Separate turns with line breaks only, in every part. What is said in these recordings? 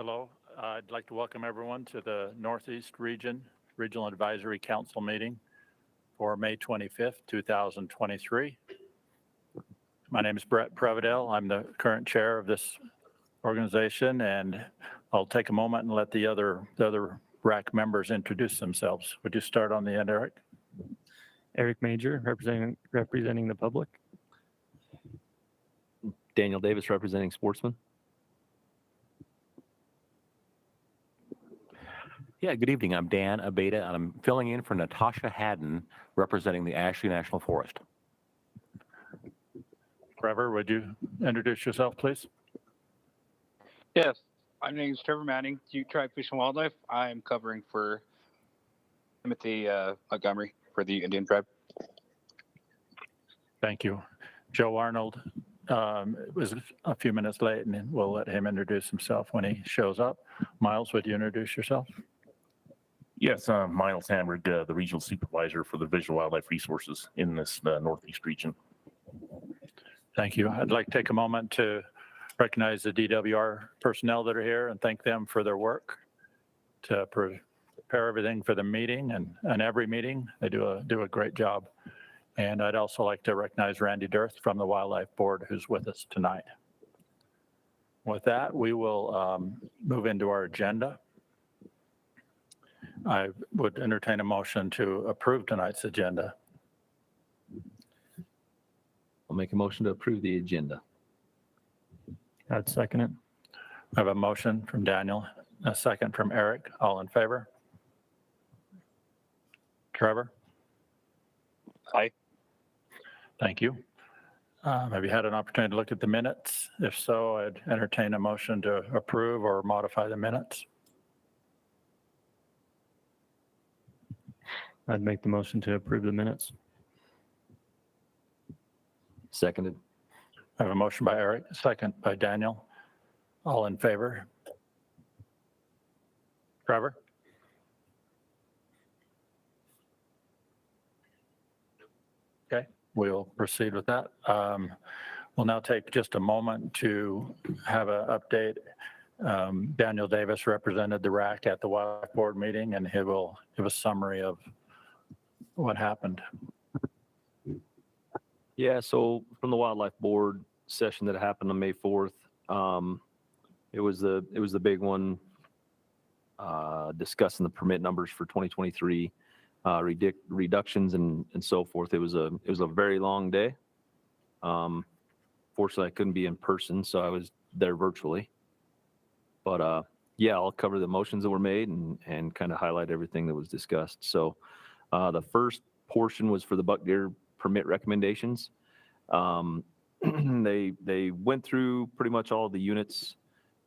Hello. I'd like to welcome everyone to the Northeast Regional Advisory Council meeting for May 25th, 2023. My name is Brett Prevedel. I'm the current chair of this organization, and I'll take a moment and let the other RAC members introduce themselves. Would you start on the end, Eric?
Eric Major, representing the public.
Daniel Davis, representing Sportsman.
Yeah, good evening. I'm Dan Abeda, and I'm filling in for Natasha Haddon, representing the Ashley National Forest.
Trevor, would you introduce yourself, please?
Yes, my name is Trevor Manning, Ute Tribe Fish and Wildlife. I'm covering for Timothy Montgomery for the Indian tribe.
Thank you. Joe Arnold was a few minutes late, and we'll let him introduce himself when he shows up. Miles, would you introduce yourself?
Yes, Miles Hamrick, the regional supervisor for the Visual Wildlife Resources in this Northeast region.
Thank you. I'd like to take a moment to recognize the DWR personnel that are here and thank them for their work to prepare everything for the meeting and every meeting. They do a great job. And I'd also like to recognize Randy Durst from the Wildlife Board, who's with us tonight. With that, we will move into our agenda. I would entertain a motion to approve tonight's agenda.
I'll make a motion to approve the agenda.
I'd second it.
I have a motion from Daniel, a second from Eric. All in favor? Trevor?
Aye.
Thank you. Have you had an opportunity to look at the minutes? If so, I'd entertain a motion to approve or modify the minutes.
I'd make the motion to approve the minutes.
Seconded.
I have a motion by Eric, a second by Daniel. All in favor? Trevor? Okay, we'll proceed with that. We'll now take just a moment to have an update. Daniel Davis represented the RAC at the Wildlife Board meeting, and he will give a summary of what happened.
Yeah, so from the Wildlife Board session that happened on May 4th, it was the big one discussing the permit numbers for 2023, reductions and so forth. It was a very long day. Fortunately, I couldn't be in person, so I was there virtually. But yeah, I'll cover the motions that were made and kind of highlight everything that was discussed. So the first portion was for the buck deer permit recommendations. They went through pretty much all of the units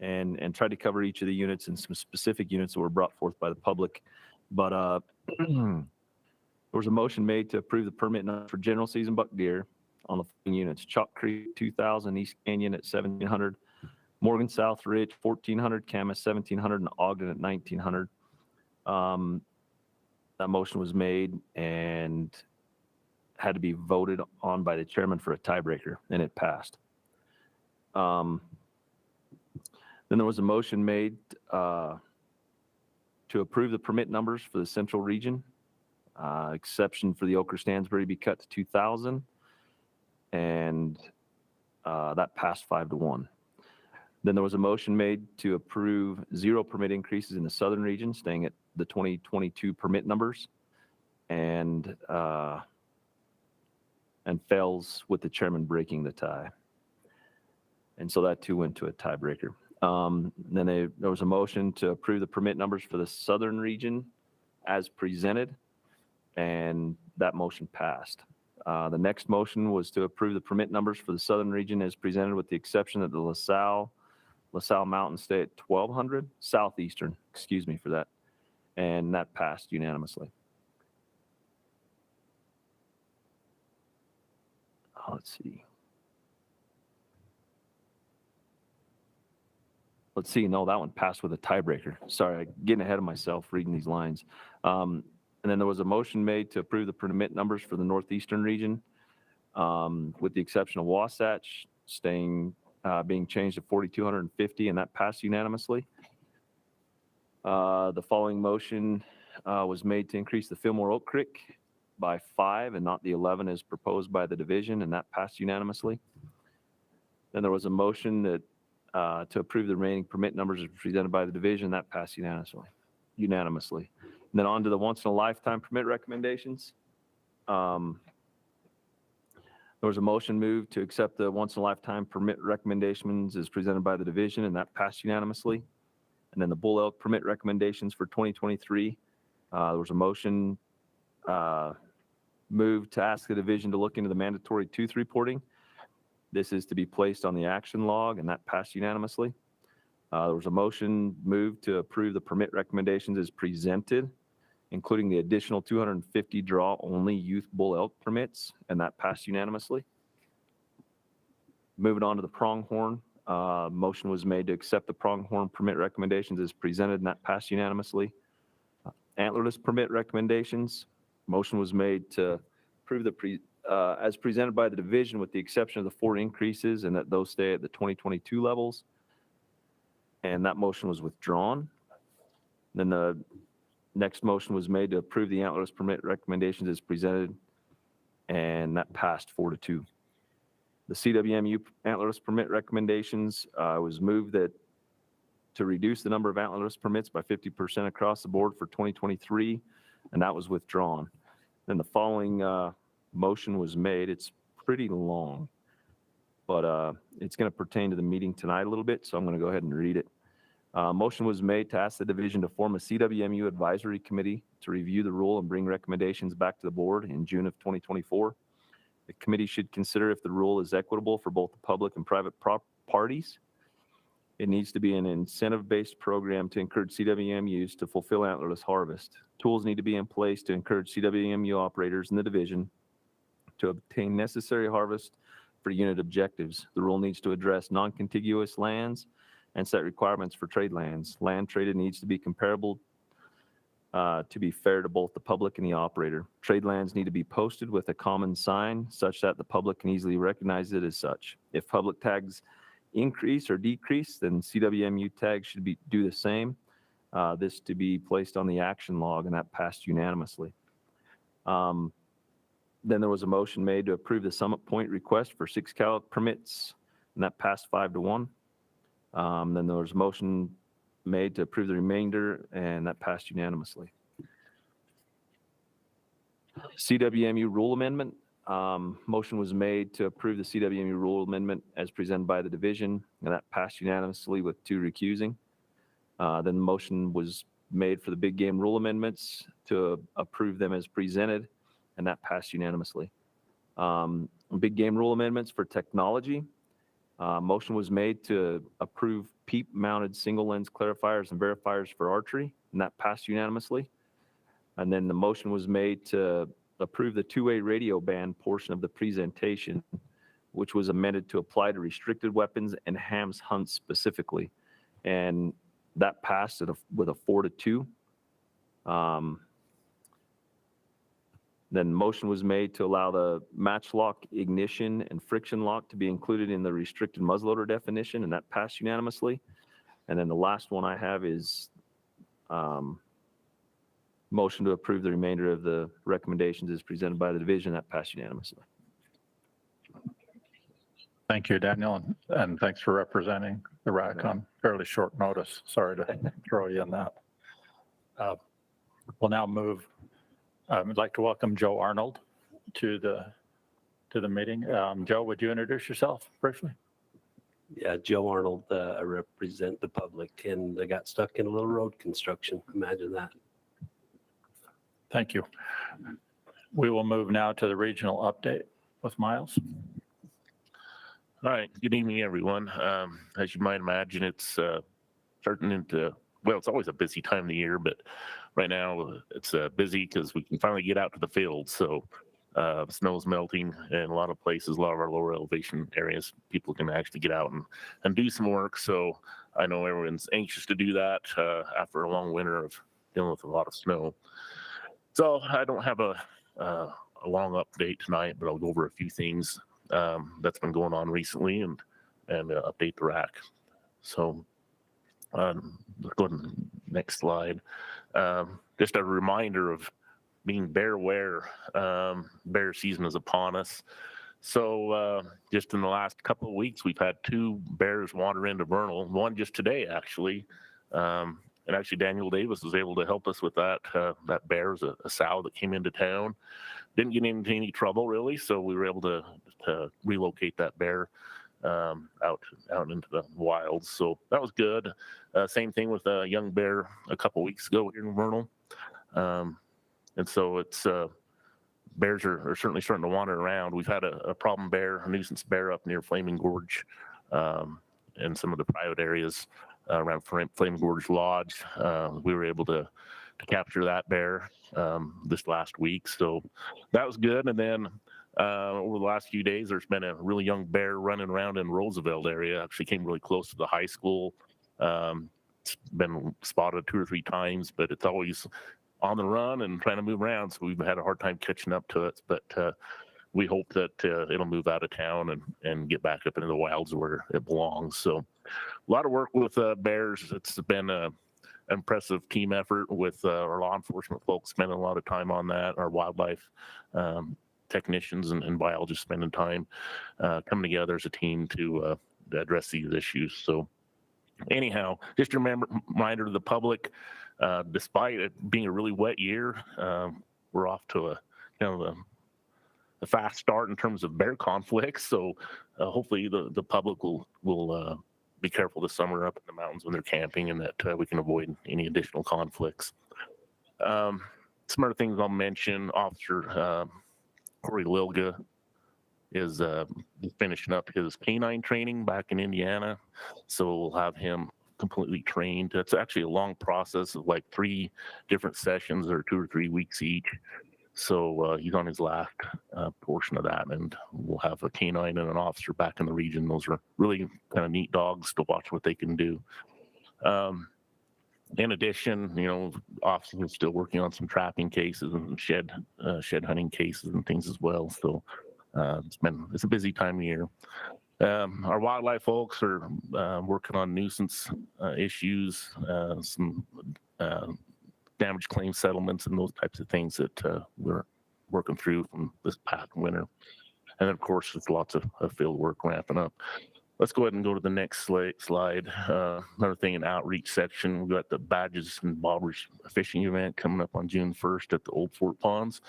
and tried to cover each of the units and some specific units that were brought forth by the public. But there was a motion made to approve the permit number for general season buck deer on the following units: Chalk Creek 2000, East Canyon at 1700, Morgan South Ridge 1400, Camas 1700, and Ogden at 1900. That motion was made and had to be voted on by the chairman for a tiebreaker, and it passed. Then there was a motion made to approve the permit numbers for the central region. Exception for the Oker-Stansbury be cut to 2,000, and that passed 5-1. Then there was a motion made to approve 0 permit increases in the southern region, staying at the 2022 permit numbers, and fails with the chairman breaking the tie. And so that too went to a tiebreaker. Then there was a motion to approve the permit numbers for the southern region as presented, and that motion passed. The next motion was to approve the permit numbers for the southern region as presented, with the exception that the LaSalle Mountain stay at 1200, Southeastern, excuse me for that, and that passed unanimously. Let's see. No, that one passed with a tiebreaker. Sorry, I'm getting ahead of myself reading these lines. And then there was a motion made to approve the permit numbers for the Northeastern region, with the exception of Wasatch being changed to 4,250, and that passed unanimously. The following motion was made to increase the Fillmore Oak Creek by 5 and not the 11 as proposed by the division, and that passed unanimously. Then there was a motion that to approve the remaining permit numbers as presented by the division, that passed unanimously. And then on to the once in a lifetime permit recommendations. There was a motion moved to accept the once in a lifetime permit recommendations as presented by the division, and that passed unanimously. And then the bull elk permit recommendations for 2023. There was a motion moved to ask the division to look into the mandatory tooth reporting. This is to be placed on the action log, and that passed unanimously. There was a motion moved to approve the permit recommendations as presented, including the additional 250 draw-only youth bull elk permits, and that passed unanimously. Moving on to the pronghorn, motion was made to accept the pronghorn permit recommendations as presented, and that passed unanimously. Antlerless permit recommendations, motion was made to approve as presented by the division with the exception of the 4 increases and that those stay at the 2022 levels. And that motion was withdrawn. Then the next motion was made to approve the antlerless permit recommendations as presented, and that passed 4-2. The CWMU antlerless permit recommendations was moved that to reduce the number of antlerless permits by 50% across the board for 2023, and that was withdrawn. Then the following motion was made. It's pretty long, but it's going to pertain to the meeting tonight a little bit, so I'm going to go ahead and read it. Motion was made to ask the division to form a CWMU advisory committee to review the rule and bring recommendations back to the board in June of 2024. The committee should consider if the rule is equitable for both the public and private parties. It needs to be an incentive-based program to encourage CWMUs to fulfill antlerless harvest. Tools need to be in place to encourage CWMU operators in the division to obtain necessary harvest for unit objectives. The rule needs to address non-contiguous lands and set requirements for trade lands. Land traded needs to be comparable to be fair to both the public and the operator. Trade lands need to be posted with a common sign such that the public can easily recognize it as such. If public tags increase or decrease, then CWMU tags should do the same. This to be placed on the action log, and that passed unanimously. Then there was a motion made to approve the Summit Point request for 6 cow permits, and that passed 5-1. Then there was a motion made to approve the remainder, and that passed unanimously. CWMU rule amendment. Motion was made to approve the CWMU rule amendment as presented by the division, and that passed unanimously with 2 recusing. Then the motion was made for the big game rule amendments to approve them as presented, and that passed unanimously. Big game rule amendments for technology. Motion was made to approve PEEP-mounted single lens clarifiers and verifiers for archery, and that passed unanimously. And then the motion was made to approve the 2-way radio band portion of the presentation, which was amended to apply to restricted weapons and hams hunts specifically. And that passed with a 4-2. Then motion was made to allow the match lock ignition and friction lock to be included in the restricted muzzleloader definition, and that passed unanimously. And then the last one I have is motion to approve the remainder of the recommendations as presented by the division. That passed unanimously.
Thank you, Daniel, and thanks for representing the RAC on fairly short notice. Sorry to throw you in that. We'll now move. I'd like to welcome Joe Arnold to the meeting. Joe, would you introduce yourself briefly?
Yeah, Joe Arnold. I represent the public, and I got stuck in a little road construction. Imagine that.
Thank you. We will move now to the regional update with Miles.
All right. Good evening, everyone. As you might imagine, it's starting into, well, it's always a busy time of the year, but right now it's busy because we can finally get out to the field. So snow's melting in a lot of places, a lot of our lower elevation areas, people can actually get out and do some work. So I know everyone's anxious to do that after a long winter of dealing with a lot of snow. So I don't have a long update tonight, but I'll go over a few things that's been going on recently and update the RAC. So go ahead and next slide. Just a reminder of being bear aware. Bear season is upon us. So just in the last couple of weeks, we've had 2 bears wander into Vernal, one just today, actually. And actually, Daniel Davis was able to help us with that. That bear was a sow that came into town. Didn't get into any trouble, really, so we were able to relocate that bear out into the wilds. So that was good. Same thing with a young bear a couple weeks ago here in Vernal. And so it's bears are certainly starting to wander around. We've had a problem bear, a nuisance bear up near Flaming Gorge and some of the private areas around Flaming Gorge Lodge. We were able to capture that bear this last week. So that was good. And then over the last few days, there's been a really young bear running around in Roosevelt area. Actually came really close to the high school. It's been spotted 2 or 3 times, but it's always on the run and trying to move around. So we've had a hard time catching up to it. But we hope that it'll move out of town and get back up into the wilds where it belongs. So a lot of work with bears. It's been an impressive team effort with our law enforcement folks spending a lot of time on that, our wildlife technicians and biologists spending time coming together as a team to address these issues. So anyhow, just a reminder to the public, despite it being a really wet year, we're off to a fast start in terms of bear conflicts. So hopefully the public will be careful this summer up in the mountains when they're camping, and that we can avoid any additional conflicts. Some other things I'll mention: Officer Corey Lilga is finishing up his canine training back in Indiana. So we'll have him completely trained. It's actually a long process of like 3 different sessions or 2 or 3 weeks each. So he's on his last portion of that, and we'll have a canine and an officer back in the region. Those are really kind of neat dogs to watch what they can do. In addition, officers are still working on some trapping cases and shed hunting cases and things as well. So it's a busy time of year. Our wildlife folks are working on nuisance issues, some damage claim settlements and those types of things that we're working through from this past winter. And then, of course, there's lots of field work ramping up. Let's go ahead and go to the next slide. Another thing in outreach section, we've got the Badges and Bobbers fishing event coming up on June 1st at the Old Fort Ponds.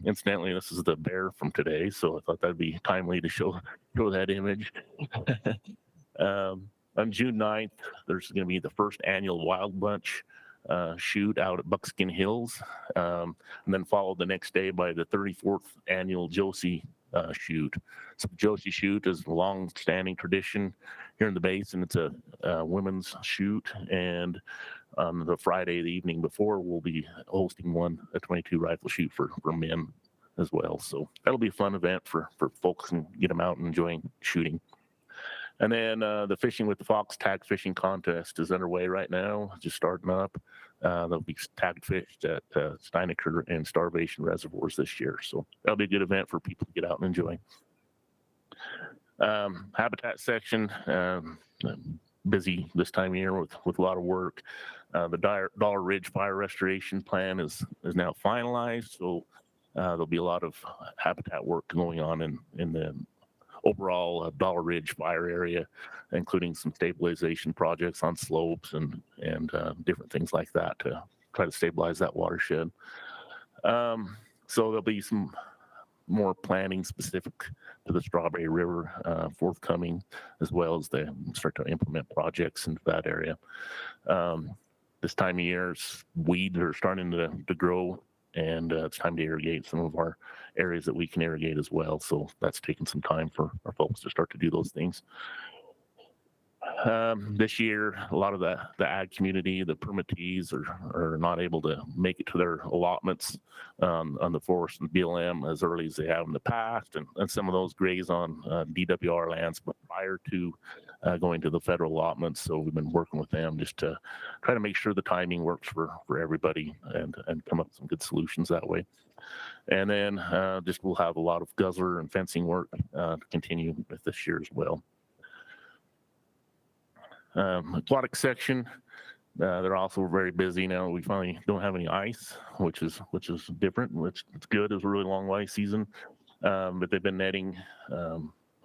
Incidentally, this is the bear from today, so I thought that'd be timely to show that image. On June 9th, there's going to be the first annual Wild Bunch shoot out at Buckskin Hills, and then followed the next day by the 34th annual Josie shoot. So the Josie shoot is a long-standing tradition here in the basin. It's a women's shoot, and on the Friday, the evening before, we'll be hosting a 22 rifle shoot for men as well. So that'll be a fun event for folks and get them out and enjoying shooting. And then the Fishing with the Fox tag fishing contest is underway right now, just starting up. They'll be tag fished at Steinecker and Starvation reservoirs this year. So that'll be a good event for people to get out and enjoy. Habitat section, busy this time of year with a lot of work. The Dollar Ridge Fire Restoration Plan is now finalized. So there'll be a lot of habitat work going on in the overall Dollar Ridge fire area, including some stabilization projects on slopes and different things like that to try to stabilize that watershed. So there'll be some more planning specific to the Strawberry River forthcoming, as well as they start to implement projects into that area. This time of year, weeds are starting to grow, and it's time to irrigate some of our areas that we can irrigate as well. So that's taking some time for our folks to start to do those things. This year, a lot of the ag community, the permittees are not able to make it to their allotments on the forest and BLM as early as they have in the past. And some of those graze on DWR lands, but prior to going to the federal allotments. So we've been working with them just to try to make sure the timing works for everybody and come up with some good solutions that way. And then just we'll have a lot of guzzler and fencing work to continue with this year as well. Aquatic section, They're also very busy now. We finally don't have any ice, which is different, which it's good. It was a really long ice season, but they've been netting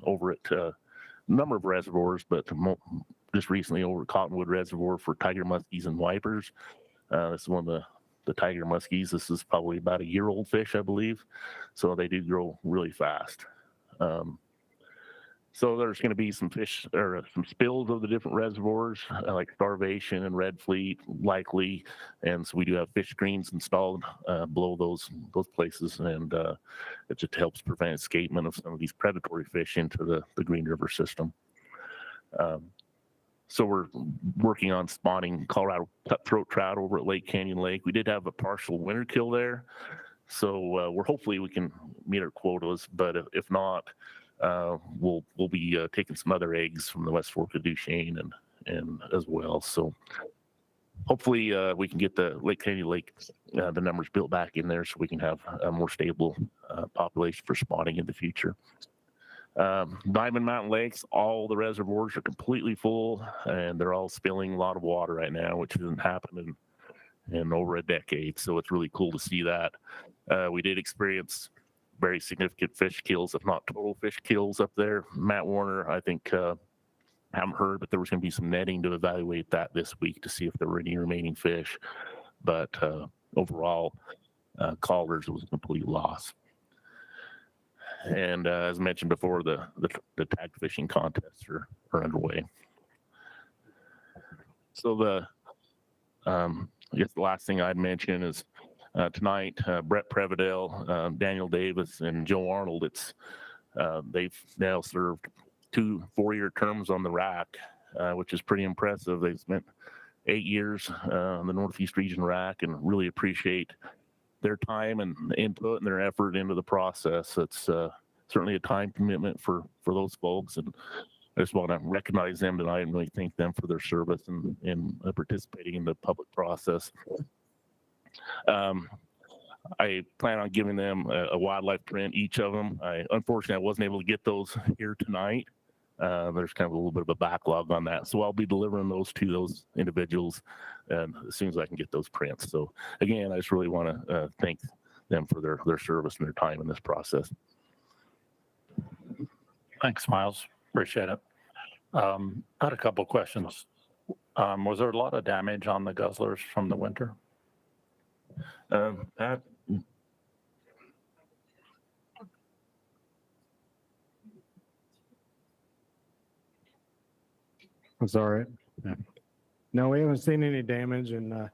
over at a number of reservoirs, but just recently over at Cottonwood Reservoir for tiger muskies and wipers. This is one of the tiger muskies. This is probably about a year-old fish, I believe, so they do grow really fast. So there's going to be some fish or some spills of the different reservoirs, like Starvation and Red Fleet, likely. And so we do have fish screens installed below those places, and it just helps prevent escapement of some of these predatory fish into the Green River system. So we're working on spawning Colorado cutthroat trout over at Lake Canyon Lake. We did have a partial winter kill there, so we're hopefully we can meet our quotas. But if not, we'll be taking some other eggs from the West Fork of Duchesne and as well. So hopefully we can get the Lake Canyon Lake, the numbers built back in there so we can have a more stable population for spawning in the future. Diamond Mountain Lakes, all the reservoirs are completely full and they're all spilling a lot of water right now, which hasn't happened in over a decade. So it's really cool to see that. We did experience very significant fish kills, if not total fish kills up there. Matt Warner, I think, haven't heard, but there was going to be some netting to evaluate that this week to see if there were any remaining fish. But overall, Calder's was a complete loss. And as mentioned before, the tag fishing contests are underway. So I guess the last thing I'd mention is tonight, Brett Prevedel, Daniel Davis, and Joe Arnold. They've now served 2 4-year terms on the RAC, which is pretty impressive. They've spent 8 years on the Northeast Region RAC, and really appreciate their time and input and their effort into the process. It's certainly a time commitment for those folks, and I just want to recognize them tonight and really thank them for their service and participating in the public process. I plan on giving them a wildlife print, each of them. Unfortunately, I wasn't able to get those here tonight. There's kind of a little bit of a backlog on that. So I'll be delivering those to those individuals as soon as I can get those prints. So again, I just really want to thank them for their service and their time in this process.
Thanks, Miles. Appreciate it. I had a couple questions. Was there a lot of damage on the guzzlers from the winter?
That's all right. Yeah. No, we haven't seen any damage, and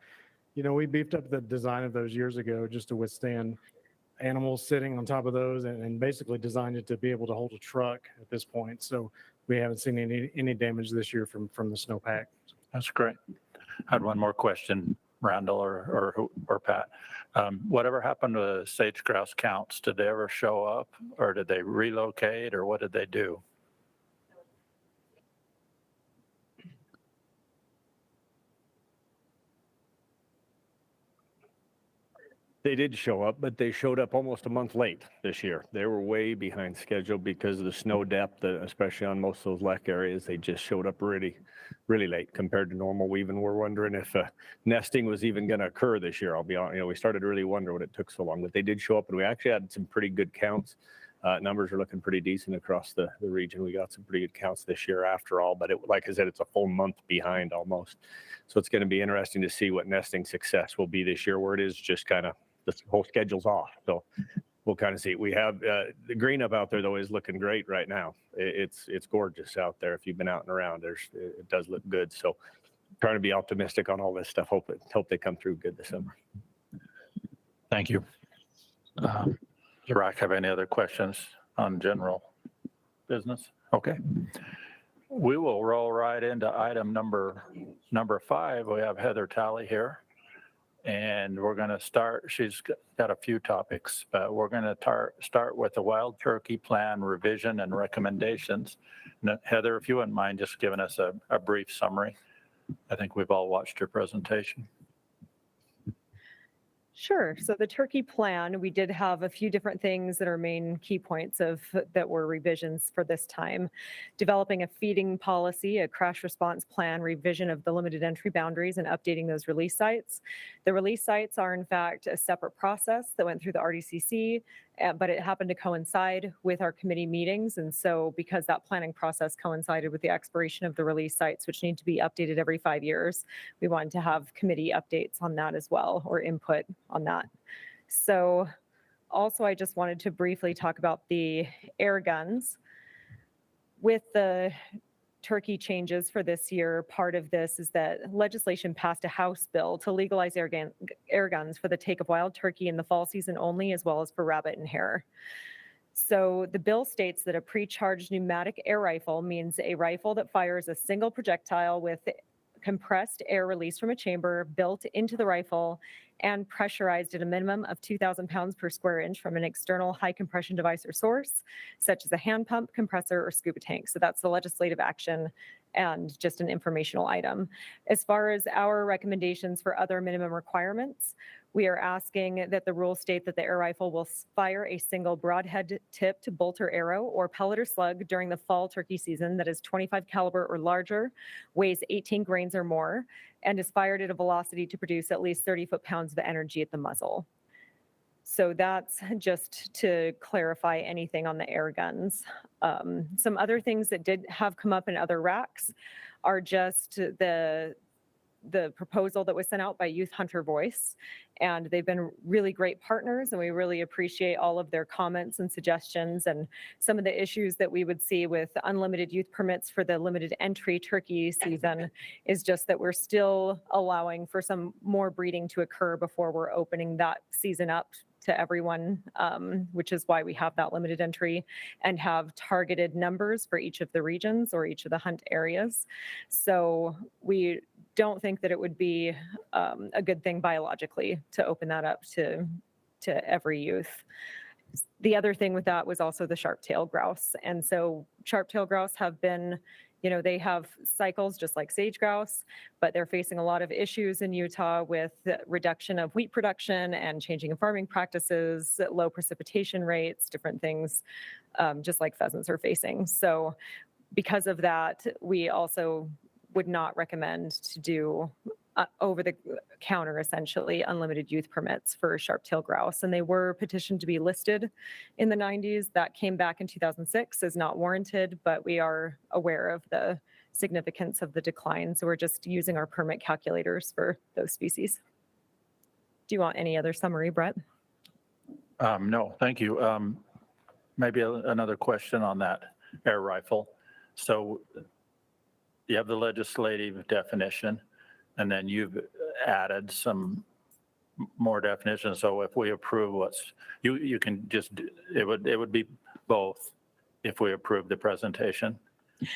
we beefed up the design of those years ago just to withstand animals sitting on top of those, and basically designed it to be able to hold a truck at this point. So we haven't seen any damage this year from the snowpack.
That's great. I had one more question, Randall or Pat. Whatever happened to sage grouse counts? Did they ever show up, or did they relocate, or what did they do?
They did show up, but they showed up almost a month late this year. They were way behind schedule because of the snow depth, especially on most of those lake areas. They just showed up really, really late compared to normal. We even were wondering if nesting was even going to occur this year. I'll be honest, we started to really wonder what it took so long, but they did show up, and we actually had some pretty good counts. Numbers are looking pretty decent across the region. We got some pretty good counts this year after all, but like I said, it's a full month behind almost. So it's going to be interesting to see what nesting success will be this year, where it is just kind of the whole schedule's off. So we'll kind of see. We have the green up out there though is looking great right now. It's gorgeous out there. If you've been out and around, it does look good. So trying to be optimistic on all this stuff. Hope they come through good this summer.
Thank you. Does the RAC have any other questions on general business? Okay. We will roll right into item number 5. We have Heather Talley here. And we're going to start, she's got a few topics, but we're going to start with the wild turkey plan revision and recommendations. Now, Heather, if you wouldn't mind just giving us a brief summary. I think we've all watched your presentation.
Sure. So the turkey plan, we did have a few different things that are main key points of that were revisions for this time. Developing a feeding policy, a crash response plan, revision of the limited entry boundaries, and updating those release sites. The release sites are in fact a separate process that went through the RDCC, but it happened to coincide with our committee meetings. And so because that planning process coincided with the expiration of the release sites, which need to be updated every 5 years, we wanted to have committee updates on that as well, or input on that. So also, I just wanted to briefly talk about the air guns. With the turkey changes for this year, part of this is that legislation passed a House bill to legalize air guns for the take of wild turkey in the fall season only, as well as for rabbit and hare. So the bill states that a pre-charged pneumatic air rifle means a rifle that fires a single projectile with compressed air released from a chamber built into the rifle and pressurized at a minimum of 2,000 pounds per square inch from an external high compression device or source, such as a hand pump, compressor, or scuba tank. So that's the legislative action and just an informational item. As far as our recommendations for other minimum requirements, we are asking that the rules state that the air rifle will fire a single broadhead tipped bolt or arrow or pellet or slug during the fall turkey season that is 25 caliber or larger, weighs 18 grains or more, and is fired at a velocity to produce at least 30 foot-pounds of energy at the muzzle. So that's just to clarify anything on the air guns. Some other things that did have come up in other RACs are just the proposal that was sent out by Youth Hunter Voice. And they've been really great partners, and we really appreciate all of their comments and suggestions. And some of the issues that we would see with unlimited youth permits for the limited entry turkey season is just that we're still allowing for some more breeding to occur before we're opening that season up to everyone, which is why we have that limited entry and have targeted numbers for each of the regions or each of the hunt areas. So we don't think that it would be a good thing biologically to open that up to every youth. The other thing with that was also the sharp-tailed grouse. And so sharp-tailed grouse have been, they have cycles just like sage grouse, but they're facing a lot of issues in Utah with the reduction of wheat production and changing of farming practices, low precipitation rates, different things, just like pheasants are facing. So because of that, we also would not recommend to do over-the-counter, essentially, unlimited youth permits for sharp-tailed grouse. And they were petitioned to be listed in the 90s. That came back in 2006 as not warranted, but we are aware of the significance of the decline. So we're just using our permit calculators for those species. Do you want any other summary, Brett?
No, thank you. Maybe another question on that air rifle. So you have the legislative definition, and then you've added some more definitions. So if we approve what's, you can just, it would be both if we approve the presentation,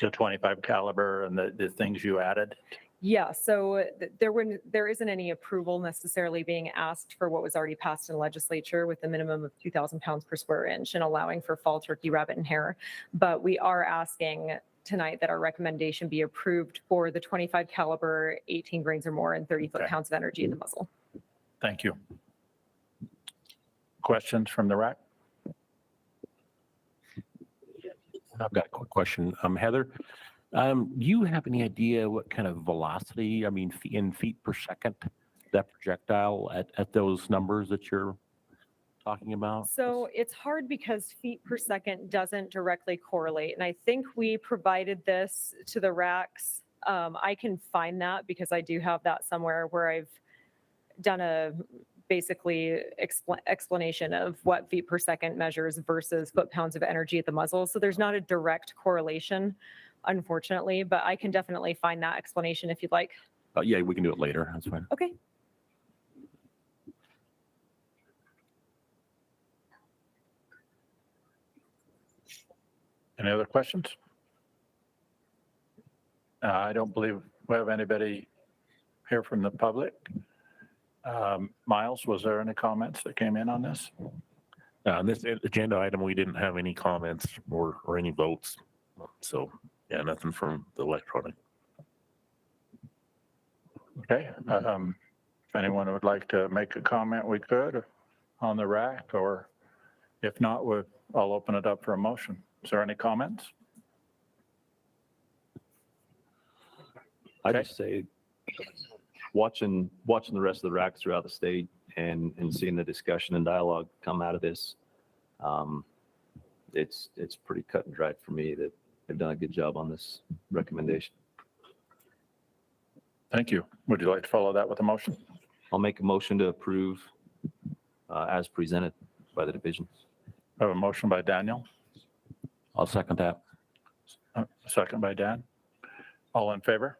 the 25 caliber and the things you added.
Yeah, so there isn't any approval necessarily being asked for what was already passed in legislature with the minimum of 2,000 pounds per square inch and allowing for fall turkey, rabbit, and hare. But we are asking tonight that our recommendation be approved for the 25 caliber, 18 grains or more, and 30 foot-pounds of energy in the muzzle.
Thank you. Questions from the RAC?
I've got a quick question. Heather, do you have any idea what kind of velocity, in feet per second, that projectile at those numbers that you're talking about?
So it's hard because feet per second doesn't directly correlate. And I think we provided this to the RACs. I can find that because I do have that somewhere where I've done a basically explanation of what feet per second measures versus foot-pounds of energy at the muzzle. So there's not a direct correlation, unfortunately, but I can definitely find that explanation if you'd like.
Yeah, we can do it later. That's fine.
Okay.
Any other questions? I don't believe we have anybody here from the public. Miles, was there any comments that came in on this?
On this agenda item, we didn't have any comments or any votes. So, yeah, nothing from the electronic.
Okay. If anyone would like to make a comment, we could on the RAC, or if not, I'll open it up for a motion. Is there any comments?
I
Okay.
just say, watching the rest of the RACs throughout the state and seeing the discussion and dialogue come out of this, it's pretty cut and dried for me that they've done a good job on this recommendation.
Thank you. Would you like to follow that with a motion?
I'll make a motion to approve as presented by the division.
I have a motion by Daniel,
I'll second that.
a second by Dan. All in favor?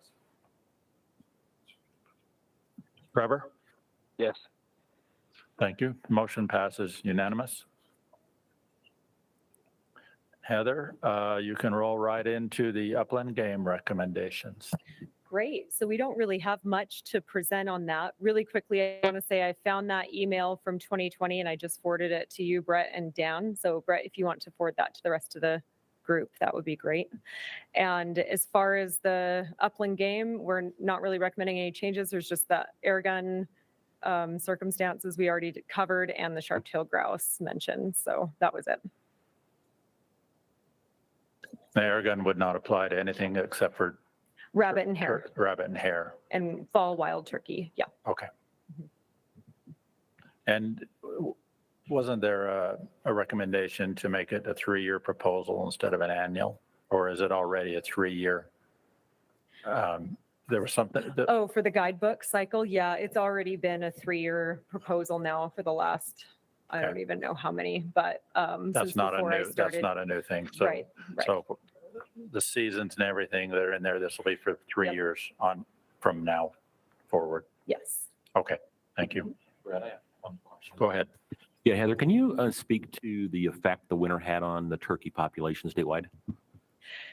Trevor?
Yes.
Thank you. Motion passes unanimous. Heather, you can roll right into the upland game recommendations.
Great. So we don't really have much to present on that. Really quickly, I want to say I found that email from 2020 and I just forwarded it to you, Brett and Dan. So Brett, if you want to forward that to the rest of the group, that would be great. And as far as the upland game, we're not really recommending any changes. There's just the air gun circumstances we already covered and the sharp-tailed grouse mentioned. So that was it.
The air gun would not apply to anything except for
Rabbit and hare
rabbit and hare.
and fall wild turkey. Yeah.
Okay. And wasn't there a recommendation to make it a 3-year proposal instead of an annual? Or is it already a 3-year? There was something that,
Oh, for the guidebook cycle? Yeah, it's already been a 3-year proposal now for the last, I don't even know how many, but
that's
since
not a
before I
new, that's
started.
not a new thing. So,
Right, right.
so the seasons and everything that are in there, this will be for 3
Yep.
years on from now forward.
Yes.
Okay, thank you. Go ahead.
Yeah, Heather, can you speak to the effect the winter had on the turkey population statewide?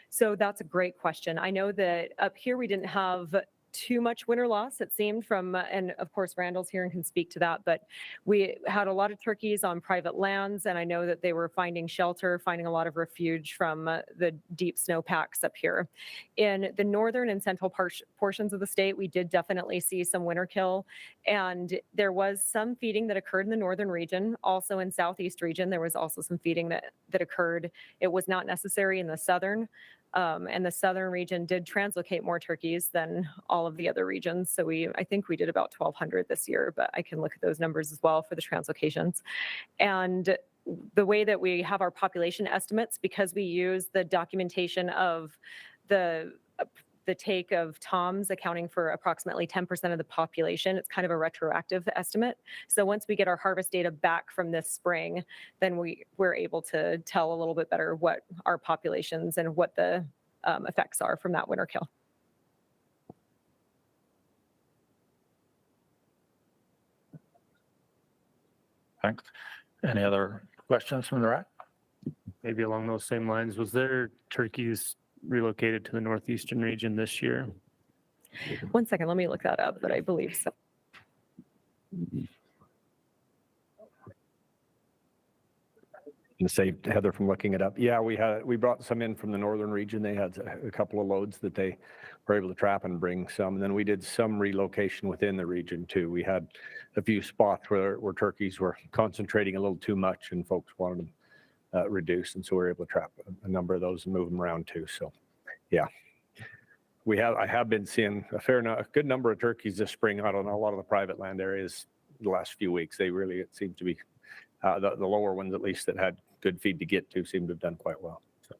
So that's a great question. I know that up here we didn't have too much winter loss, it seemed from, and of course Randall's here and can speak to that, but we had a lot of turkeys on private lands and I know that they were finding shelter, finding a lot of refuge from the deep snowpacks up here. In the northern and central portions of the state, we did definitely see some winter kill and there was some feeding that occurred in the northern region. Also in southeast region, there was also some feeding that occurred. It was not necessary in the southern. And the southern region did translocate more turkeys than all of the other regions. So I think we did about 1,200 this year, but I can look at those numbers as well for the translocations. And the way that we have our population estimates, because we use the documentation of the take of TOMS accounting for approximately 10% of the population. It's kind of a retroactive estimate. So once we get our harvest data back from this spring, then we're able to tell a little bit better what our populations and what the effects are from that winter kill.
Thanks. Any other questions from the RAC?
Maybe along those same lines, was there turkeys relocated to the Northeastern region this year?
1 second, let me look that up, but I believe so.
And save Heather from looking it up. Yeah, we brought some in from the northern region. They had a couple of loads that they were able to trap and bring some. And then we did some relocation within the region too. We had a few spots where turkeys were concentrating a little too much and folks wanted them reduced. And so we were able to trap a number of those and move them around too. So yeah, I have been seeing a good number of turkeys this spring out on a lot of the private land areas the last few weeks. It seemed to be the lower ones, at least, that had good feed to get to, seem to have done quite well. So.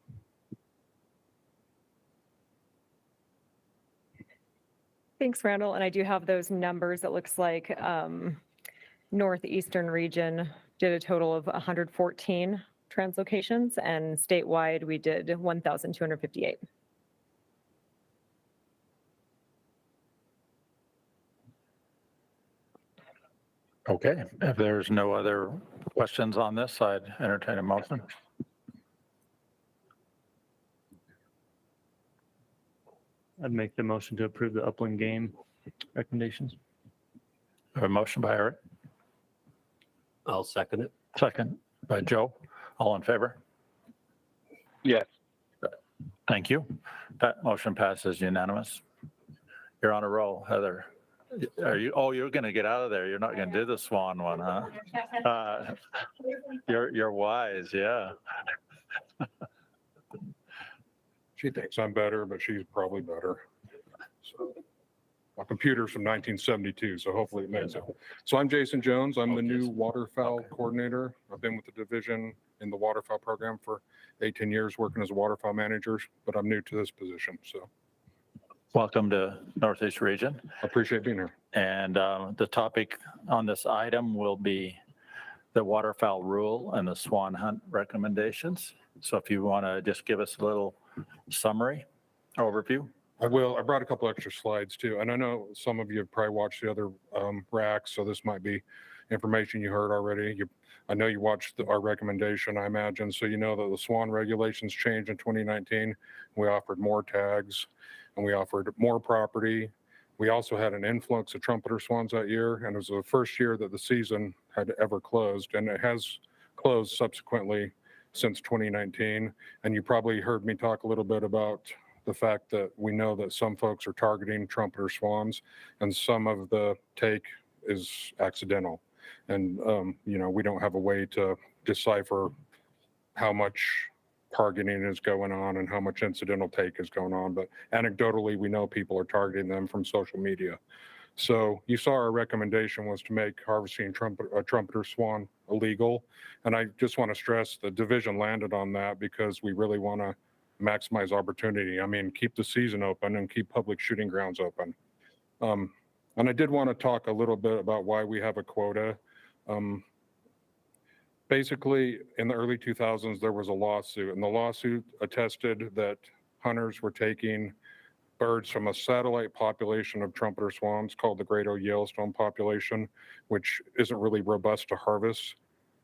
Thanks, Randall. And I do have those numbers. It looks like Northeastern region did a total of 114 translocations, and statewide we did 1,258.
Okay, if there's no other questions on this, I'd entertain a motion.
I'd make the motion to approve the upland game recommendations.
A motion by Eric,
I'll second it.
second by Joe. All in favor?
Yes.
Thank you. That motion passes unanimous. You're on a roll, Heather. You're going to get out of there. You're not going to do the swan one, huh? You're wise, yeah.
She thinks I'm better, but she's probably better. So, my computer's from 1972, so hopefully it makes it. So I'm Jason Jones. I'm the new waterfowl coordinator. I've been with the division in the waterfowl program for 18 years, working as a waterfowl manager, but I'm new to this position. So
Welcome to Northeast Region.
I appreciate being here.
And the topic on this item will be the waterfowl rule and the swan hunt recommendations. So if you want to just give us a little summary overview.
I will. I brought a couple extra slides too. And I know some of you have probably watched the other RACs, so this might be information you heard already. I know you watched our recommendation, I imagine. So you know that the swan regulations changed in 2019. We offered more tags and we offered more property. We also had an influx of trumpeter swans that year, and it was the first year that the season had ever closed, and it has closed subsequently since 2019. And you probably heard me talk a little bit about the fact that we know that some folks are targeting trumpeter swans, and some of the take is accidental. And, we don't have a way to decipher how much targeting is going on and how much incidental take is going on. But anecdotally, we know people are targeting them from social media. So you saw our recommendation was to make harvesting trumpeter swan illegal. And I just want to stress the division landed on that because we really want to maximize opportunity. I mean, keep the season open and keep public shooting grounds open. And I did want to talk a little bit about why we have a quota. Basically, in the early 2000s, there was a lawsuit, and the lawsuit attested that hunters were taking birds from a satellite population of trumpeter swans called the Great Old Yellowstone population, which isn't really robust to harvest.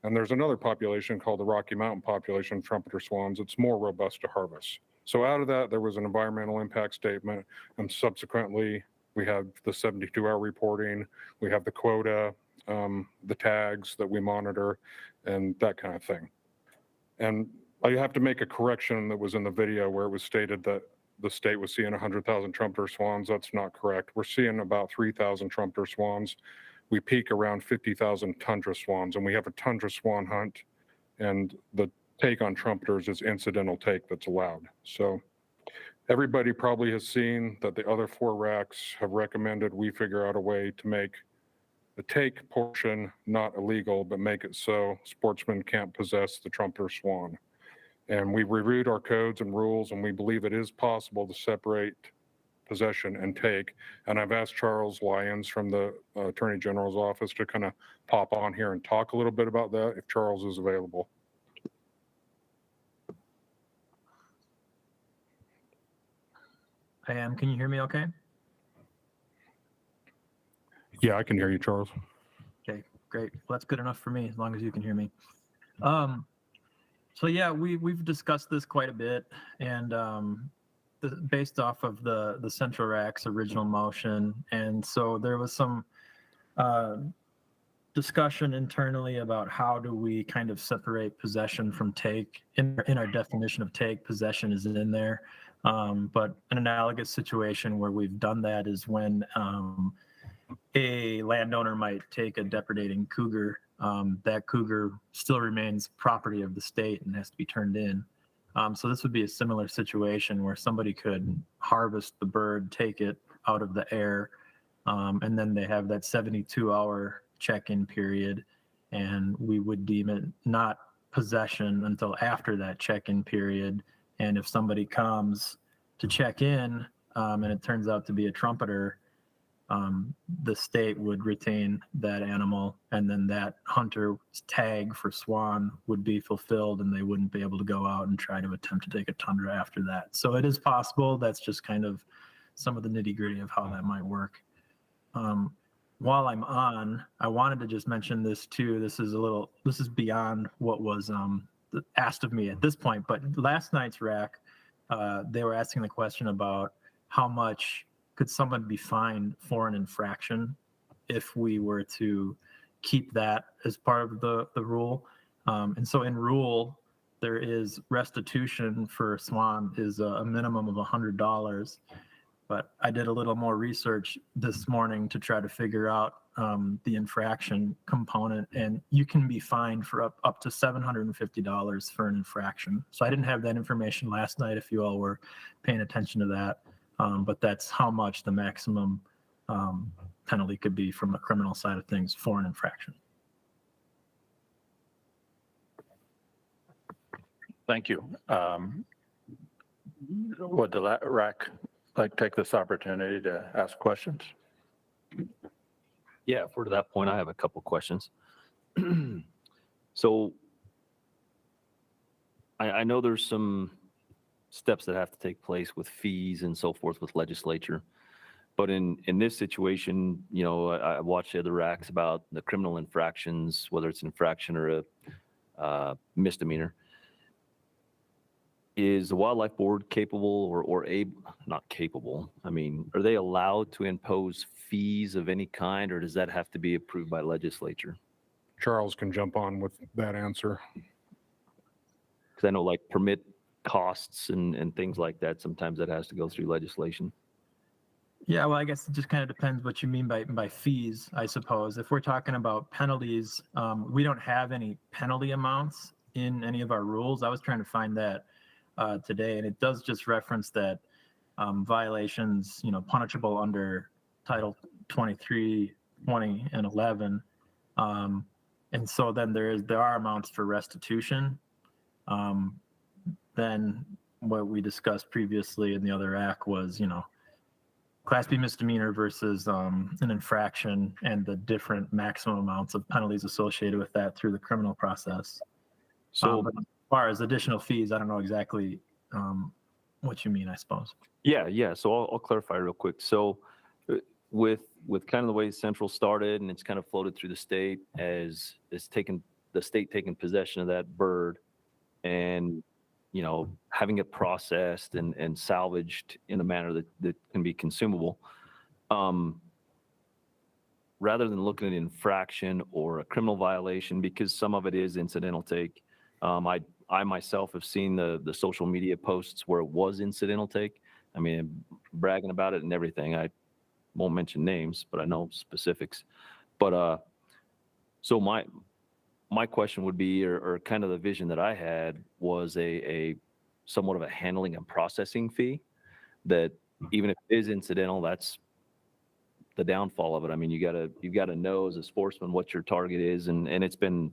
And there's another population called the Rocky Mountain population of trumpeter swans. It's more robust to harvest. So out of that, there was an environmental impact statement, and subsequently, we have the 72-hour reporting, we have the quota, the tags that we monitor, and that kind of thing. And I have to make a correction that was in the video where it was stated that the state was seeing 100,000 trumpeter swans. That's not correct. We're seeing about 3,000 trumpeter swans. We peak around 50,000 tundra swans, and we have a tundra swan hunt, and the take on trumpeters is incidental take that's allowed. So everybody probably has seen that the other 4 RACs have recommended we figure out a way to make the take portion not illegal, but make it so sportsmen can't possess the trumpeter swan. And we reviewed our codes and rules, and we believe it is possible to separate possession and take. And I've asked Charles Lyons from the Attorney General's office to kind of pop on here and talk a little bit about that if Charles is available.
I am. Can you hear me okay?
Yeah, I can hear you, Charles.
Okay, great. Well, that's good enough for me, as long as you can hear me. So yeah, we've discussed this quite a bit, and based off of the Central RAC's original motion, and so there was some discussion internally about how do we kind of separate possession from take. In our definition of take, possession is in there, but an analogous situation where we've done that is when a landowner might take a depredating cougar. That cougar still remains property of the state and has to be turned in. So this would be a similar situation where somebody could harvest the bird, take it out of the air, and then they have that 72-hour check-in period, and we would deem it not possession until after that check-in period. And if somebody comes to check in and it turns out to be a trumpeter, the state would retain that animal, and then that hunter's tag for swan would be fulfilled, and they wouldn't be able to go out and try to attempt to take a tundra after that. So it is possible. That's just kind of some of the nitty-gritty of how that might work. While I'm on, I wanted to just mention this too. This is beyond what was asked of me at this point, but last night's RAC, they were asking the question about how much could someone be fined for an infraction if we were to keep that as part of the rule? And so in rule, there is restitution for swan is a minimum of $100. But I did a little more research this morning to try to figure out the infraction component, and you can be fined for up to $750 for an infraction. So I didn't have that information last night if you all were paying attention to that, but that's how much the maximum penalty could be from the criminal side of things for an infraction.
Thank you. Would the RAC like take this opportunity to ask questions?
Yeah, if we're to that point, I have a couple questions. So I know there's some steps that have to take place with fees and so forth with legislature. But in this situation, you know, I watched the other RACs about the criminal infractions, whether it's an infraction or a misdemeanor. Is the Wildlife Board capable or able, not capable, I mean, are they allowed to impose fees of any kind, or does that have to be approved by legislature?
Charles can jump on with that answer.
Because I know like permit costs and things like that, sometimes that has to go through legislation.
Yeah, well, I guess it just kind of depends what you mean by fees, I suppose. If we're talking about penalties, we don't have any penalty amounts in any of our rules. I was trying to find that today, and it does just reference that violations, you know, punishable under Title 23, 20, and 11. And so then there are amounts for restitution. Then what we discussed previously in the other act was, you know, Class B misdemeanor versus an infraction and the different maximum amounts of penalties associated with that through the criminal process.
So
But as far as additional fees, I don't know exactly what you mean, I suppose.
yeah. So I'll clarify real quick. So with kind of the way Central started, and it's kind of floated through the state as the state taking possession of that bird and, you know, having it processed and salvaged in a manner that can be consumable. Rather than looking at an infraction or a criminal violation, because some of it is incidental take. I myself have seen the social media posts where it was incidental take. I mean, bragging about it and everything. I won't mention names, but I know specifics. But so my question would be, or kind of the vision that I had was a somewhat of a handling and processing fee, that even if it is incidental, that's the downfall of it. I mean, you've got to know as a sportsman what your target is, and it's been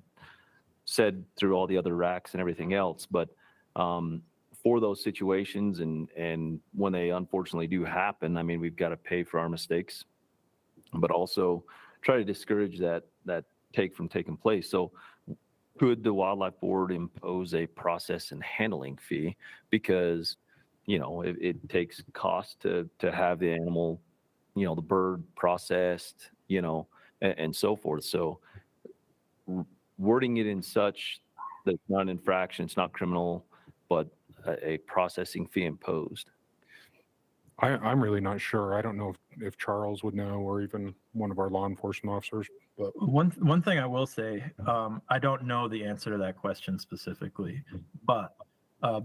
said through all the other RACs and everything else. But for those situations and when they unfortunately do happen, I mean, we've got to pay for our mistakes, but also try to discourage that take from taking place. So could the Wildlife Board impose a process and handling fee? Because, you know, it takes cost to have the animal, you know, the bird processed, you know, and so forth. So wording it in such that it's not an infraction, it's not criminal, but a processing fee imposed.
I'm really not sure. I don't know if Charles would know, or even one of our law enforcement officers. But
One thing I will say, I don't know the answer to that question specifically, but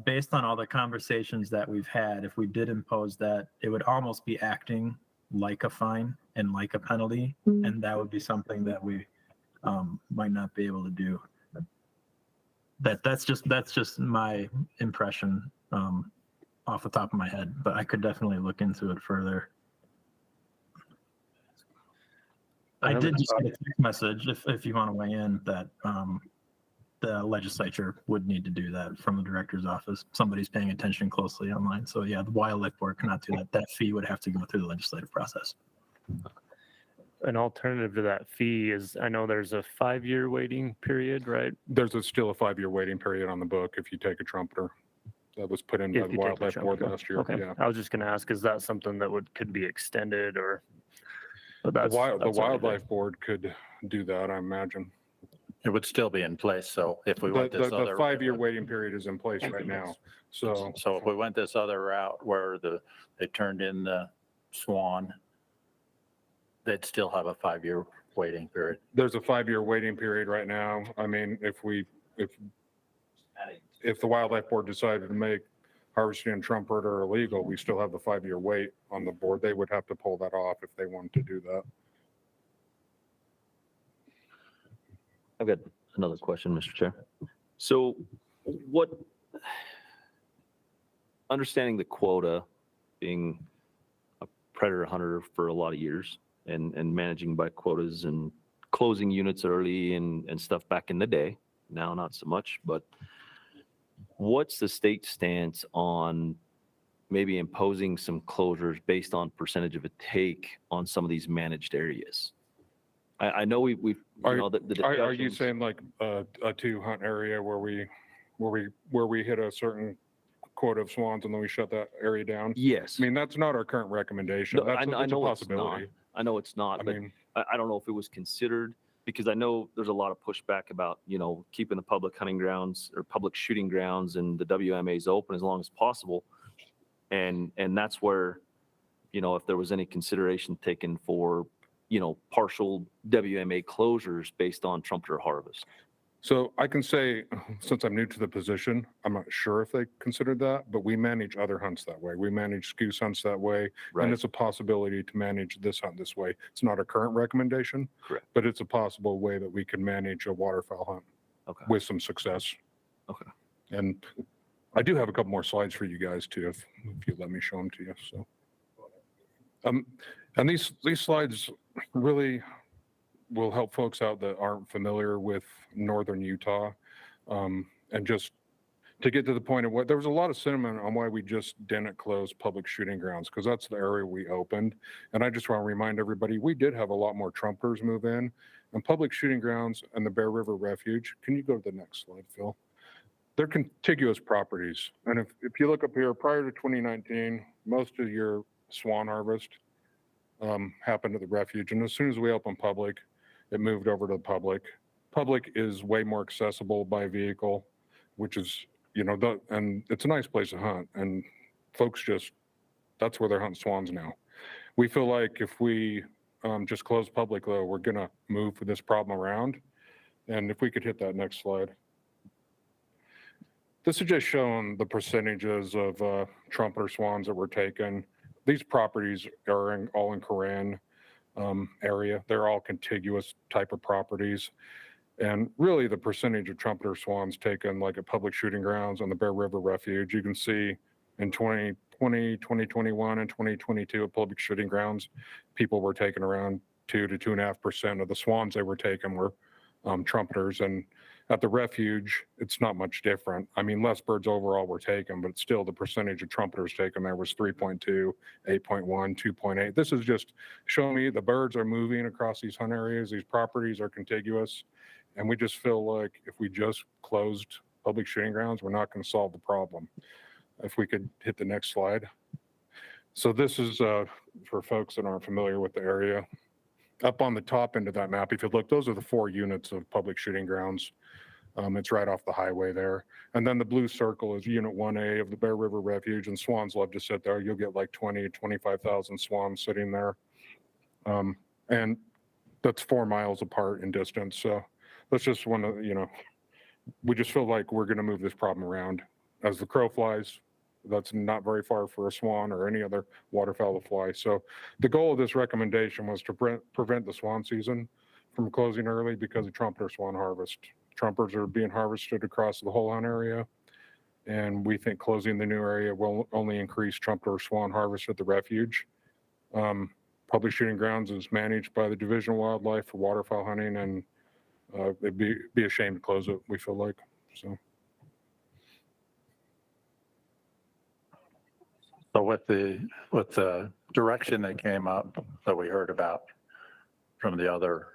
based on all the conversations that we've had, if we did impose that, it would almost be acting like a fine and like a penalty, and that would be something that we might not be able to do. That's just my impression off the top of my head, but I could definitely look into it further. I did just get a text message, if you want to weigh in, that the legislature would need to do that from the director's office. Somebody's paying attention closely online. So yeah, the Wildlife Board cannot do that. That fee would have to go through the legislative process.
An alternative to that fee is, I know there's a 5-year waiting period, right?
there's still a 5-year waiting period on the book if you take a trumpeter. That was put in by
If
the
you take a
Wildlife Board
trumpeter.
last year.
Okay.
Yeah.
I was just going to ask, is that something that could be extended, or? But
The
that's already there.
Wildlife Board could do that, I imagine.
It would still be in place. So if we went this
The
other
5-year waiting period is in place right now. So
if we went this other route where they turned in the swan, they'd still have a 5-year waiting period.
there's a 5-year waiting period right now. I mean, if the Wildlife Board decided to make harvesting and trumpet are illegal, we still have the 5-year wait on the board. They would have to pull that off if they wanted to do that.
I've got another question, Mr. Chair. So what, understanding the quota being a predator hunter for a lot of years and managing by quotas and closing units early and stuff back in the day, now not so much, but what's the state stance on maybe imposing some closures based on percentage of a take on some of these managed areas? I know we've you know, the
Are you
discussions-
saying like a 2-hunt area where we hit a certain quota of swans and then we shut that area down?
Yes.
I mean, that's not our current recommendation.
No,
That's
I
it's a
know it's not.
possibility.
I know it's not,
I
but
mean,
I don't know if it was considered, because I know there's a lot of pushback about, keeping the public hunting grounds or public shooting grounds and the WMAs open as long as possible. And that's where, if there was any consideration taken for, partial WMA closures based on trumpeter harvest.
so I can say, since I'm new to the position, I'm not sure if they considered that, but we manage other hunts that way. We manage goose hunts that way. And it's a possibility to manage this hunt this way. It's not a current recommendation.
Correct.
But it's a possible way that we can manage a waterfowl hunt
Okay.
with some success.
Okay.
And I do have a couple more slides for you guys too, if you let me show them to you. So, and these slides really will help folks out that aren't familiar with northern Utah. And just to get to the point of what, there was a lot of sentiment on why we just didn't close public shooting grounds, because that's the area we opened. And I just want to remind everybody, we did have a lot more trumpers move in, and public shooting grounds and the Bear River Refuge. Can you go to the next slide, Phil? They're contiguous properties. And if you look up here, prior to 2019, most of your swan harvest happened at the refuge. And as soon as we opened public, it moved over to the public. Public is way more accessible by vehicle, which is, and it's a nice place to hunt. And folks that's where they're hunting swans now. We feel like if we just close public though, we're gonna move this problem around. And if we could hit that next slide. This is just showing the percentages of trumpeter swans that were taken. These properties are all in Coran area. They're all contiguous type of properties. And really the percentage of trumpeter swans taken like at public shooting grounds on the Bear River Refuge, you can see in 2020, 2021, and 2022 at public shooting grounds, people were taking around 2 to 2.5% of the swans they were taking were trumpeters. And at the refuge, it's not much different. I mean, less birds overall were taken, but still the percentage of trumpeters taken there was 3.2, 8.1, 2.8. This is just showing me the birds are moving across these hunt areas. These properties are contiguous. And we just feel like if we just closed public shooting grounds, we're not going to solve the problem. If we could hit the next slide. So this is for folks that aren't familiar with the area. Up on the top end of that map, if you look, those are the 4 units of public shooting grounds. It's right off the highway there. And then the blue circle is Unit 1A of the Bear River Refuge, and swans love to sit there. You'll get like 20, 25,000 swans sitting there. And that's 4 miles apart in distance. So that's just one of, we just feel like we're going to move this problem around. As the crow flies, that's not very far for a swan or any other waterfowl to fly. So the goal of this recommendation was to prevent the swan season from closing early because of trumpeter swan harvest. Trumpeters are being harvested across the whole hunt area. And we think closing the new area will only increase trumpeter swan harvest at the refuge. Public shooting grounds is managed by the Division of Wildlife for waterfowl hunting, and it'd be a shame to close it, we feel like, so.
So with the direction that came up that we heard about from the other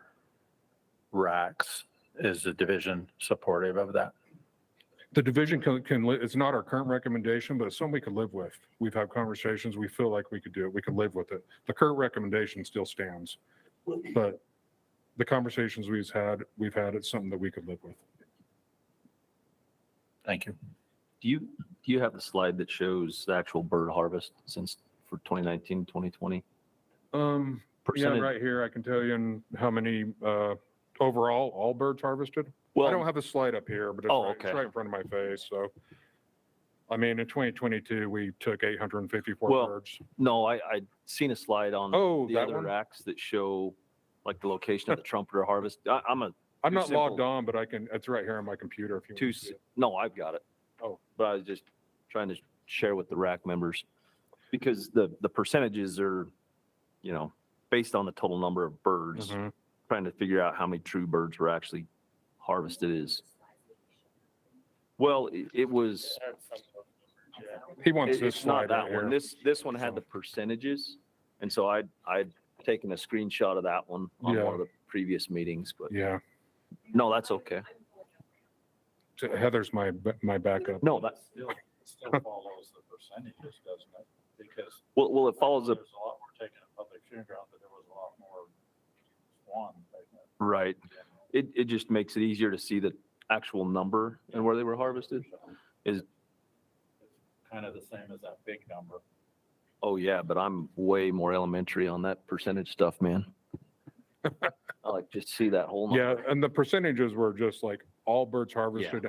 RACs, is the division supportive of that?
The division it's not our current recommendation, but it's something we could live with. We've had conversations, we feel like we could do it, we could live with it. The current recommendation still stands, but the conversations we've had, it's something that we could live with.
Thank you.
Do you have the slide that shows the actual bird harvest for 2019, 2020?
Yeah,
Percentage?
right here, I can tell you how many overall, all birds harvested.
Well,
I don't have the slide up here, but it's,
Oh,
right,
okay.
it's right in front of my face. So I mean, in 2022, we took 854
Well,
birds.
No, I seen a slide on
Oh,
the
that
other
one?
racks that show like the location of the trumpeter harvest. I'm
I'm
too
not logged
simple.
on, but it's right here on my computer if you want to see it.
No, I've got it.
Oh.
But I was just trying to share with the RAC members because the percentages are, based on the total number of birds,
Mhm.
trying to figure out how many true birds were actually harvested is. Well, it was,
He wants this
it's not
slide right
that one.
here.
This one had the percentages. And so I'd taken a screenshot of that one on
Yeah.
one of the previous meetings, but
Yeah.
no, that's okay.
So Heather's my backup.
No, that,
Still follows the percentages, doesn't it? Because
well, it follows the,
there's a lot more taken at public shooting ground, but there was a lot more swan taken at
right. It just makes it easier to see the actual number and where they were harvested.
It's kind of the same as that big number.
Oh, yeah, but I'm way more elementary on that percentage stuff, man. I like just see that whole number.
Yeah, and the percentages were just like all birds harvested,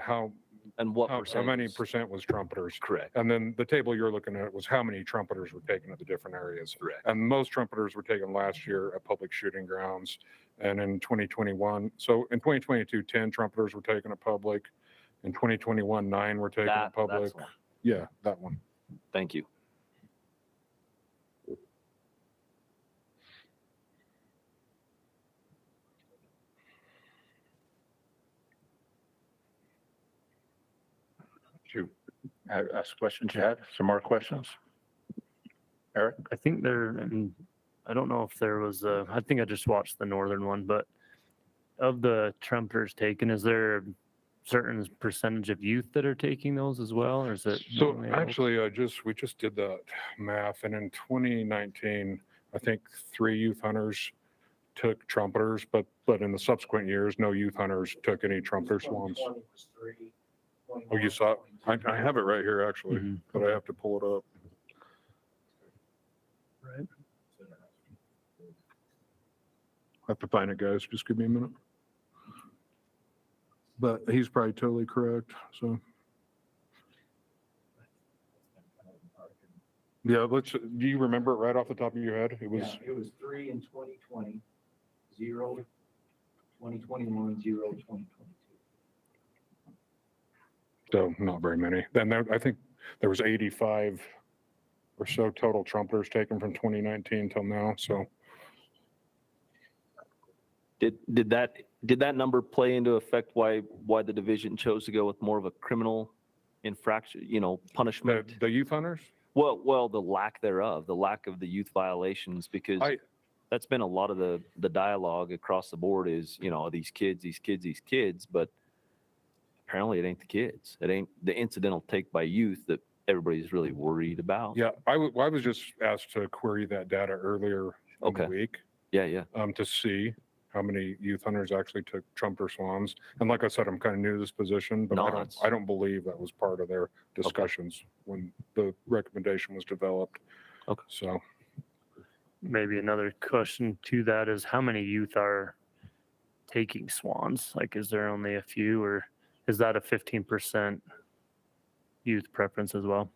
And what
how many
percentage?
percent was trumpeters.
Correct.
And then the table you're looking at was how many trumpeters were taken at the different areas.
Correct.
And most trumpeters were taken last year at public shooting grounds. And in 2021, so in 2022, 10 trumpeters were taken at public. In 2021, 9 were taken at public.
That's one.
Yeah, that one.
Thank you.
You ask questions you had? Some more questions? Eric?
I think I don't know if there was I think I just watched the northern one, but of the trumpeters taken, is there a certain percentage of youth that are taking those as well, or is it?
So
mainly adults?
actually, we just did that math, and in 2019, I think 3 youth hunters took trumpeters, but in the subsequent years, no youth hunters took any trumpeter swans. Oh, you saw it? I have it right here, actually,
Mhm.
but I have to pull it up.
Right.
I have to find it, guys. Just give me a minute. But he's probably totally correct, so. Yeah, do you remember it right off the top of your head? It was,
It was 3 in 2020, 0, 2021, 0, 2022.
so not very many. Then I think there was 85 or so total trumpeters taken from 2019 till now, so.
Did that number play into effect why the division chose to go with more of a criminal infraction, punishment?
The youth hunters?
Well, the lack thereof, the lack of the youth violations, because that's been a lot of the dialogue across the board is, these kids, but apparently it ain't the kids. It ain't the incidental take by youth that everybody's really worried about.
Yeah, I was just asked to query that data earlier in the
Okay.
week,
Yeah.
to see how many youth hunters actually took trumpeter swans. And like I said, I'm kind of new to this position, but
No,
I don't believe that was part of their discussions when the recommendation was developed.
Okay.
So,
Maybe another question to that is how many youth are taking swans? Like, is there only a few, or is that a 15% youth preference as well?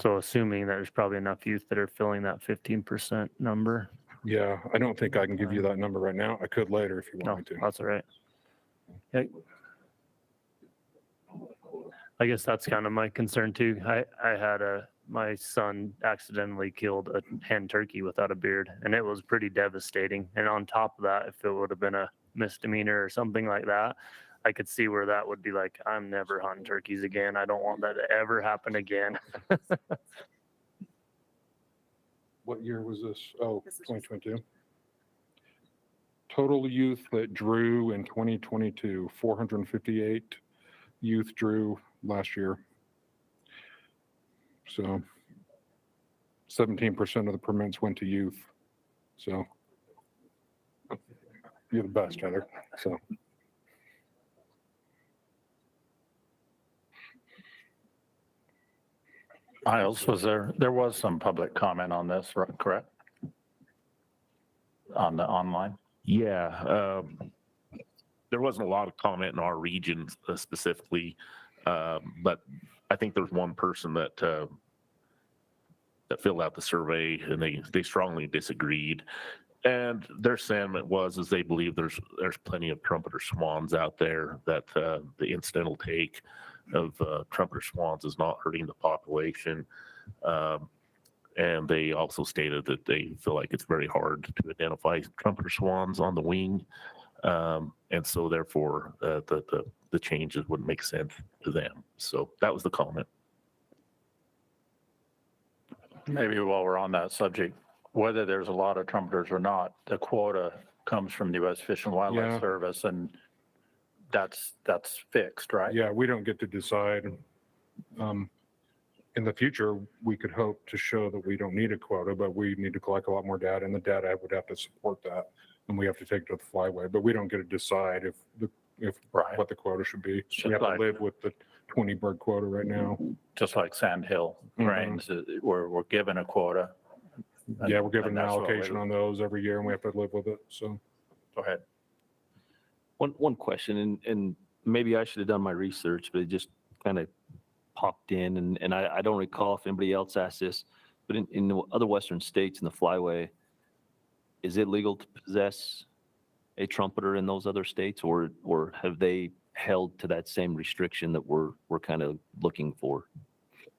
So assuming that there's probably enough youth that are filling that 15% number.
yeah, I don't think I can give you that number right now. I could later if you
No,
want me to.
that's all right. Yeah. I guess that's kind of my concern too. I had my son accidentally killed a hen turkey without a beard, and it was pretty devastating. And on top of that, if it would have been a misdemeanor or something like that, I could see where that would be like, I'm never hunting turkeys again. I don't want that to ever happen again.
What year was this? Oh, 2022. Total youth that drew in 2022, 458 youth drew last year. So 17% of the permits went to youth. So you're the best, Heather. So.
Miles, there was some public comment on this, correct? On the online?
Yeah, there wasn't a lot of comment in our region specifically, but I think there's one person that that filled out the survey, and they strongly disagreed. And their sentiment was is they believe there's plenty of trumpeter swans out there, that the incidental take of trumpeter swans is not hurting the population. And they also stated that they feel like it's very hard to identify trumpeter swans on the wing. And so therefore the changes wouldn't make sense to them. So that was the comment.
Maybe while we're on that subject, whether there's a lot of trumpeters or not, the quota comes from the U.S. Fish and Wildlife
Yeah.
Service, and that's fixed, right?
Yeah, we don't get to decide. In the future, we could hope to show that we don't need a quota, but we need to collect a lot more data, and the data would have to support that, and we have to take it to the flyway. But we don't get to decide if
Right.
what the quota should be.
Just
We have
like-
to live with the 20 bird quota right now.
Just like Sandhill cranes, we're given a quota.
Yeah, we're given an
And that's what we-
allocation on those every year, and we have to live with it. So
Go ahead.
One question, and maybe I should have done my research, but it just kind of popped in, and I don't recall if anybody else asked this, but in the other western states in the flyway, is it legal to possess a trumpeter in those other states, or have they held to that same restriction that we're kind of looking for?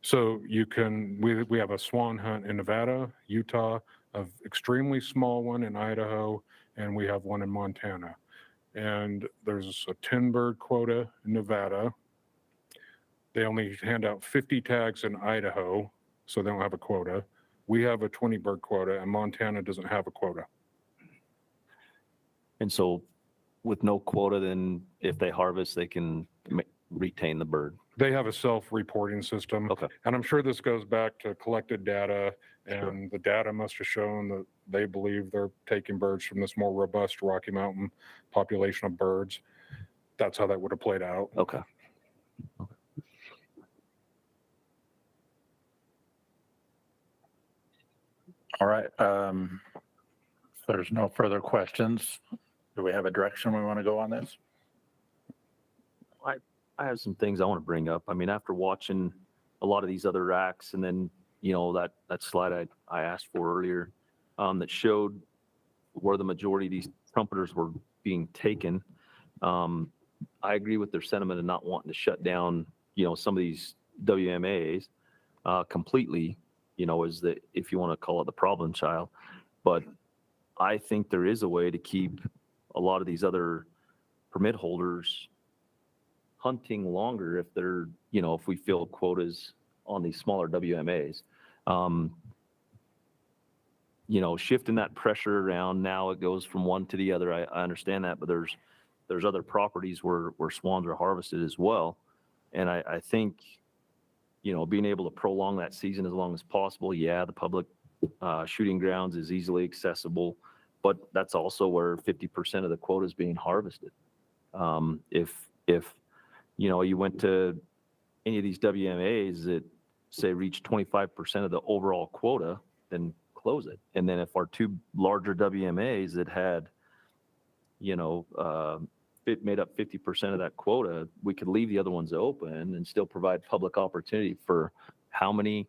So we have a swan hunt in Nevada, Utah, an extremely small one in Idaho, and we have one in Montana. And there's a 10 bird quota in Nevada. They only hand out 50 tags in Idaho, so they don't have a quota. We have a 20 bird quota, and Montana doesn't have a quota.
And so with no quota, then if they harvest, they can retain the bird.
They have a self-reporting system.
Okay.
And I'm sure this goes back to collected data, and the data must have shown that they believe they're taking birds from this more robust Rocky Mountain population of birds. That's how that would have played out.
Okay.
All right. If there's no further questions, do we have a direction we want to go on this?
I have some things I want to bring up. I mean, after watching a lot of these other racks, and then, that slide I asked for earlier, that showed where the majority of these trumpeters were being taken. I agree with their sentiment of not wanting to shut down, some of these WMAs completely, is that, if you want to call it the problem child. But I think there is a way to keep a lot of these other permit holders hunting longer if they're, if we fill quotas on these smaller WMAs. Shifting that pressure around, now it goes from one to the other. I understand that, but there's other properties where swans are harvested as well. And I think, being able to prolong that season as long as possible. Yeah, the public shooting grounds is easily accessible, but that's also where 50% of the quota is being harvested. If you went to any of these WMAs that say reach 25% of the overall quota, then close it. And then if our two larger WMAs that had, made up 50% of that quota, we could leave the other ones open and still provide public opportunity for how many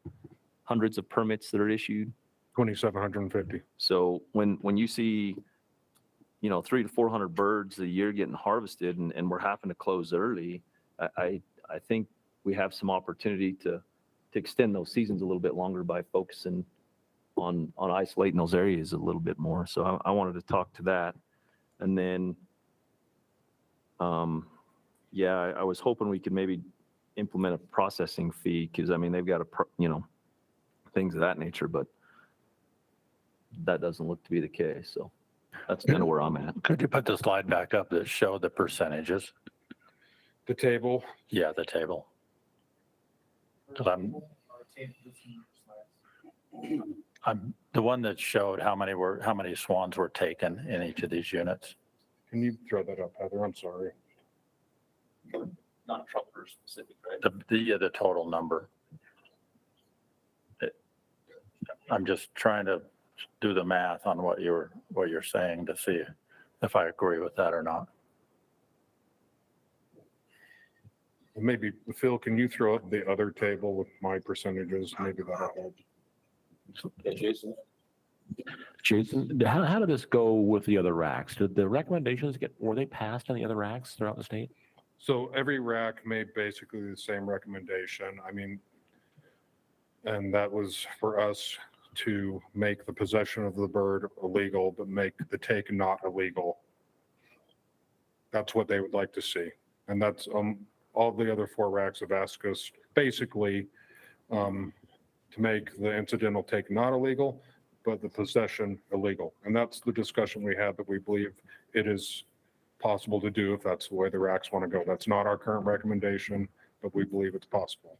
hundreds of permits that are issued?
2,750.
So when you see, 300 to 400 birds a year getting harvested, and we're having to close early, I think we have some opportunity to extend those seasons a little bit longer by focusing on isolating those areas a little bit more. So I wanted to talk to that. And then, I was hoping we could maybe implement a processing fee, because they've got things of that nature, but that doesn't look to be the case. So that's kind of where I'm at.
Could you put the slide back up that show the percentages?
The table.
Yeah, the table. 'Cause I'm the one that showed how many swans were taken in each of these units.
Can you throw that up, Heather? I'm sorry.
Not trumpeter specific, right?
The total number. I'm just trying to do the math on what you're saying to see if I agree with that or not.
Maybe, Phil, can you throw up the other table with my percentages? Maybe that'll help.
Jason, how did this go with the other RACs? Did the recommendations were they passed on the other RACs throughout the state?
So every RAC made basically the same recommendation. I mean, and that was for us to make the possession of the bird illegal, but make the take not illegal. That's what they would like to see. And that's, all the other 4 RACs have asked us basically to make the incidental take not illegal, but the possession illegal. And that's the discussion we had, that we believe it is possible to do if that's the way the RACs want to go. That's not our current recommendation, but we believe it's possible.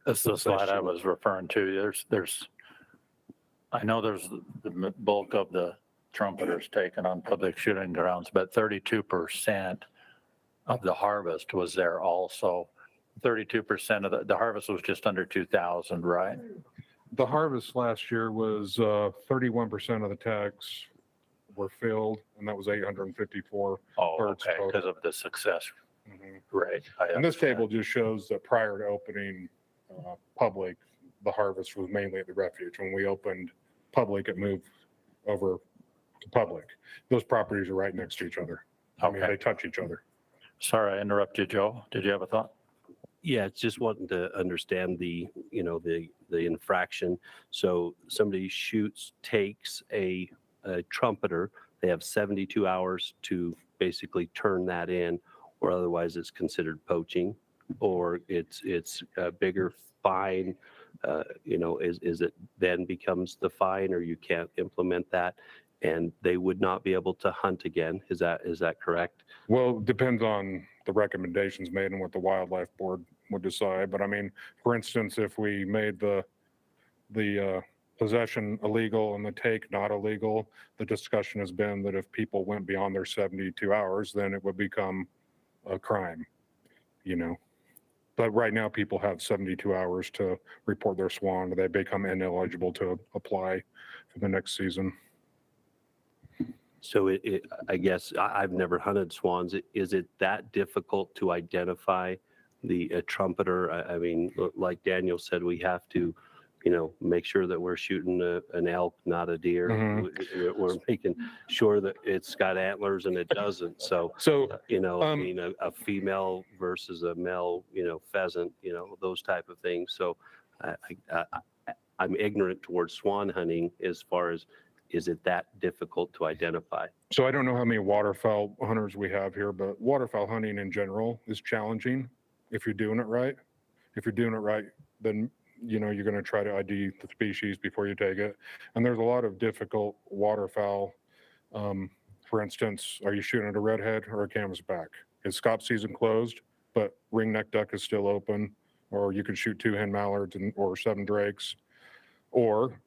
That's the slide I was referring to. I know there's the bulk of the trumpeters taken on public shooting grounds, but 32% of the harvest was there also. 32% of the harvest was just under 2,000, right?
The harvest last year was 31% of the tags were filled, and that was 854
Oh,
birds
okay,
total.
because of the success
Mhm.
rate.
And this table just shows that prior to opening public, the harvest was mainly at the refuge. When we opened public, it moved over to public. Those properties are right next to each other. I mean,
Okay.
they touch each other.
Sorry, I interrupted, Joe. Did you have a thought?
Yeah, it's just wanting to understand the infraction. So somebody takes a trumpeter, they have 72 hours to basically turn that in, or otherwise it's considered poaching, or it's a bigger fine. Is it then becomes the fine, or you can't implement that, and they would not be able to hunt again? Is that correct?
Well, it depends on the recommendations made and what the wildlife board would decide. But I mean, for instance, if we made the possession illegal and the take not illegal, the discussion has been that if people went beyond their 72 hours, then it would become a crime, But right now, people have 72 hours to report their swan. They become ineligible to apply for the next season.
So I guess I've never hunted swans. Is it that difficult to identify the trumpeter? I mean, like Daniel said, we have to, make sure that we're shooting an elk, not a deer.
Mhm.
We're making sure that it's got antlers and it doesn't. So, a female versus a male, pheasant, those type of things. So I'm ignorant towards swan hunting as far as, is it that difficult to identify?
So I don't know how many waterfowl hunters we have here, but waterfowl hunting in general is challenging if you're doing it right. If you're doing it right, then you're going to try to ID the species before you take it. And there's a lot of difficult waterfowl. For instance, are you shooting at a redhead or a canvasback? Is scope season closed, but ringneck duck is still open? Or you could shoot 2 hen mallards or 7 drakes. Or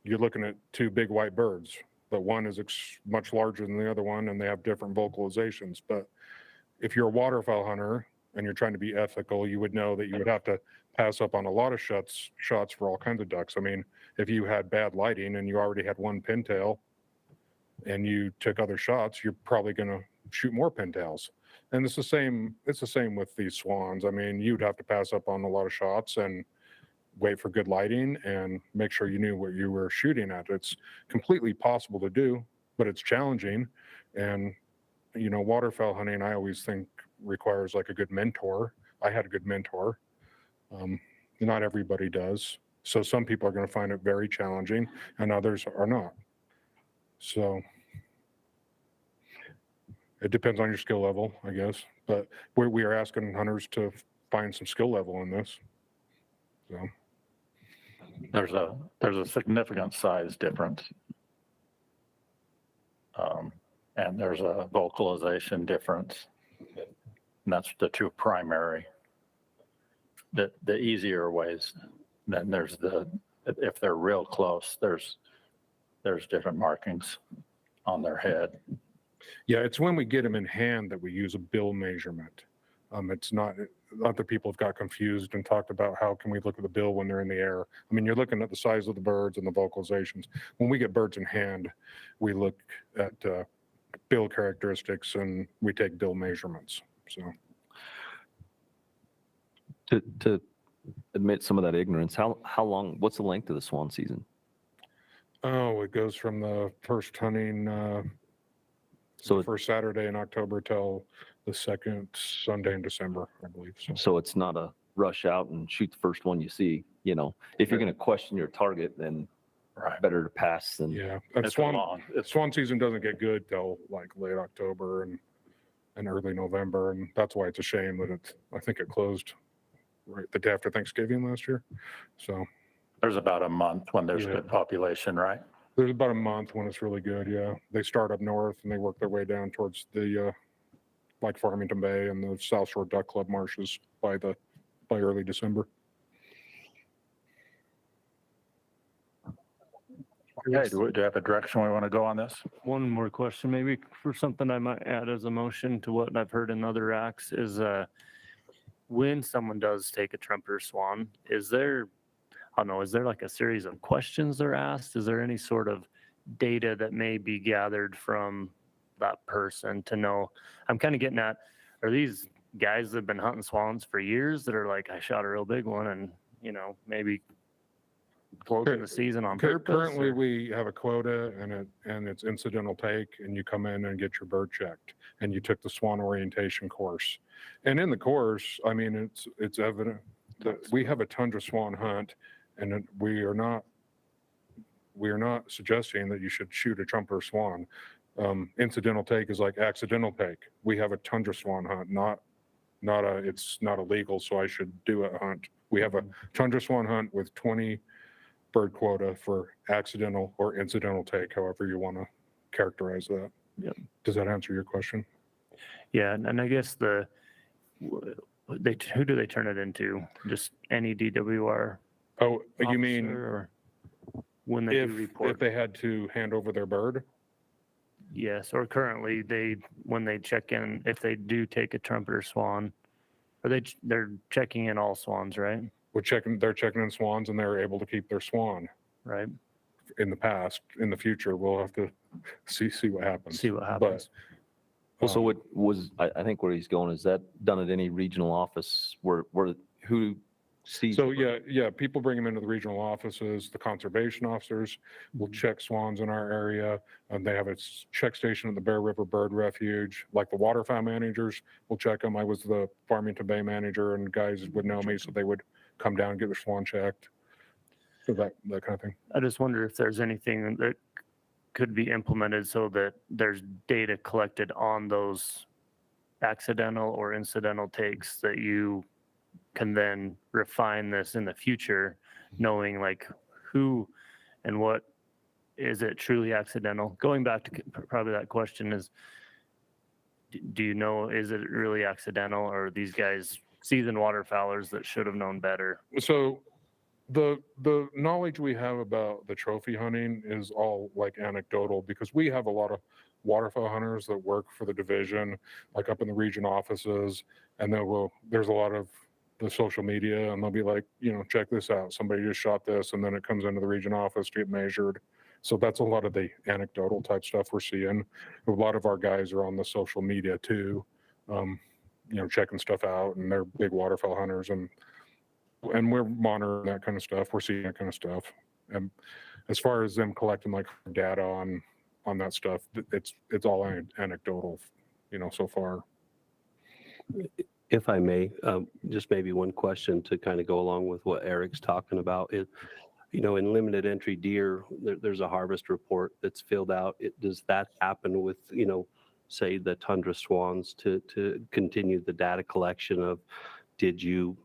you're looking at 2 big white birds, but one is much larger than the other one, and they have different vocalizations. But if you're a waterfowl hunter and you're trying to be ethical, you would know that you would have to pass up on a lot of shots for all kinds of ducks. I mean, if you had bad lighting and you already had 1 pintail and you took other shots, you're probably going to shoot more pintails. And it's the same with these swans. I mean, you'd have to pass up on a lot of shots and wait for good lighting and make sure you knew what you were shooting at. It's completely possible to do, but it's challenging. And, waterfowl hunting, I always think requires like a good mentor. I had a good mentor. Not everybody does. So some people are going to find it very challenging and others are not. So it depends on your skill level, I guess. But we are asking hunters to find some skill level in this. So.
There's a significant size difference. And there's a vocalization difference. And that's the 2 primary. The easier ways. Then there's if they're real close, there's different markings on their head.
Yeah, it's when we get them in hand that we use a bill measurement. It's not, other people have got confused and talked about how can we look at the bill when they're in the air. I mean, you're looking at the size of the birds and the vocalizations. When we get birds in hand, we look at bill characteristics and we take bill measurements. So
To admit some of that ignorance, how long, what's the length of the swan season?
oh, it goes from the first hunting,
So
the first Saturday in October till the second Sunday in December, I believe. So
it's not a rush out and shoot the first one you see, you know. If you're going to question your target, then
Right.
better to pass than.
yeah, and
It's a long,
swan season doesn't get good till like late October and early November, and that's why it's a shame that I think it closed right the day after Thanksgiving last year. So
there's about a month when there's
Yeah.
good population, right?
there's about a month when it's really good. Yeah, they start up north and they work their way down towards the like Farmington Bay and the South Shore Duck Club marshes by early December.
Okay, do you have a direction we want to go on this?
One more question, maybe for something I might add as a motion to what I've heard in other RACs is when someone does take a trumpeter swan, is there, I don't know, is there like a series of questions they're asked? Is there any sort of data that may be gathered from that person to know? I'm kind of getting at, are these guys that have been hunting swans for years that are like, I shot a real big one and, you know, maybe closing the season on purpose?
Currently,
or-
we have a quota and it's incidental take, and you come in and get your bird checked, and you took the swan orientation course. And in the course, I mean, it's evident that we have a tundra swan hunt, and we are not suggesting that you should shoot a trumpeter swan. Incidental take is like accidental take. We have a tundra swan hunt, it's not illegal, so I should do a hunt. We have a tundra swan hunt with 20 bird quota for accidental or incidental take, however you want to characterize that.
Yep.
Does that answer your question?
Yeah, and I guess who do they turn it into? Just any DWR?
Oh, you mean
officer, or when they do
if
report?
they had to hand over their bird?
Yes, or currently when they check in, if they do take a trumpeter swan, they're checking in all swans, right?
They're checking in swans, and they're able to keep their swan.
Right.
In the past, in the future, we'll have to see what happens.
See what happens.
Well, so what was, I think where he's going, is that done at any regional office where who sees?
So yeah, people bring them into the regional offices. The conservation officers will check swans in our area. They have a check station at the Bear River Bird Refuge. Like the waterfowl managers will check them. I was the Farmington Bay manager, and guys would know me, so they would come down and get their swan checked. So that kind of thing.
I just wonder if there's anything that could be implemented so that there's data collected on those accidental or incidental takes that you can then refine this in the future, knowing like who and what is it truly accidental. Going back to probably that question is, do you know, is it really accidental, or are these guys seasoned waterfowlers that should have known better?
So the knowledge we have about the trophy hunting is all like anecdotal, because we have a lot of waterfowl hunters that work for the division, like up in the region offices, and there's a lot of the social media, and they'll be like, check this out, somebody just shot this, and then it comes into the region office to get measured. So that's a lot of the anecdotal type stuff we're seeing. A lot of our guys are on the social media too, checking stuff out, and they're big waterfowl hunters, and we're monitoring that kind of stuff. We're seeing that kind of stuff. And as far as them collecting like data on that stuff, it's all anecdotal, so far.
If I may, just maybe one question to kind of go along with what Eric's talking about is, in limited entry deer, there's a harvest report that's filled out. Does that happen with, say the tundra swans to continue the data collection of, did you,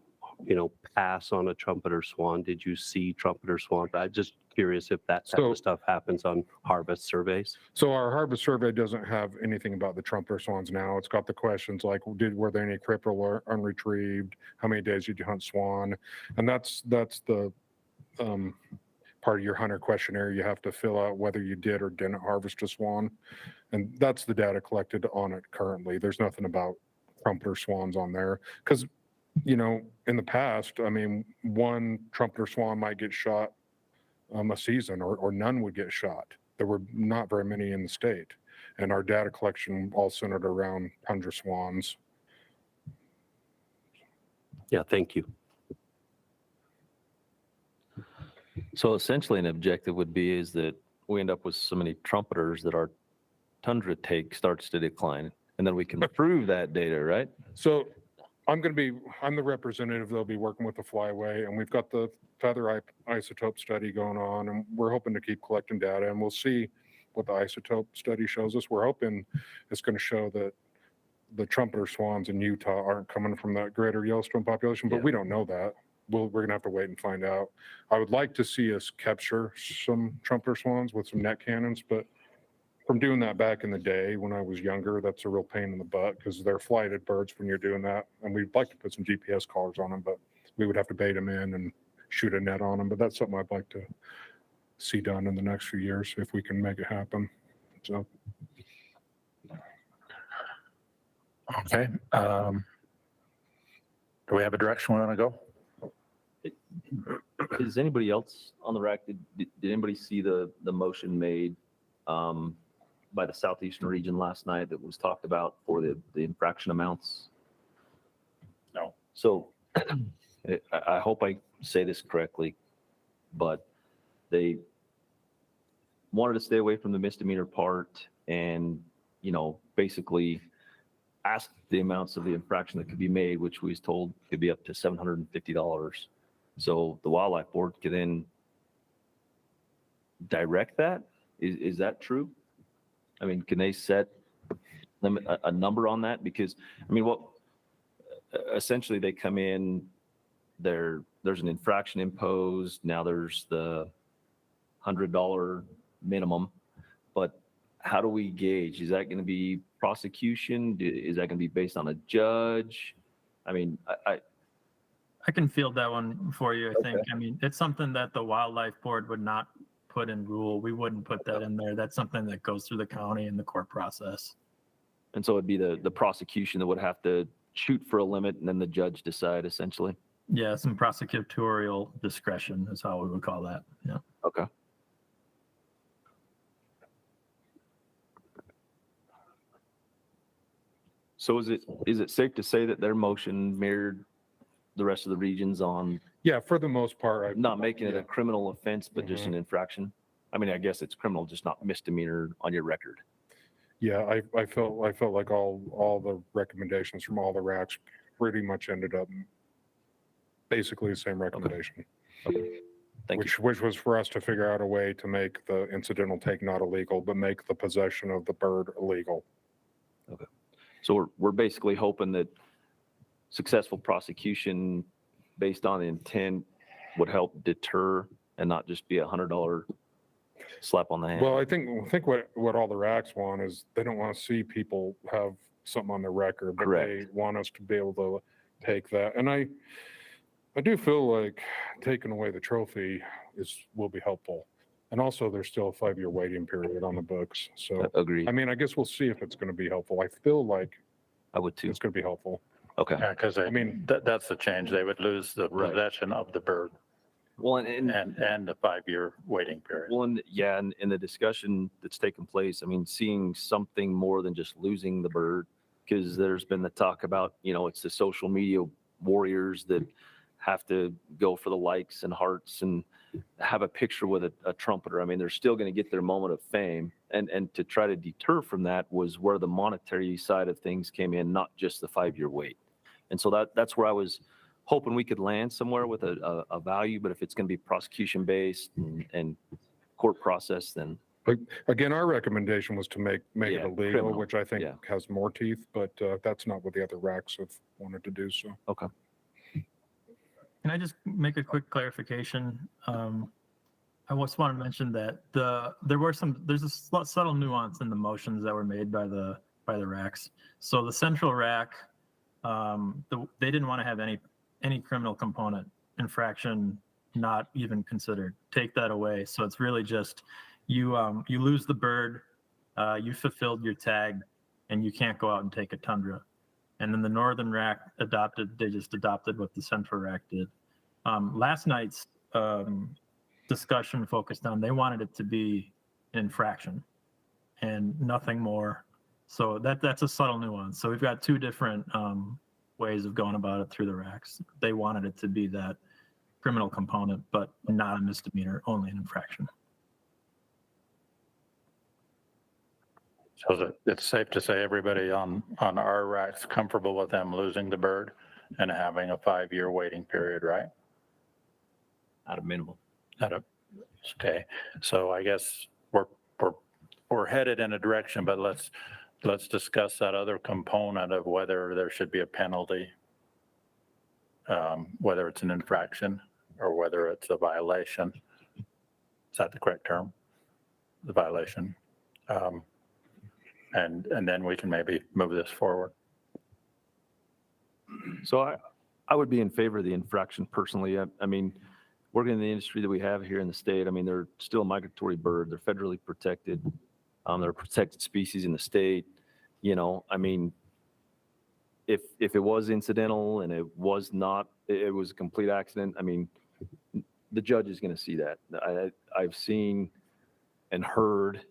pass on a trumpeter swan? Did you see trumpeter swan? I'm just curious if that type of stuff happens on harvest surveys.
So our harvest survey doesn't have anything about the trumpeter swans now. It's got the questions like, were there any cripple or unretrieved? How many days did you hunt swan? And that's the part of your hunter questionnaire you have to fill out, whether you did or didn't harvest a swan. And that's the data collected on it currently. There's nothing about trumpeter swans on there, because in the past, one trumpeter swan might get shot a season, or none would get shot. There were not very many in the state, and our data collection all centered around tundra swans.
Yeah, thank you.
So essentially an objective would be is that we end up with so many trumpeters that our tundra take starts to decline. And then we can prove that data, right?
So I'm the representative that'll be working with the flyway, and we've got the feather isotope study going on, and we're hoping to keep collecting data, and we'll see what the isotope study shows us. We're hoping it's going to show that the trumpeter swans in Utah aren't coming from that greater Yellowstone population, but we don't know that. We're going to have to wait and find out. I would like to see us capture some trumpeter swans with some net cannons, but from doing that back in the day when I was younger, that's a real pain in the butt because they're flighted birds when you're doing that. And we'd like to put some GPS collars on them, but we would have to bait them in and shoot a net on them. But that's something I'd like to see done in the next few years if we can make it happen. So.
Okay. Do we have a direction we want to go?
Is anybody else on the RAC? Did anybody see the motion made by the Southeastern region last night that was talked about for the infraction amounts?
No.
So I hope I say this correctly, but they wanted to stay away from the misdemeanor part and, you know, basically asked the amounts of the infraction that could be made, which we was told could be up to $750. So the wildlife board could then direct that. Is that true? I mean, can they set a number on that? Because I mean, what essentially they come in, there's an infraction imposed. Now there's the $100 minimum, but how do we gauge? Is that going to be prosecution? Is that going to be based on a judge? I mean,
I can field that one for you, I think. I mean, it's something that the wildlife board would not put in rule. We wouldn't put that in there. That's something that goes through the county and the court process.
And so it'd be the prosecution that would have to shoot for a limit and then the judge decide essentially.
Yeah, some prosecutorial discretion is how we would call that. Yeah.
Okay. So is it safe to say that their motion mirrored the rest of the regions on
Yeah, for the most part.
not making it a criminal offense, but just
Mhm.
an infraction? I mean, I guess it's criminal, just not misdemeanor on your record.
Yeah, I felt like all the recommendations from all the RACs pretty much ended up basically the same recommendation.
Thank you.
Which was for us to figure out a way to make the incidental take not illegal, but make the possession of the bird illegal.
So we're basically hoping that successful prosecution based on intent would help deter and not just be $100 slap on the hand.
Well, I think what all the RACs want is they don't want to see people have something on their record, but
Correct.
they want us to be able to take that. And I do feel like taking away the trophy will be helpful. And also there's still a 5-year waiting period on the books. So,
Agree.
I mean, I guess we'll see if it's going to be helpful. I feel like
I would too.
it's going to be helpful.
Okay.
Yeah, because
I mean,
that's the change. They would lose the
Right.
possession of the bird
Well, and
and the 5-year waiting period.
well, and yeah, and in the discussion that's taken place, I mean, seeing something more than just losing the bird, because there's been the talk about, you know, it's the social media warriors that have to go for the likes and hearts and have a picture with a trumpeter. I mean, they're still going to get their moment of fame. And to try to deter from that was where the monetary side of things came in, not just the 5-year wait. And so that's where I was hoping we could land somewhere with a value, but if it's going to be prosecution based and court process, then
but again, our recommendation was to make
Yeah,
it illegal,
criminal.
which I think
Yeah.
has more teeth, but that's not what the other RACs have wanted to do. So.
okay.
Can I just make a quick clarification? I just want to mention that there's a subtle nuance in the motions that were made by the RACs. So the central RAC, they didn't want to have any criminal component infraction, not even considered. Take that away. So it's really just you lose the bird, you fulfilled your tag, and you can't go out and take a tundra. And then the Northern RAC they just adopted what the Central RAC did. Last night's discussion focused on, they wanted it to be an infraction and nothing more. So that's a subtle nuance. So we've got two different ways of going about it through the RACs. They wanted it to be that criminal component, but not a misdemeanor, only an infraction.
So that it's safe to say everybody on our RAC's comfortable with them losing the bird and having a 5-year waiting period, right?
At a minimum.
Okay, so I guess we're headed in a direction, but let's discuss that other component of whether there should be a penalty, whether it's an infraction or whether it's a violation. Is that the correct term? The violation. And then we can maybe move this forward.
So I would be in favor of the infraction personally. I mean, working in the industry that we have here in the state, I mean, they're still a migratory bird. They're federally protected. They're a protected species in the state. You know, I mean, if it was incidental and it was a complete accident, I mean, the judge is going to see that. I've seen and heard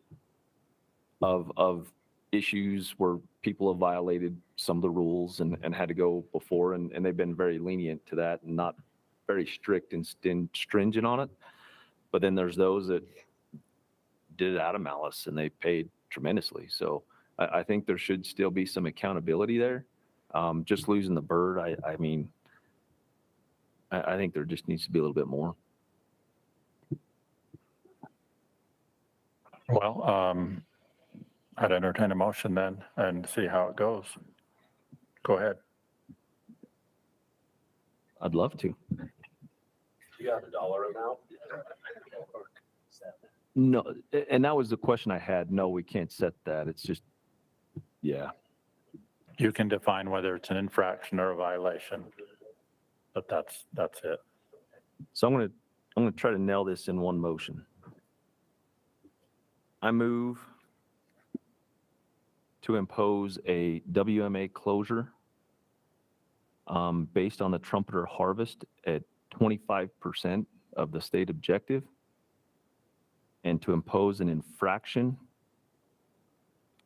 of issues where people have violated some of the rules and had to go before, and they've been very lenient to that and not very strict and stringent on it. But then there's those that did it out of malice and they paid tremendously. So I think there should still be some accountability there. Just losing the bird, I mean, I think there just needs to be a little bit more.
Well, I'd entertain a motion then and see how it goes. Go ahead.
I'd love to.
You got the dollar amount?
No, and that was the question I had. No, we can't set that. It's just, yeah.
You can define whether it's an infraction or a violation, but that's it.
So I'm gonna try to nail this in one motion. I move to impose a WMA closure based on the trumpeter harvest at 25% of the state objective, and to impose an infraction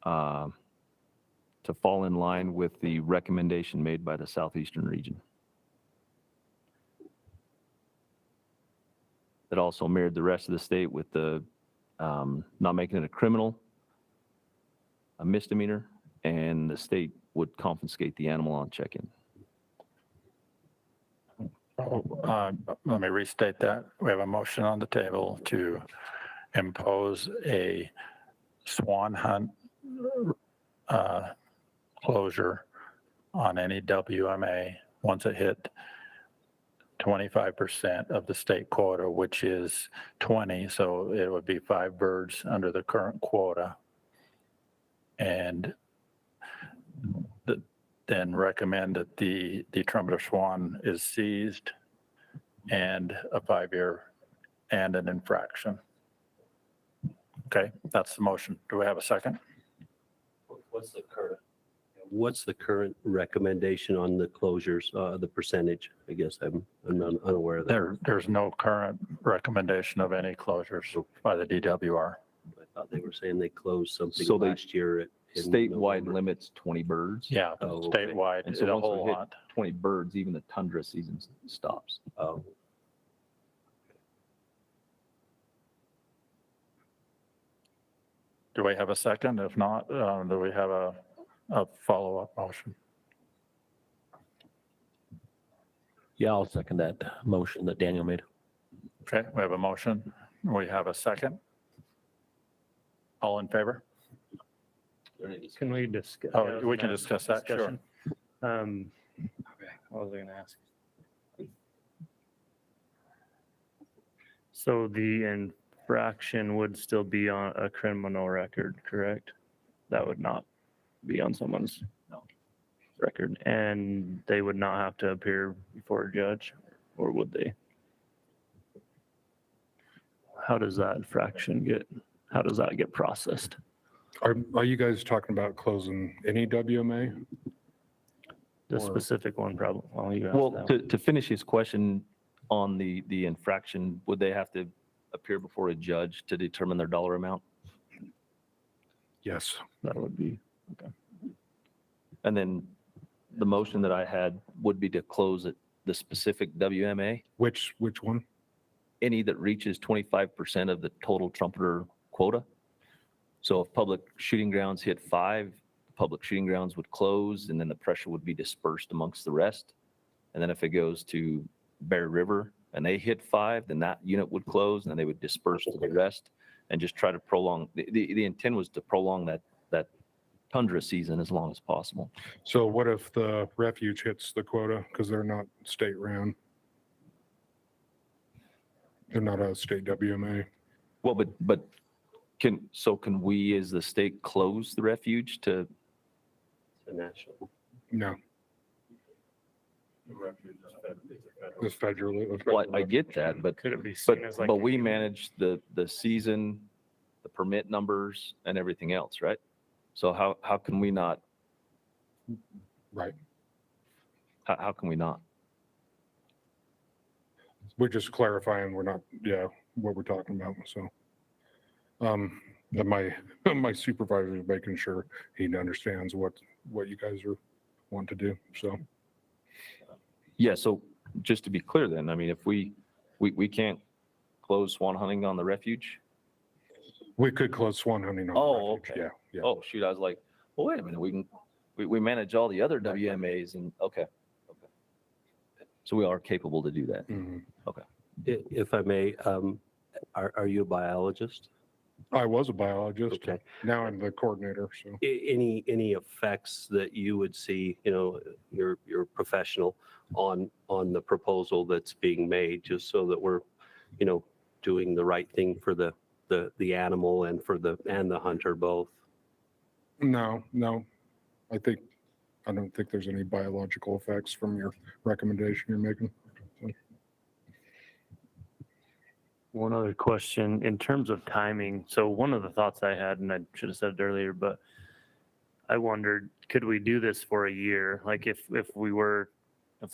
to fall in line with the recommendation made by the Southeastern region. That also mirrored the rest of the state with the not making it a criminal, a misdemeanor, and the state would confiscate the animal on check-in.
Let me restate that. We have a motion on the table to impose a swan hunt closure on any WMA once it hit 25% of the state quota, which is 20. So it would be 5 birds under the current quota. And then recommend that the trumpeter swan is seized and a 5-year and an infraction. Okay, that's the motion. Do we have a second?
What's the current recommendation on the closures, the percentage? I guess I'm unaware of that.
There's no current recommendation of any closures by the DWR.
I thought they were saying they closed something
So they-
last year.
Statewide limits 20 birds.
Yeah,
Oh, okay.
statewide,
And so
the
once we
whole
hit
hunt.
20 birds, even the tundra season stops.
Oh,
Do we have a second? If not, do we have a follow-up motion?
Yeah, I'll second that motion that Daniel made.
Okay, we have a motion. We have a second. All in favor?
Can we discuss?
Oh, we can discuss that, sure.
Discussion. What was I going to ask? So the infraction would still be on a criminal record, correct? That would not be on someone's record, and they would not have to appear before a judge, or would they? How does that infraction how does that get processed?
Are you guys talking about closing any WMA?
The specific one, probably. Well, you asked
Well,
that.
to finish his question on the infraction, would they have to appear before a judge to determine their dollar amount?
Yes.
That would be,
And then the motion that I had would be to close it, the specific WMA,
Which one?
any that reaches 25% of the total trumpeter quota. So if public shooting grounds hit 5, public shooting grounds would close, and then the pressure would be dispersed amongst the rest. And then if it goes to Bear River and they hit 5, then that unit would close, and then they would disperse to the rest and just try to prolong. The intent was to prolong that tundra season as long as possible.
So what if the refuge hits the quota because they're not state ran? They're not a state WMA.
Well, but can we as the state close the refuge to?
The national.
No. It's federal.
Well, I get that, but
Could it be seen as like?
but
a
we
unit?
manage the season, the permit numbers and everything else, right? So how can we not?
Right.
How can we not?
We're just clarifying, we're not, what we're talking about, so. My supervisor is making sure he understands what you guys are wanting to do, so.
Yeah, so just to be clear then, I mean, if we can't close swan hunting on the refuge?
We could close swan hunting on.
Oh,
refuge,
okay.
Yeah.
Oh, shoot, I was like, well, wait a minute, we manage all the other WMAs and, okay. So we are capable to do that.
Mhm.
If I may, are you a biologist?
I was a biologist.
Okay.
Now I'm the coordinator, so.
Any effects that you would see, you're professional on the proposal that's being made, just so that we're, doing the right thing for the animal and for the hunter both?
No. I don't think there's any biological effects from your recommendation you're making. So.
One other question in terms of timing. So one of the thoughts I had, and I should have said it earlier, but I wondered, could we do this for a year? Like if the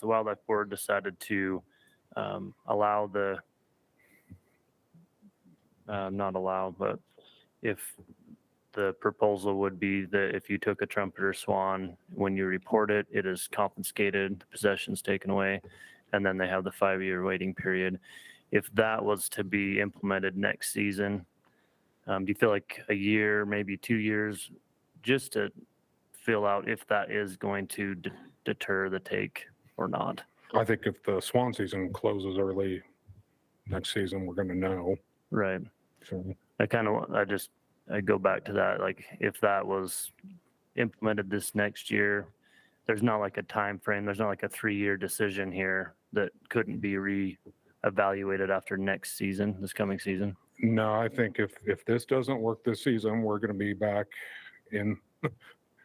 wildlife board decided to allow not allow, but if the proposal would be that if you took a trumpeter swan, when you report it, it is confiscated, the possession's taken away, and then they have the 5-year waiting period. If that was to be implemented next season, do you feel like a year, maybe 2 years, just to fill out if that is going to deter the take or not?
I think if the swan season closes early next season, we're gonna know.
Right.
So,
I go back to that, like if that was implemented this next year, there's not like a time frame, there's not like a 3-year decision here that couldn't be re-evaluated after next season, this coming season.
no, I think if this doesn't work this season, we're gonna be back in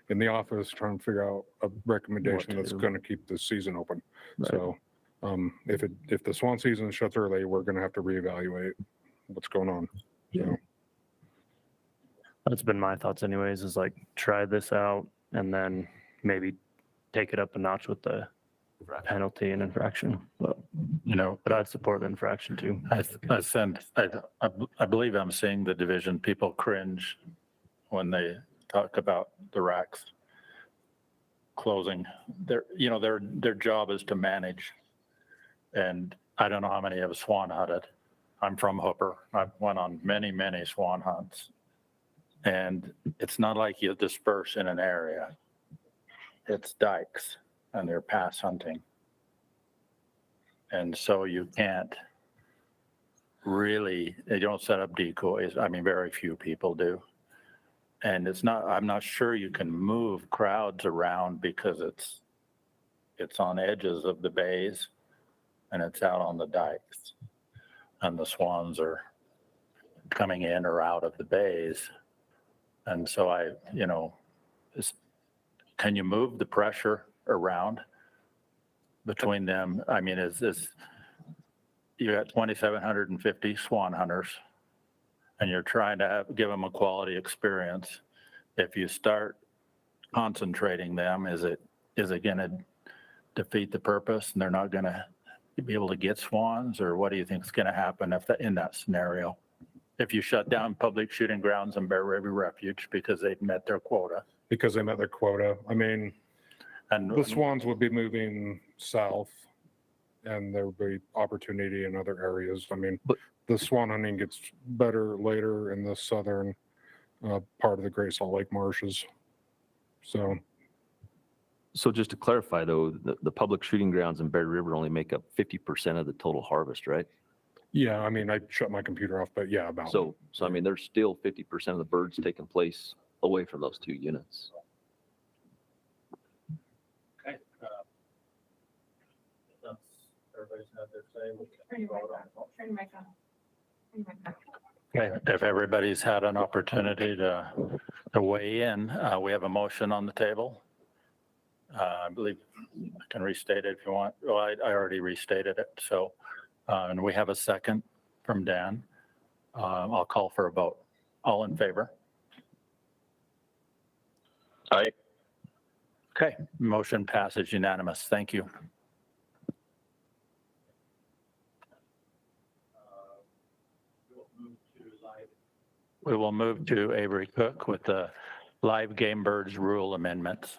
the office trying to figure out a recommendation that's
do.
gonna keep the season open.
Right.
So, if the swan season shuts early, we're gonna have to reevaluate what's going on. So,
That's been my thoughts anyways, is like try this out and then maybe take it up a notch with the penalty and infraction. But I'd support the infraction too.
I believe I'm seeing the division people cringe when they talk about the RACs closing. Their job is to manage. And I don't know how many have swan hunted. I'm from Hooper. I've went on many, many swan hunts. And it's not like you disperse in an area. It's dikes and they're pass hunting. And so you can't really, they don't set up decoys. I mean, very few people do. And I'm not sure you can move crowds around because it's on edges of the bays and it's out on the dikes. And the swans are coming in or out of the bays. And so can you move the pressure around between them? I mean, you got 2,750 swan hunters and you're trying to give them a quality experience. If you start concentrating them, is it going to defeat the purpose and they're not going to be able to get swans, or what do you think is going to happen in that scenario? If you shut down public shooting grounds and Bear River Refuge because they've met their quota?
because they met their quota. I mean,
And
The swans would be moving south, and there would be opportunity in other areas. I mean,
But-
the swan hunting gets better later in the southern part of the Great Salt Lake marshes. So,
So just to clarify though, the public shooting grounds in Bear River only make up 50% of the total harvest, right?
yeah, I mean, I shut my computer off, but yeah, about.
So I mean, there's still 50% of the birds taking place away from those two units.
Okay. Everybody's had their say. Okay, if everybody's had an opportunity to weigh in, we have a motion on the table. I believe I can restate it if you want. Well, I already restated it. So, and we have a second from Dan. I'll call for a vote. All in favor?
Aye.
Okay, motion passes unanimous. Thank you. We will move to Avery Cook with the live game birds rule amendments.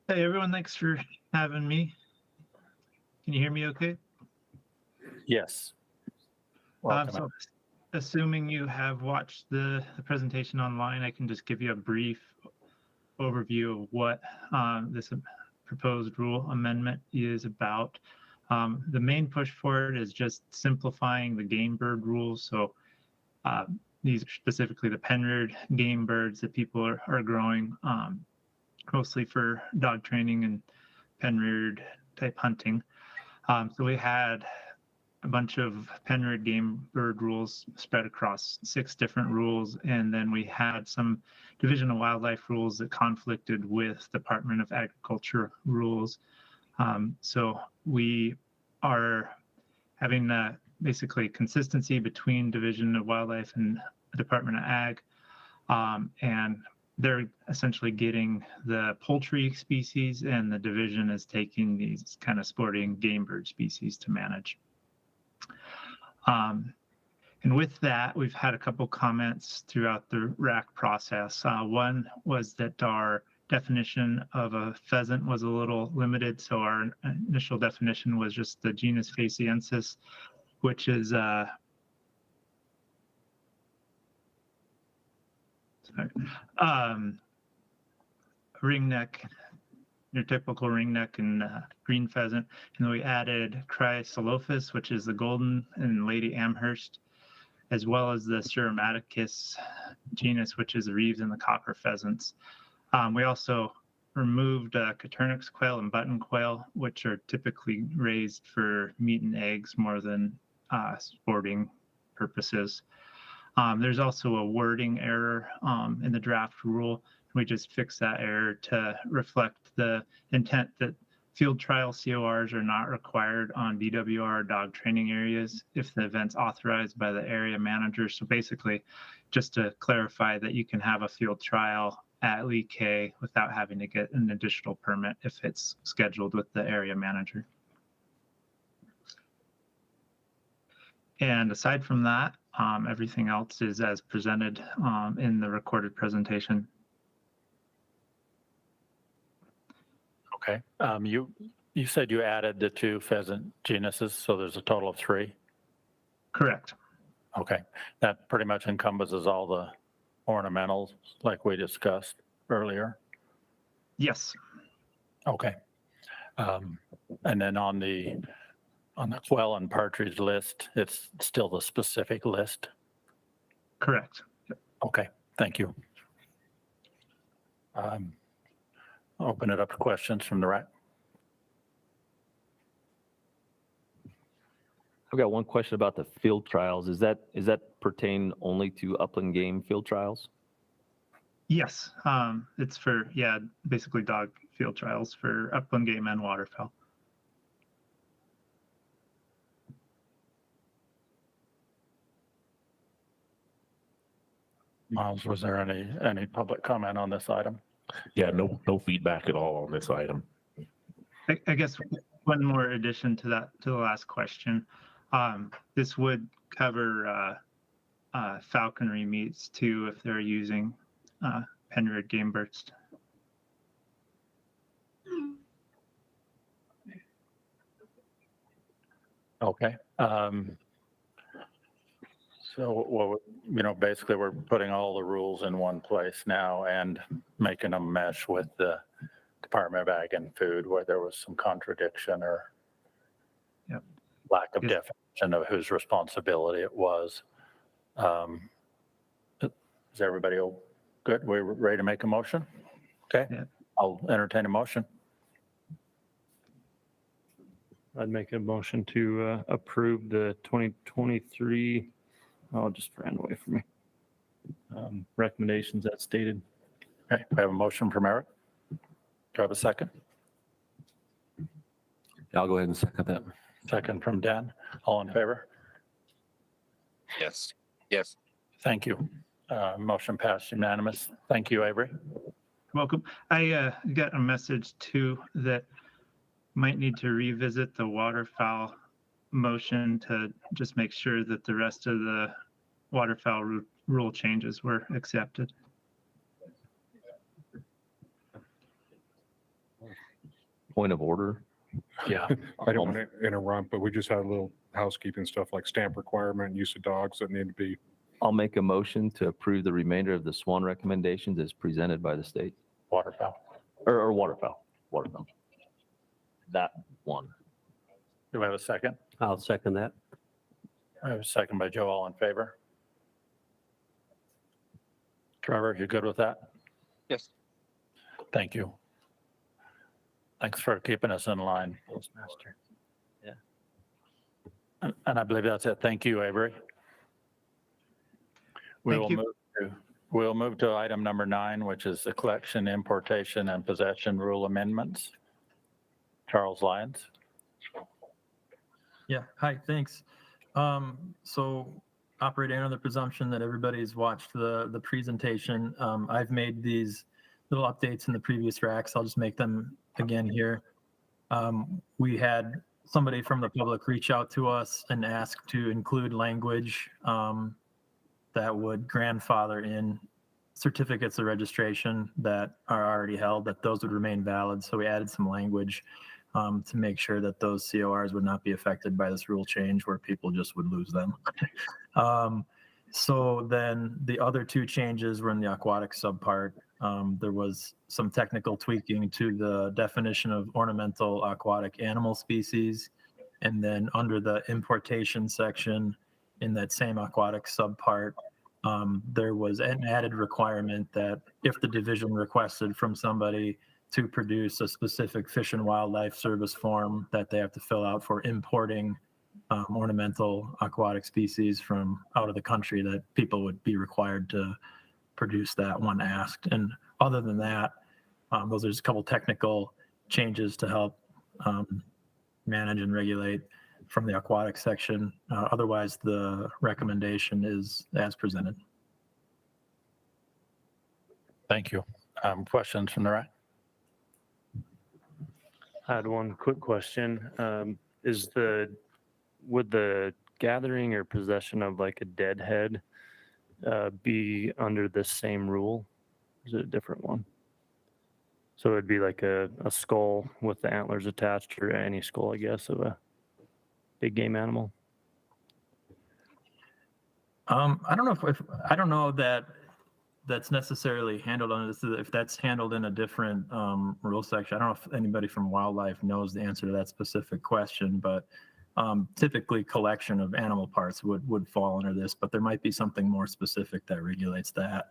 Hey everyone, thanks for having me. Can you hear me okay?
Yes. Welcome.
So assuming you have watched the presentation online, I can just give you a brief overview of what this proposed rule amendment is about. The main push for it is just simplifying the game bird rules. So these are specifically the pen-reared game birds that people are growing, mostly for dog training and pen-reared type hunting. So we had a bunch of pen-reared game bird rules spread across 6 different rules, and then we had some Division of Wildlife rules that conflicted with Department of Agriculture rules. So we are having basically consistency between Division of Wildlife and Department of Ag, and they're essentially getting the poultry species, and the division is taking these kind of sporting game bird species to manage. And with that, we've had a couple comments throughout the RAC process. One was that our definition of a pheasant was a little limited. So our initial definition was just the genus Phasiensis, which is ringneck, your typical ringneck and green pheasant. And then we added Chrysolophus, which is the golden and Lady Amherst, as well as the Ceramaticus genus, which is the Reeves and the cocker pheasants. We also removed Coturnix quail and button quail, which are typically raised for meat and eggs more than sporting purposes. There's also a wording error in the draft rule. We just fixed that error to reflect the intent that field trial CORs are not required on DWR dog training areas if the event's authorized by the area manager. So basically, just to clarify that you can have a field trial at Lee K without having to get an additional permit if it's scheduled with the area manager. And aside from that, everything else is as presented in the recorded presentation.
Okay. You said you added the 2 pheasant genuses, so there's a total of 3?
Correct.
Okay. That pretty much encompasses all the ornamentals like we discussed earlier?
Yes.
Okay. And then on the quail and partridge list, it's still the specific list?
Correct.
Okay, thank you. Open it up to questions from the RAC.
I've got one question about the field trials. Is that pertain only to upland game field trials?
Yes. It's for, basically dog field trials for upland game and waterfowl.
Miles, was there any public comment on this item?
Yeah, no feedback at all on this item.
I guess one more addition to that, to the last question. This would cover falconry meats too, if they're using Penrod game burst.
Okay. So, well, basically we're putting all the rules in one place now and making them mesh with the Department of Ag and Food where there was some contradiction or
Yep.
lack of
Yes.
definition of whose responsibility it was. Is everybody good? We're ready to make a motion? Okay.
Yeah.
I'll entertain a motion.
I'd make a motion to approve the 2023, oh, it just ran away from me. Recommendations as stated.
Okay, we have a motion from Eric. Do I have a second?
I'll go ahead and second that.
Second from Dan. All in favor?
Yes. Yes.
Thank you. Motion passed unanimous. Thank you, Avery.
Welcome. I got a message too that might need to revisit the waterfowl motion to just make sure that the rest of the waterfowl rule changes were accepted.
Point of order.
Yeah.
I don't want to interrupt, but we just had a little housekeeping stuff like stamp requirement, use of dogs that need to be.
I'll make a motion to approve the remainder of the SWAN recommendations as presented by the state.
Waterfowl.
Or waterfowl. That one.
Do we have a second?
I'll second that.
I have a second by Joe. All in favor? Trevor, you good with that?
Yes.
Thank you. Thanks for keeping us in line.
Postmaster. Yeah.
And I believe that's it. Thank you, Avery.
Thank you.
We'll move to item number 9, which is the collection, importation, and possession rule amendments. Charles Lyons.
Yeah, hi, thanks. So operating under the presumption that everybody's watched the presentation, I've made these little updates in the previous RACs. I'll just make them again here. We had somebody from the public reach out to us and ask to include language that would grandfather in certificates of registration that are already held, that those would remain valid. So we added some language to make sure that those CORs would not be affected by this rule change where people just would lose them. So then the other 2 changes were in the aquatic subpart. There was some technical tweaking to the definition of ornamental aquatic animal species. And then under the importation section in that same aquatic subpart, there was an added requirement that if the division requested from somebody to produce a specific Fish and Wildlife Service form that they have to fill out for importing ornamental aquatic species from out of the country, that people would be required to produce that when asked. And other than that, those are just a couple technical changes to help manage and regulate from the aquatic section. Otherwise, the recommendation is as presented.
Thank you. Questions from the RAC?
I had one quick question. Would the gathering or possession of like a dead head be under this same rule? Is it a different one? So it'd be like a skull with the antlers attached, or any skull, I guess, of a big game animal?
I don't know if I don't know that that's necessarily handled on this. If that's handled in a different rule section, I don't know if anybody from wildlife knows the answer to that specific question, but typically collection of animal parts would fall under this, but there might be something more specific that regulates that,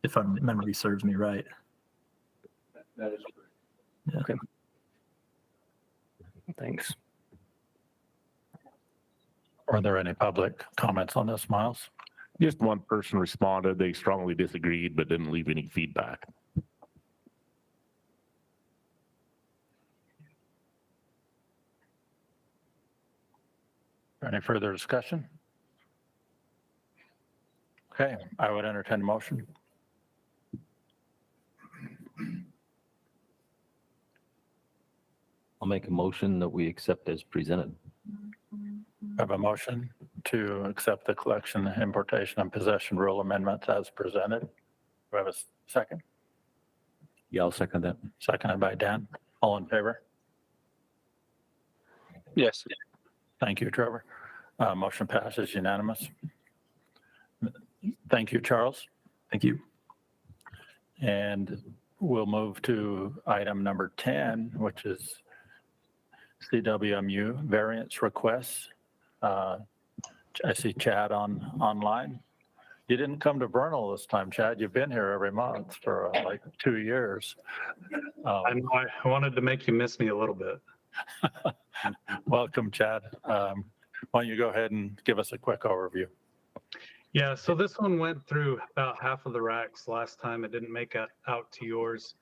if memory serves me right.
That is correct.
Yeah.
Okay. Thanks.
Are there any public comments on this, Miles?
Just one person responded. They strongly disagreed, but didn't leave any feedback.
Any further discussion? Okay, I would entertain a motion.
I'll make a motion that we accept as presented.
I have a motion to accept the collection, importation, and possession rule amendments as presented. Do I have a second?
Yeah, I'll second that.
Seconded by Dan. All in favor?
Yes.
Thank you, Trevor. Motion passes unanimous. Thank you, Charles.
Thank you.
And we'll move to item number 10, which is CWMU variance requests. I see Chad online. You didn't come to Vernal this time, Chad. You've been here every month for like 2 years.
I know I wanted to make you miss me a little bit.
Welcome, Chad. Why don't you go ahead and give us a quick overview?
Yeah, so this one went through about half of the RACs last time. It didn't make it out to yours.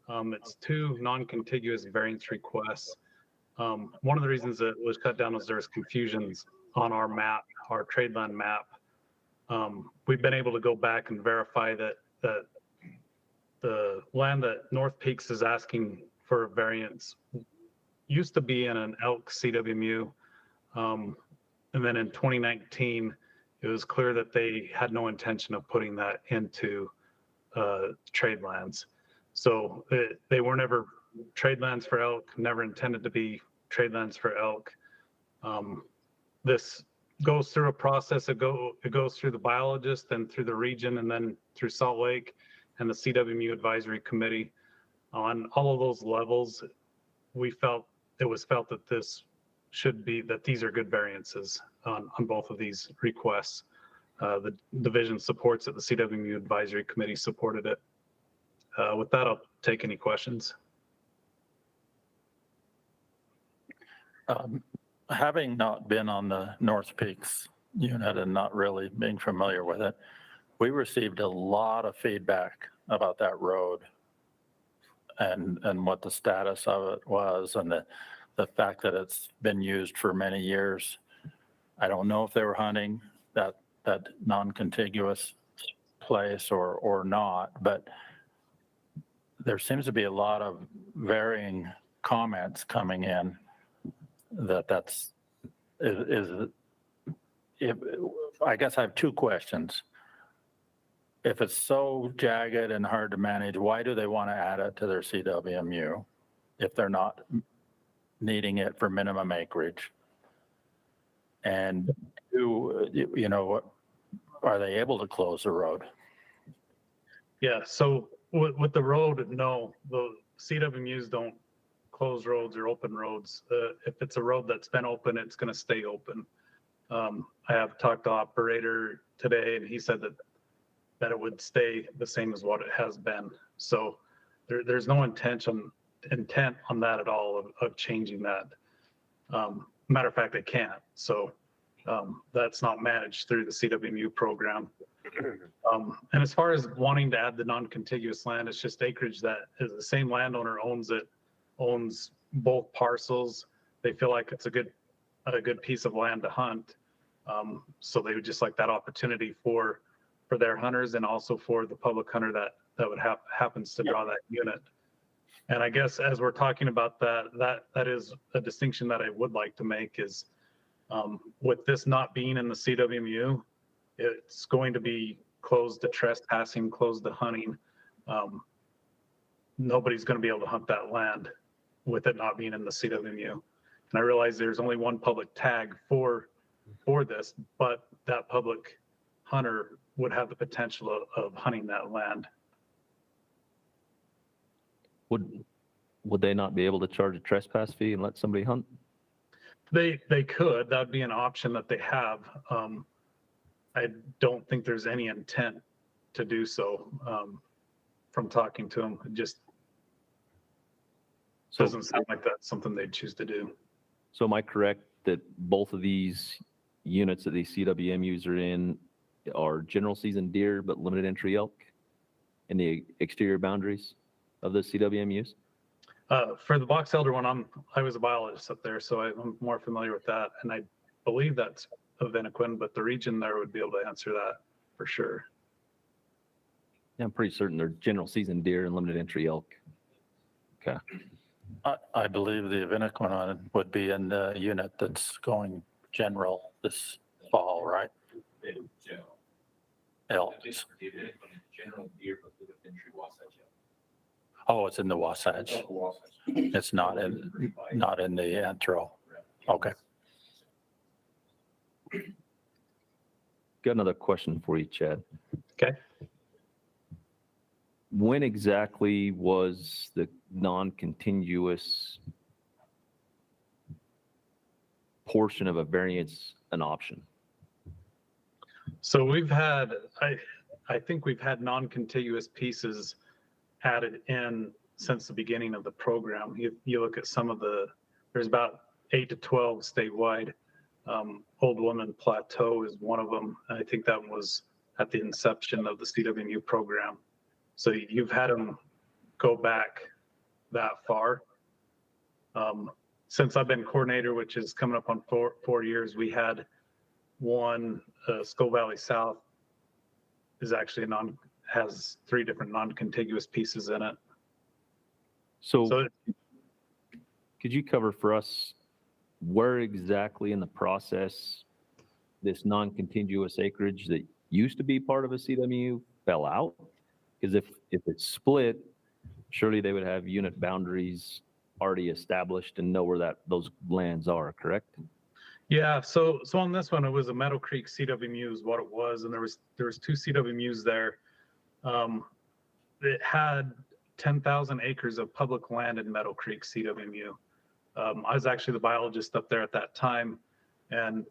It's 2 non-contiguous variance requests. One of the reasons it was cut down was there was confusions on our map, our trade land map. We've been able to go back and verify that the land that North Peaks is asking for a variance used to be in an elk CWMU. And then in 2019, it was clear that they had no intention of putting that into trade lands. So they were never trade lands for elk, never intended to be trade lands for elk. This goes through a process. It goes through the biologist and through the region and then through Salt Lake and the CWMU Advisory Committee. On all of those levels, it was felt that this should be, that these are good variances on both of these requests. The division supports it. The CWMU Advisory Committee supported it. With that, I'll take any questions.
Having not been on the North Peaks unit and not really being familiar with it, we received a lot of feedback about that road and what the status of it was and the fact that it's been used for many years. I don't know if they were hunting that non-contiguous place or not, but there seems to be a lot of varying comments coming in I guess I have 2 questions. If it's so jagged and hard to manage, why do they want to add it to their CWMU if they're not needing it for minimum acreage? And are they able to close the road?
Yeah, so with the road, no, the CWMUs don't close roads or open roads. If it's a road that's been open, it's going to stay open. I have talked to operator today, and he said that it would stay the same as what it has been. So there's no intent on that at all of changing that. Matter of fact, they can't. So that's not managed through the CWMU program. And as far as wanting to add the non-contiguous land, it's just acreage that is the same landowner owns both parcels. They feel like it's a good piece of land to hunt. So they would just like that opportunity for their hunters and also for the public hunter that would happens to draw that unit. And I guess as we're talking about that is a distinction that I would like to make is with this not being in the CWMU, it's going to be closed to trespassing, closed to hunting. Nobody's going to be able to hunt that land with it not being in the CWMU. And I realize there's only one public tag for this, but that public hunter would have the potential of hunting that land.
Would they not be able to charge a trespass fee and let somebody hunt?
They could. That'd be an option that they have. I don't think there's any intent to do so. From talking to them, it just doesn't sound like that's something they'd choose to do.
So am I correct that both of these units that these CWMUs are in are general season deer but limited entry elk in the exterior boundaries of the CWMUs?
For the box elder one, I was a biologist up there, so I'm more familiar with that, and I believe that's Avinaquin, but the region there would be able to answer that for sure.
Yeah, I'm pretty certain they're general season deer and limited entry elk. Okay.
I believe the Avinaquin one would be in the unit that's going general this fall, right? Elks.
general deer of the Finch Wasatch.
Oh, it's in the Wasatch. It's not in the Anthro. Okay.
Got another question for you, Chad.
Okay.
When exactly was the non-contiguous portion of a variance an option?
So we've had, I think we've had non-contiguous pieces added in since the beginning of the program. You look at some of there's about 8 to 12 statewide. Old Woman Plateau is one of them. I think that was at the inception of the CWMU program. So you've had them go back that far. Since I've been coordinator, which is coming up on 4 years, we had one, Skull Valley South is actually has 3 different non-contiguous pieces in it.
So could you cover for us where exactly in the process this non-contiguous acreage that used to be part of a CWMU fell out? Because if it's split, surely they would have unit boundaries already established and know where those lands are, correct?
Yeah, so on this one, it was a Meadow Creek CWMU is what it was, and there was 2 CWMUs there. It had 10,000 acres of public land in Meadow Creek CWMU. I was actually the biologist up there at that time, and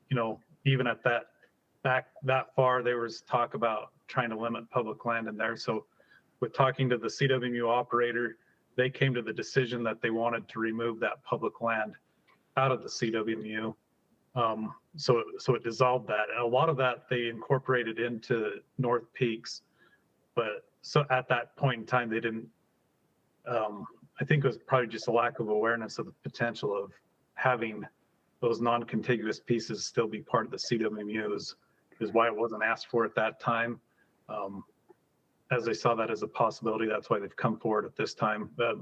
even at back that far, there was talk about trying to limit public land in there. So with talking to the CWMU operator, they came to the decision that they wanted to remove that public land out of the CWMU. So it dissolved that. And a lot of that they incorporated into North Peaks. But so at that point in time, they didn't, I think it was probably just a lack of awareness of the potential of having those non-contiguous pieces still be part of the CWMU is why it wasn't asked for at that time. As they saw that as a possibility, that's why they've come forward at this time. I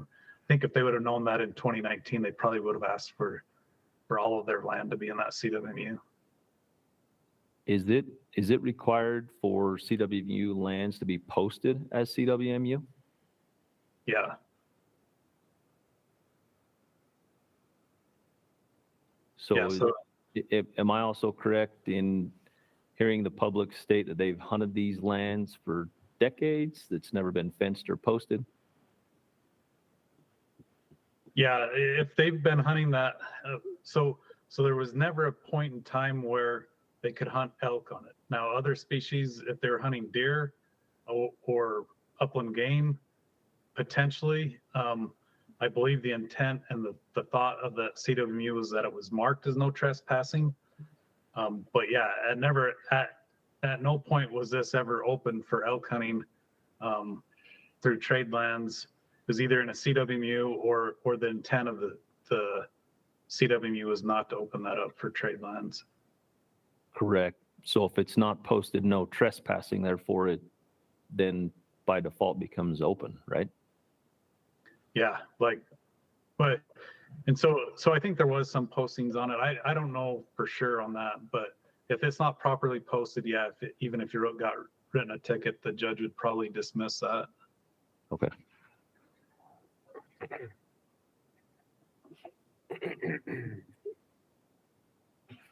think if they would have known that in 2019, they probably would have asked for all of their land to be in that CWMU.
Is it required for CWMU lands to be posted as CWMU?
Yeah.
So am I also correct in hearing the public state that they've hunted these lands for decades, that's never been fenced or posted?
Yeah, if they've been hunting that, so there was never a point in time where they could hunt elk on it. Now, other species, if they were hunting deer or upland game, potentially, I believe the intent and the thought of the CWMU was that it was marked as no trespassing. But yeah, at no point was this ever open for elk hunting through trade lands. It was either in a CWMU or the intent of the CWMU was not to open that up for trade lands.
Correct. So if it's not posted no trespassing, therefore it then by default becomes open, right?
Yeah, so I think there was some postings on it. I don't know for sure on that, but if it's not properly posted, yeah, even if you got written a ticket, the judge would probably dismiss that.
Okay.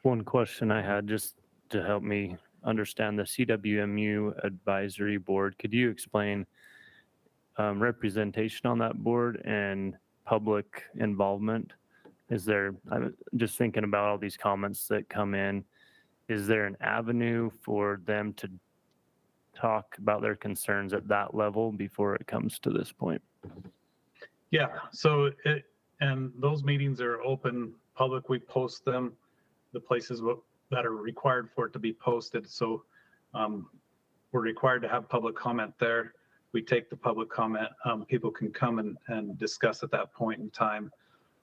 One question I had just to help me understand the CWMU advisory board. Could you explain representation on that board and public involvement? I'm just thinking about all these comments that come in. Is there an avenue for them to talk about their concerns at that level before it comes to this point?
Yeah, so and those meetings are open, public. We post them, the places that are required for it to be posted. So we're required to have public comment there. We take the public comment. People can come and discuss at that point in time.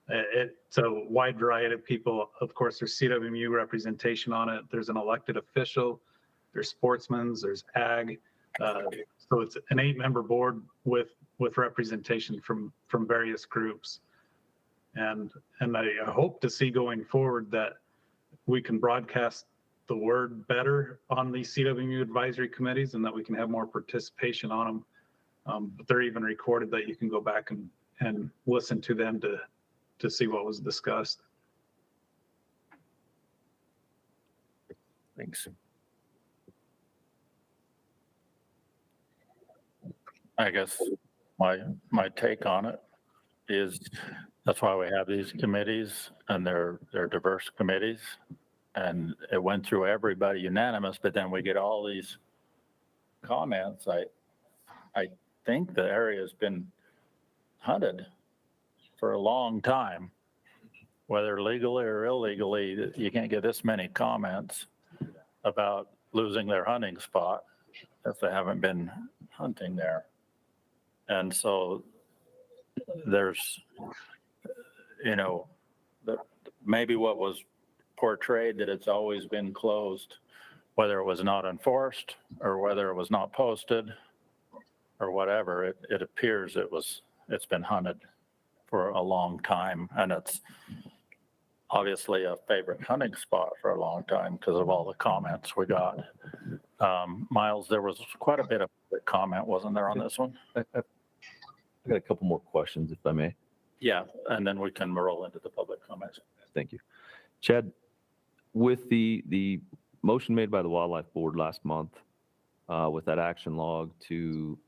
It's a wide variety of people. Of course, there's CWMU representation on it. There's an elected official. There's sportsmen. There's ag. So it's an 8-member board with representation from various groups. And I hope to see going forward that we can broadcast the word better on these CWMU advisory committees and that we can have more participation on them. But they're even recorded that you can go back and listen to them to see what was discussed.
Thanks.
I guess my take on it is that's why we have these committees, and they're diverse committees. And it went through everybody unanimous, but then we get all these comments. I think the area's been hunted for a long time, whether legally or illegally. You can't get this many comments about losing their hunting spot if they haven't been hunting there. And so there's, maybe what was portrayed that it's always been closed, whether it was not enforced or whether it was not posted or whatever, it appears it's been hunted for a long time. And it's obviously a favorite hunting spot for a long time because of all the comments we got. Miles, there was quite a bit of comment, wasn't there, on this one?
I got a couple more questions, if I may.
Yeah, and then we can roll into the public comments.
Thank you. Chad, with the motion made by the Wildlife Board last month, with that action log to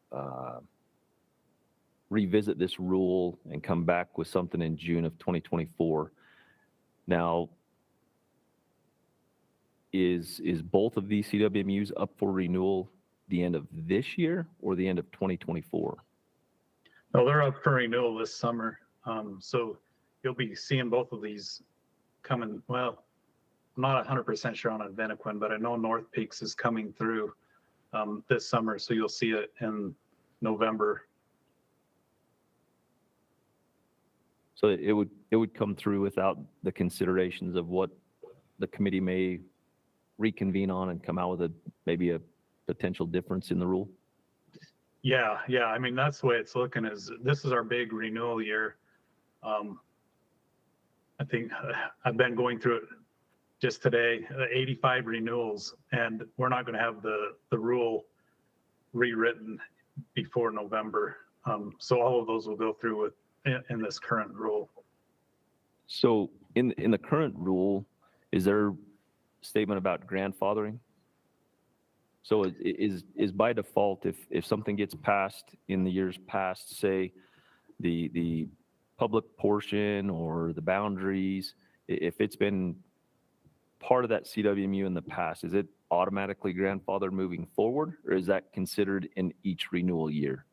revisit this rule and come back with something in June of 2024. Now, is both of these CWMUs up for renewal the end of this year or the end of 2024?
No, they're up for renewal this summer. So you'll be seeing both of these coming. Well, I'm not 100% sure on Adventiquin, but I know North Peaks is coming through this summer. So you'll see it in November.
So it would come through without the considerations of what the committee may reconvene on and come out with maybe a potential difference in the rule?
Yeah. I mean, that's the way it's looking. Is this is our big renewal year. I think I've been going through it just today, 85 renewals, and we're not going to have the rule rewritten before November. So all of those will go through in this current rule.
So in the current rule, is there a statement about grandfathering? So is by default, if something gets passed in the years past, say the public portion or the boundaries, if it's been part of that CWMU in the past, is it automatically grandfathered moving forward, or is that considered in each renewal year?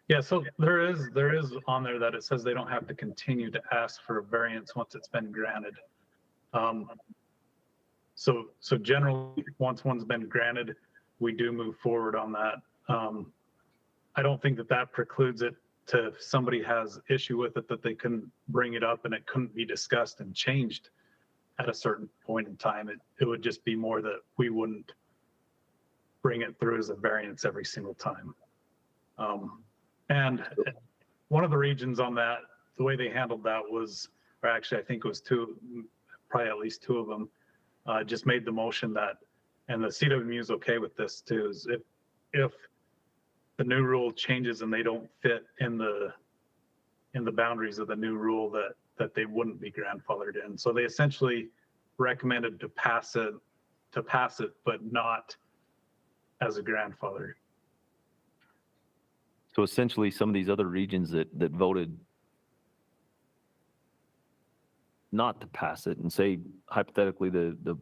Yeah, so there is on there that it says they don't have to continue to ask for a variance once it's been granted. So generally, once one's been granted, we do move forward on that. I don't think that precludes it to if somebody has issue with it that they can bring it up and it couldn't be discussed and changed at a certain point in time. It would just be more that we wouldn't bring it through as a variance every single time. And one of the regions on that, the way they handled that was, or actually I think it was probably at least two of them, just made the motion that, and the CWMU is okay with this too, is if the new rule changes and they don't fit in the boundaries of the new rule, that they wouldn't be grandfathered in. So they essentially recommended to pass it, but not as a grandfather.
So essentially, some of these other regions that voted not to pass it, and say hypothetically the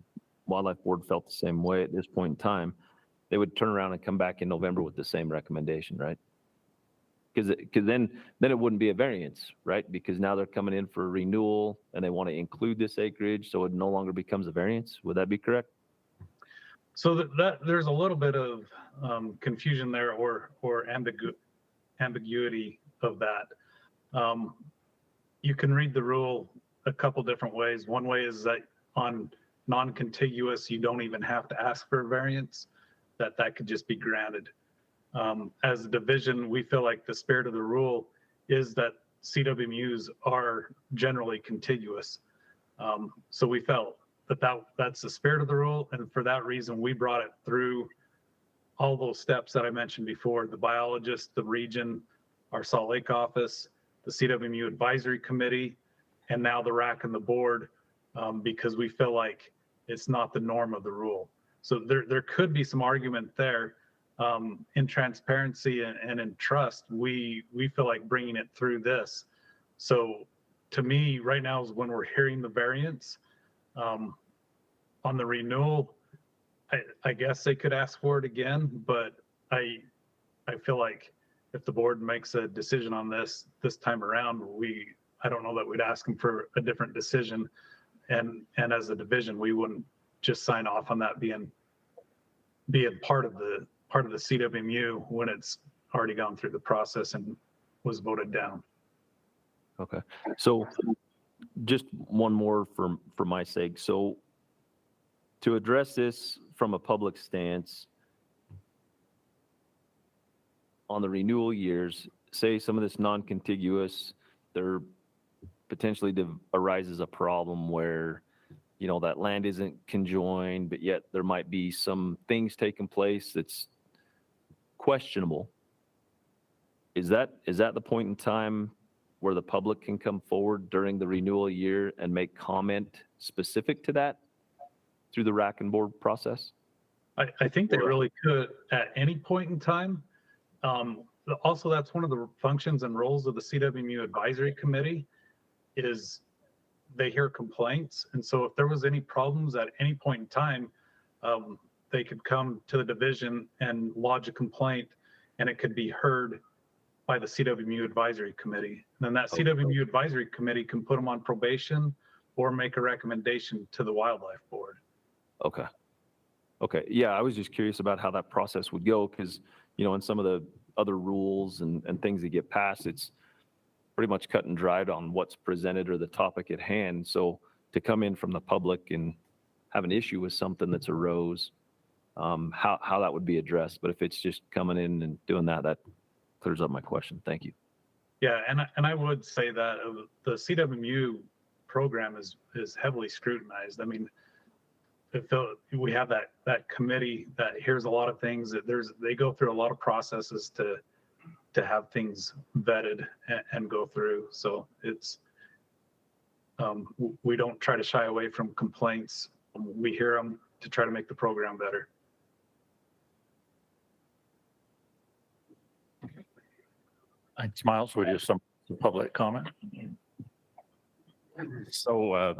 Wildlife Board felt the same way at this point in time, they would turn around and come back in November with the same recommendation, right? Because then it wouldn't be a variance, right? Because now they're coming in for a renewal and they want to include this acreage, so it no longer becomes a variance. Would that be correct?
So that there's a little bit of confusion there, or ambiguity of that. You can read the rule a couple different ways. One way is that on non-contiguous, you don't even have to ask for a variance, that could just be granted. As a division, we feel like the spirit of the rule is that CWMUs are generally contiguous. So we felt that's the spirit of the rule. And for that reason, we brought it through all those steps that I mentioned before, the biologist, the region, our Salt Lake office, the CWMU advisory committee, and now the RAC and the board, because we feel like it's not the norm of the rule. So there could be some argument there. In transparency and in trust, we feel like bringing it through this. So to me, right now is when we're hearing the variance. On the renewal, I guess they could ask for it again, but I feel like if the board makes a decision on this time around, I don't know that we'd ask them for a different decision. And as a division, we wouldn't just sign off on that being part of the CWMU when it's already gone through the process and was voted down.
Okay. So just one more for my sake. So to address this from a public stance on the renewal years, say some of this non-contiguous, there potentially arises a problem where, you know, that land isn't conjoined, but yet there might be some things taking place that's questionable. Is that the point in time where the public can come forward during the renewal year and make comment specific to that through the RAC and board process?
I think they really could at any point in time. Also, that's one of the functions and roles of the CWMU advisory committee is they hear complaints. And so if there was any problems at any point in time, they could come to the division and lodge a complaint, and it could be heard by the CWMU advisory committee. And then that CWMU advisory committee can put them on probation or make a recommendation to the wildlife board.
Okay. Okay. Yeah, I was just curious about how that process would go because, you know, in some of the other rules and things that get passed, it's pretty much cut and dried on what's presented or the topic at hand. So to come in from the public and have an issue with something that's arose, how that would be addressed. But if it's just coming in and doing that, that clears up my question. Thank you.
Yeah, and I would say that the CWMU program is heavily scrutinized. I mean, we have that committee that hears a lot of things. That they go through a lot of processes to have things vetted and go through. So it's we don't try to shy away from complaints. We hear them to try to make the program better.
Thanks, Miles. We do some public comment.
So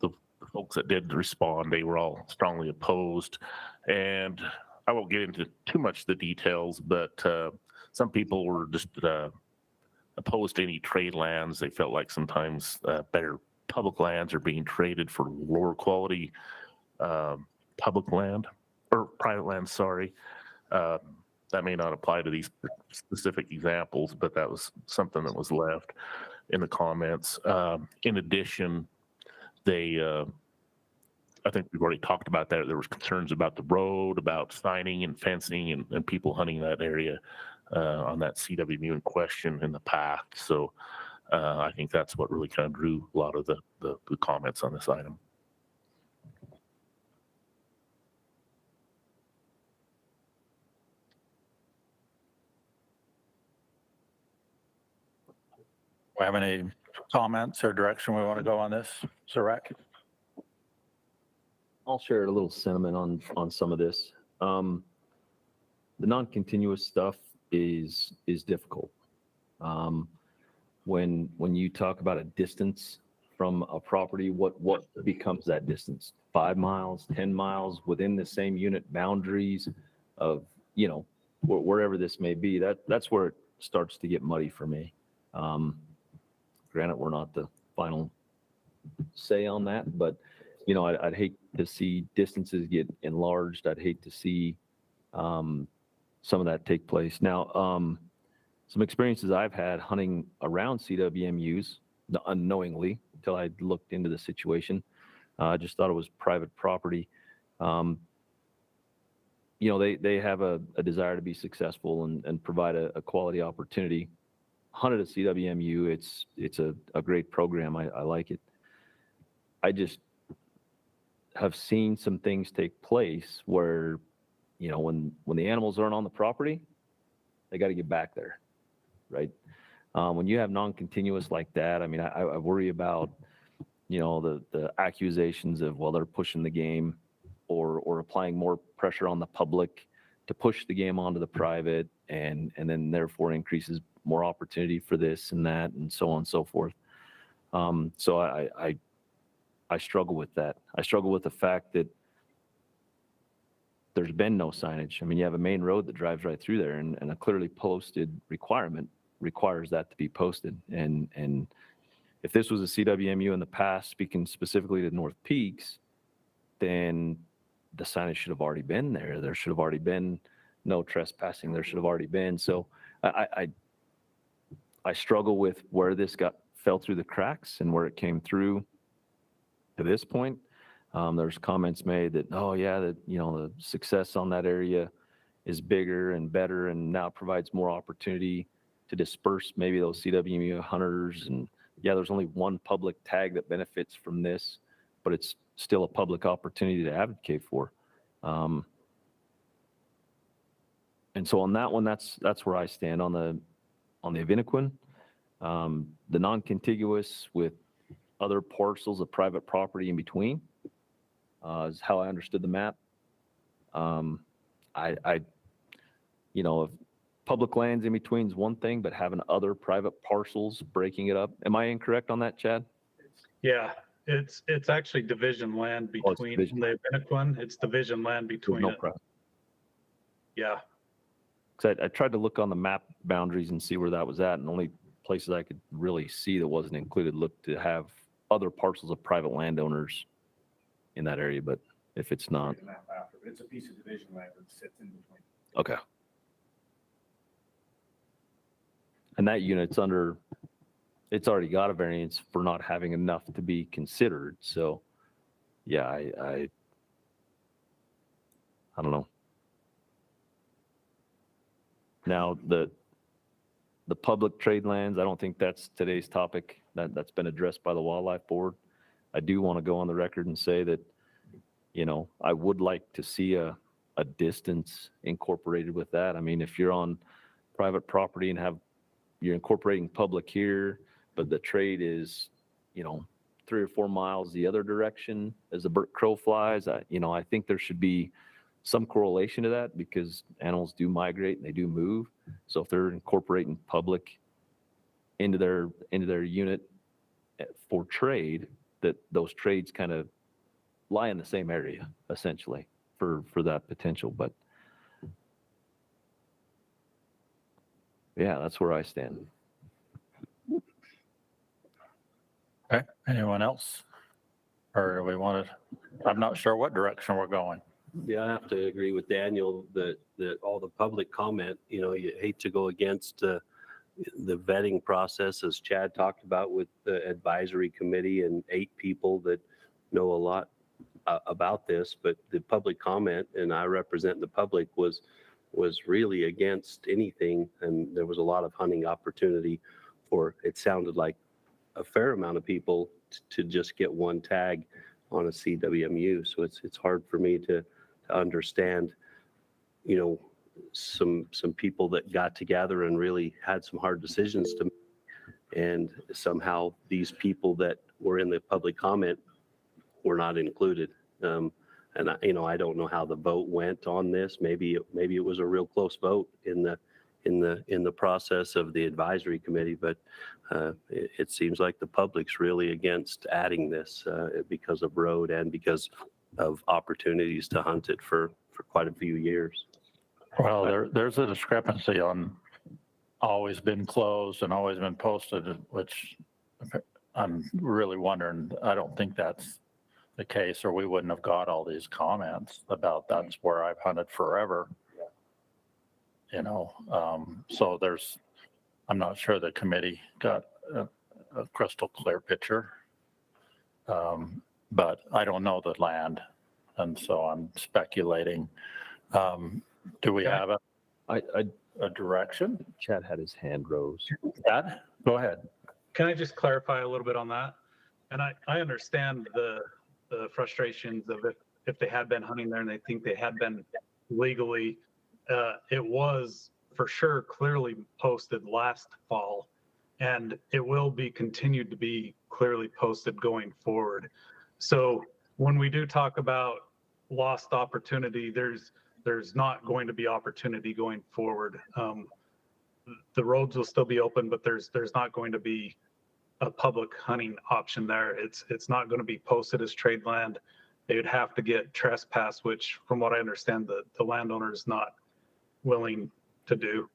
the folks that did respond, they were all strongly opposed. And I won't get into too much of the details, but some people were just opposed to any trade lands. They felt like sometimes better public lands are being traded for lower quality public land or private land, sorry. That may not apply to these specific examples, but that was something that was left in the comments. In addition, I think we've already talked about that. There was concerns about the road, about signing and fencing and people hunting that area on that CWMU in question in the past. So I think that's what really kind of drew a lot of the comments on this item.
Do we have any comments or direction we want to go on this, Sir RAC?
I'll share a little sentiment on some of this. The non-continuous stuff is difficult. When you talk about a distance from a property, what becomes that distance? 5 miles, 10 miles within the same unit boundaries of, you know, wherever this may be. That's where it starts to get muddy for me. Granted, we're not the final say on that, but you know, I'd hate to see distances get enlarged. I'd hate to see some of that take place. Now, some experiences I've had hunting around CWMUs unknowingly until I looked into the situation. I just thought it was private property. You know, they have a desire to be successful and provide a quality opportunity. Hunted at CWMU, it's a great program. I like it. I just have seen some things take place where, you know, when the animals aren't on the property, they got to get back there, right? When you have non-continuous like that, I mean, I worry about, you know, the accusations of, well, they're pushing the game or applying more pressure on the public to push the game onto the private and then therefore increases more opportunity for this and that and so on and so forth. So I struggle with that. I struggle with the fact that there's been no signage. I mean, you have a main road that drives right through there and a clearly posted requirement requires that to be posted. And if this was a CWMU in the past, speaking specifically to North Peaks, then the signage should have already been there. There should have already been no trespassing. There should have already been. So I struggle with where this fell through the cracks and where it came through to this point. There's comments made that, oh yeah, that, you know, the success on that area is bigger and better and now provides more opportunity to disperse maybe those CWMU hunters. And yeah, there's only one public tag that benefits from this, but it's still a public opportunity to advocate for. And so on that one, that's where I stand on the Avinaquin. The non-contiguous with other parcels of private property in between is how I understood the map. You know, if public lands in between is one thing, but having other private parcels breaking it up. Am I incorrect on that, Chad?
Yeah, it's actually division land between the Bennequin. It's division land between it. Yeah.
Because I tried to look on the map boundaries and see where that was at, and the only places I could really see that wasn't included looked to have other parcels of private landowners in that area, but if it's not.
It's a piece of division land that sits in between.
Okay. And that unit's it's already got a variance for not having enough to be considered. So yeah, I don't know. Now the public trade lands, I don't think that's today's topic. That's been addressed by the Wildlife Board. I do want to go on the record and say that, you know, I would like to see a distance incorporated with that. I mean, if you're on private property and you're incorporating public here, but the trade is, you know, 3 or 4 miles the other direction as the crow flies, I think there should be some correlation to that because animals do migrate and they do move. So if they're incorporating public into their unit for trade, that those trades kind of lie in the same area essentially for that potential. But yeah, that's where I stand.
Okay, anyone else? Or do we want to, I'm not sure what direction we're going.
Yeah, I have to agree with Daniel that all the public comment, you know, you hate to go against the vetting process, as Chad talked about with the advisory committee and 8 people that know a lot about this, but the public comment, and I represent the public, was really against anything, and there was a lot of hunting opportunity for, it sounded like, a fair amount of people to just get one tag on a CWMU. So it's hard for me to understand, you know, some people that got together and really had some hard decisions to make, and somehow these people that were in the public comment were not included. And I don't know how the vote went on this. Maybe it was a real close vote in the process of the advisory committee, but it seems like the public's really against adding this because of road and because of opportunities to hunt it for quite a few years.
Well, there's a discrepancy on always been closed and always been posted, which I'm really wondering. I don't think that's the case, or we wouldn't have got all these comments about that's where I've hunted forever. You know, so I'm not sure the committee got a crystal clear picture, but I don't know the land, and so I'm speculating. Do we have a direction?
Chad had his hand rose.
Chad, go ahead.
Can I just clarify a little bit on that? And I understand the frustrations of if they had been hunting there and they think they had been legally, it was for sure clearly posted last fall, and it will be continued to be clearly posted going forward. So when we do talk about lost opportunity, there's not going to be opportunity going forward. The roads will still be open, but there's not going to be a public hunting option there. It's not going to be posted as trade land. They would have to get trespass, which from what I understand, the landowner is not willing to do.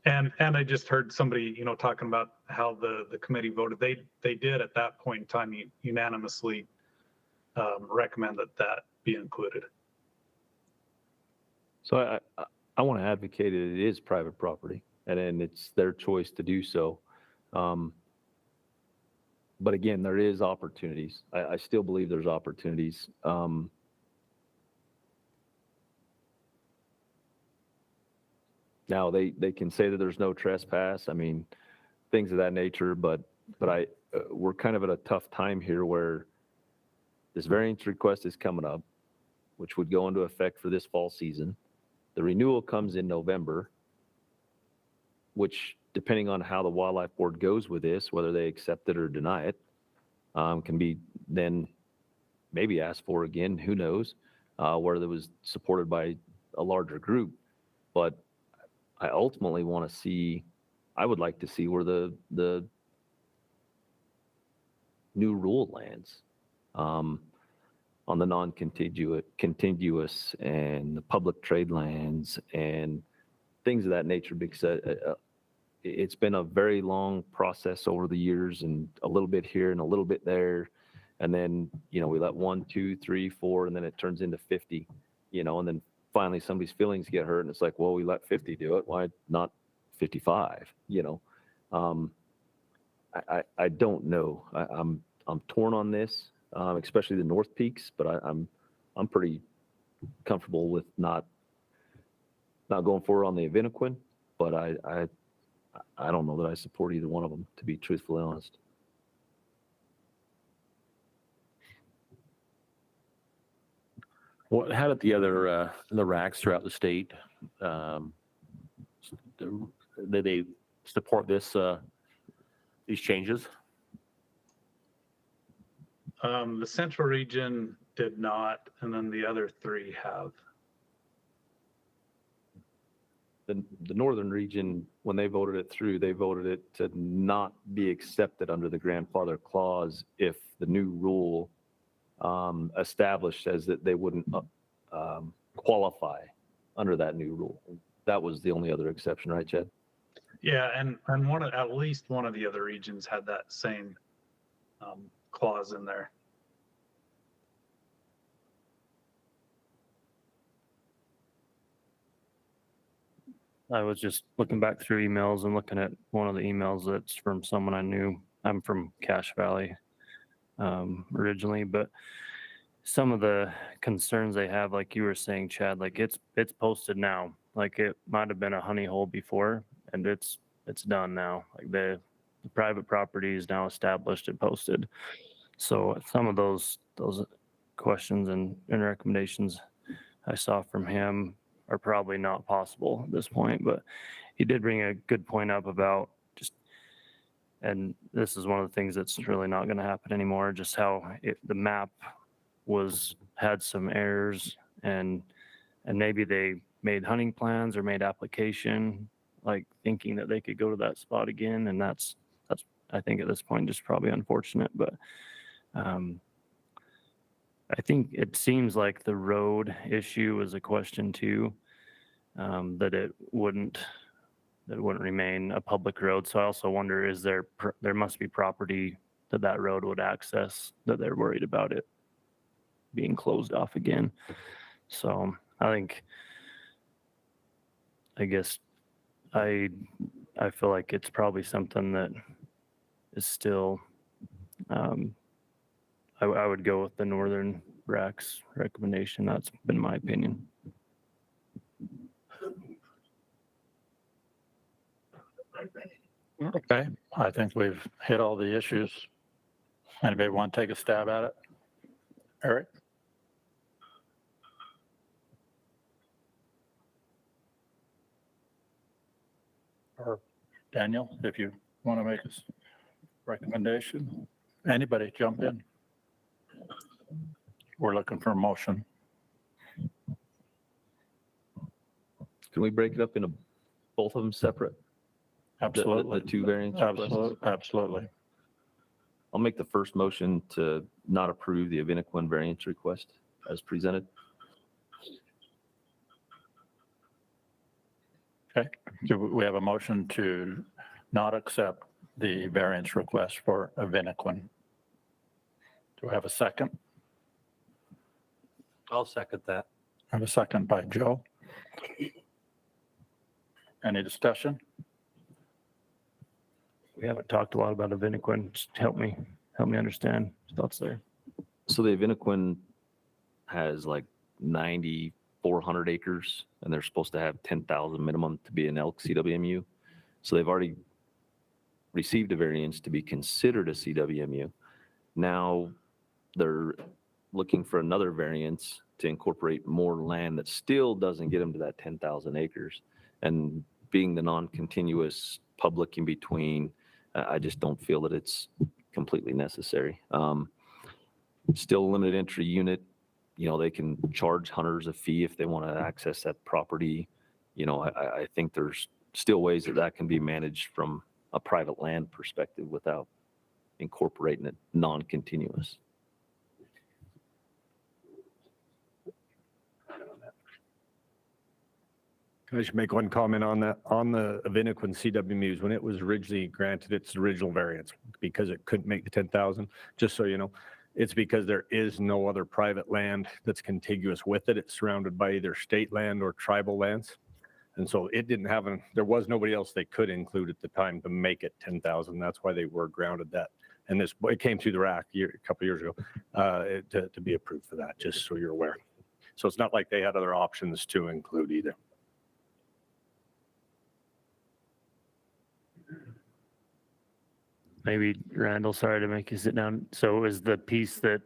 And I just heard somebody, talking about how the committee voted. They did at that point in time unanimously recommend that be included.
So I want to advocate that it is private property, and then it's their choice to do so. But again, there is opportunities. I still believe there's opportunities. Now they can say that there's no trespass. I mean, things of that nature. But we're kind of at a tough time here where this variance request is coming up, which would go into effect for this fall season. The renewal comes in November, which, depending on how the Wildlife Board goes with this, whether they accept it or deny it, can be then maybe asked for again, who knows, where it was supported by a larger group. But I ultimately want to see, I would like to see where the new rule lands on the non-contiguous and the public trade lands and things of that nature, because it's been a very long process over the years, and a little bit here and a little bit there. And then, we let 1, 2, 3, 4, and then it turns into 50, and then finally somebody's feelings get hurt and it's like, well, we let 50 do it. Why not 55? I don't know. I'm torn on this, especially the North Peaks, but I'm pretty comfortable with not going forward on the Avinaquin, but I don't know that I support either one of them, to be truthfully honest.
How did the other the RACs throughout the state, did they support these changes?
The central region did not, and then the other 3 have.
The northern region, when they voted it through, they voted it to not be accepted under the grandfather clause if the new rule established as that they wouldn't qualify under that new rule. That was the only other exception, right, Chad?
Yeah, and at least one of the other regions had that same clause in there.
I was just looking back through emails and looking at one of the emails that's from someone I knew. I'm from Cache Valley originally, but some of the concerns they have, like you were saying, Chad, like it's posted now. Like it might have been a honey hole before, and it's done now. Like the private property is now established and posted. So some of those questions and recommendations I saw from him are probably not possible at this point, but he did bring a good point up about and this is one of the things that's really not going to happen anymore, just how the map had some errors, and maybe they made hunting plans or made application, like thinking that they could go to that spot again. And that's I think at this point just probably unfortunate, but I think it seems like the road issue is a question too, that it wouldn't remain a public road. So I also wonder, is there must be property that road would access that they're worried about it being closed off again. So I guess I feel like it's probably something that is still, I would go with the Northern RAC's recommendation. That's been my opinion.
Okay, I think we've hit all the issues. Anybody want to take a stab at it? Eric? Or Daniel, if you want to make a recommendation. Anybody jump in. We're looking for a motion.
Can we break it up into both of them separate?
Absolutely.
The two variants requests?
Absolutely. Absolutely.
I'll make the first motion to not approve the Avinaquin variance request as presented.
Okay. Do we have a motion to not accept the variance request for Avinaquin? Do we have a second?
I'll second that.
I have a second by Joe. Any discussion?
We haven't talked a lot about Avinaquin. Just help me understand thoughts there.
So the Avinaquin has like 9,400 acres, and they're supposed to have 10,000 minimum to be an elk CWMU. So they've already received a variance to be considered a CWMU. Now they're looking for another variance to incorporate more land that still doesn't get them to that 10,000 acres. And being the non-continuous public in between, I just don't feel that it's completely necessary. Still a limited entry unit. You know, they can charge hunters a fee if they want to access that property. You know, I think there's still ways that that can be managed from a private land perspective without incorporating it non-continuous.
Can I just make one comment on that? On the Avinaquin CWMUs, when it was originally granted its original variance, because it couldn't make the 10,000, just so you know, it's because there is no other private land that's contiguous with it. It's surrounded by either state land or tribal lands. And so it didn't have, there was nobody else they could include at the time to make it 10,000. That's why they were grounded that. And this, it came through the RAC a couple of years ago to be approved for that, just so you're aware. So it's not like they had other options to include either.
Maybe Randall, sorry to make you sit down. So is the piece that,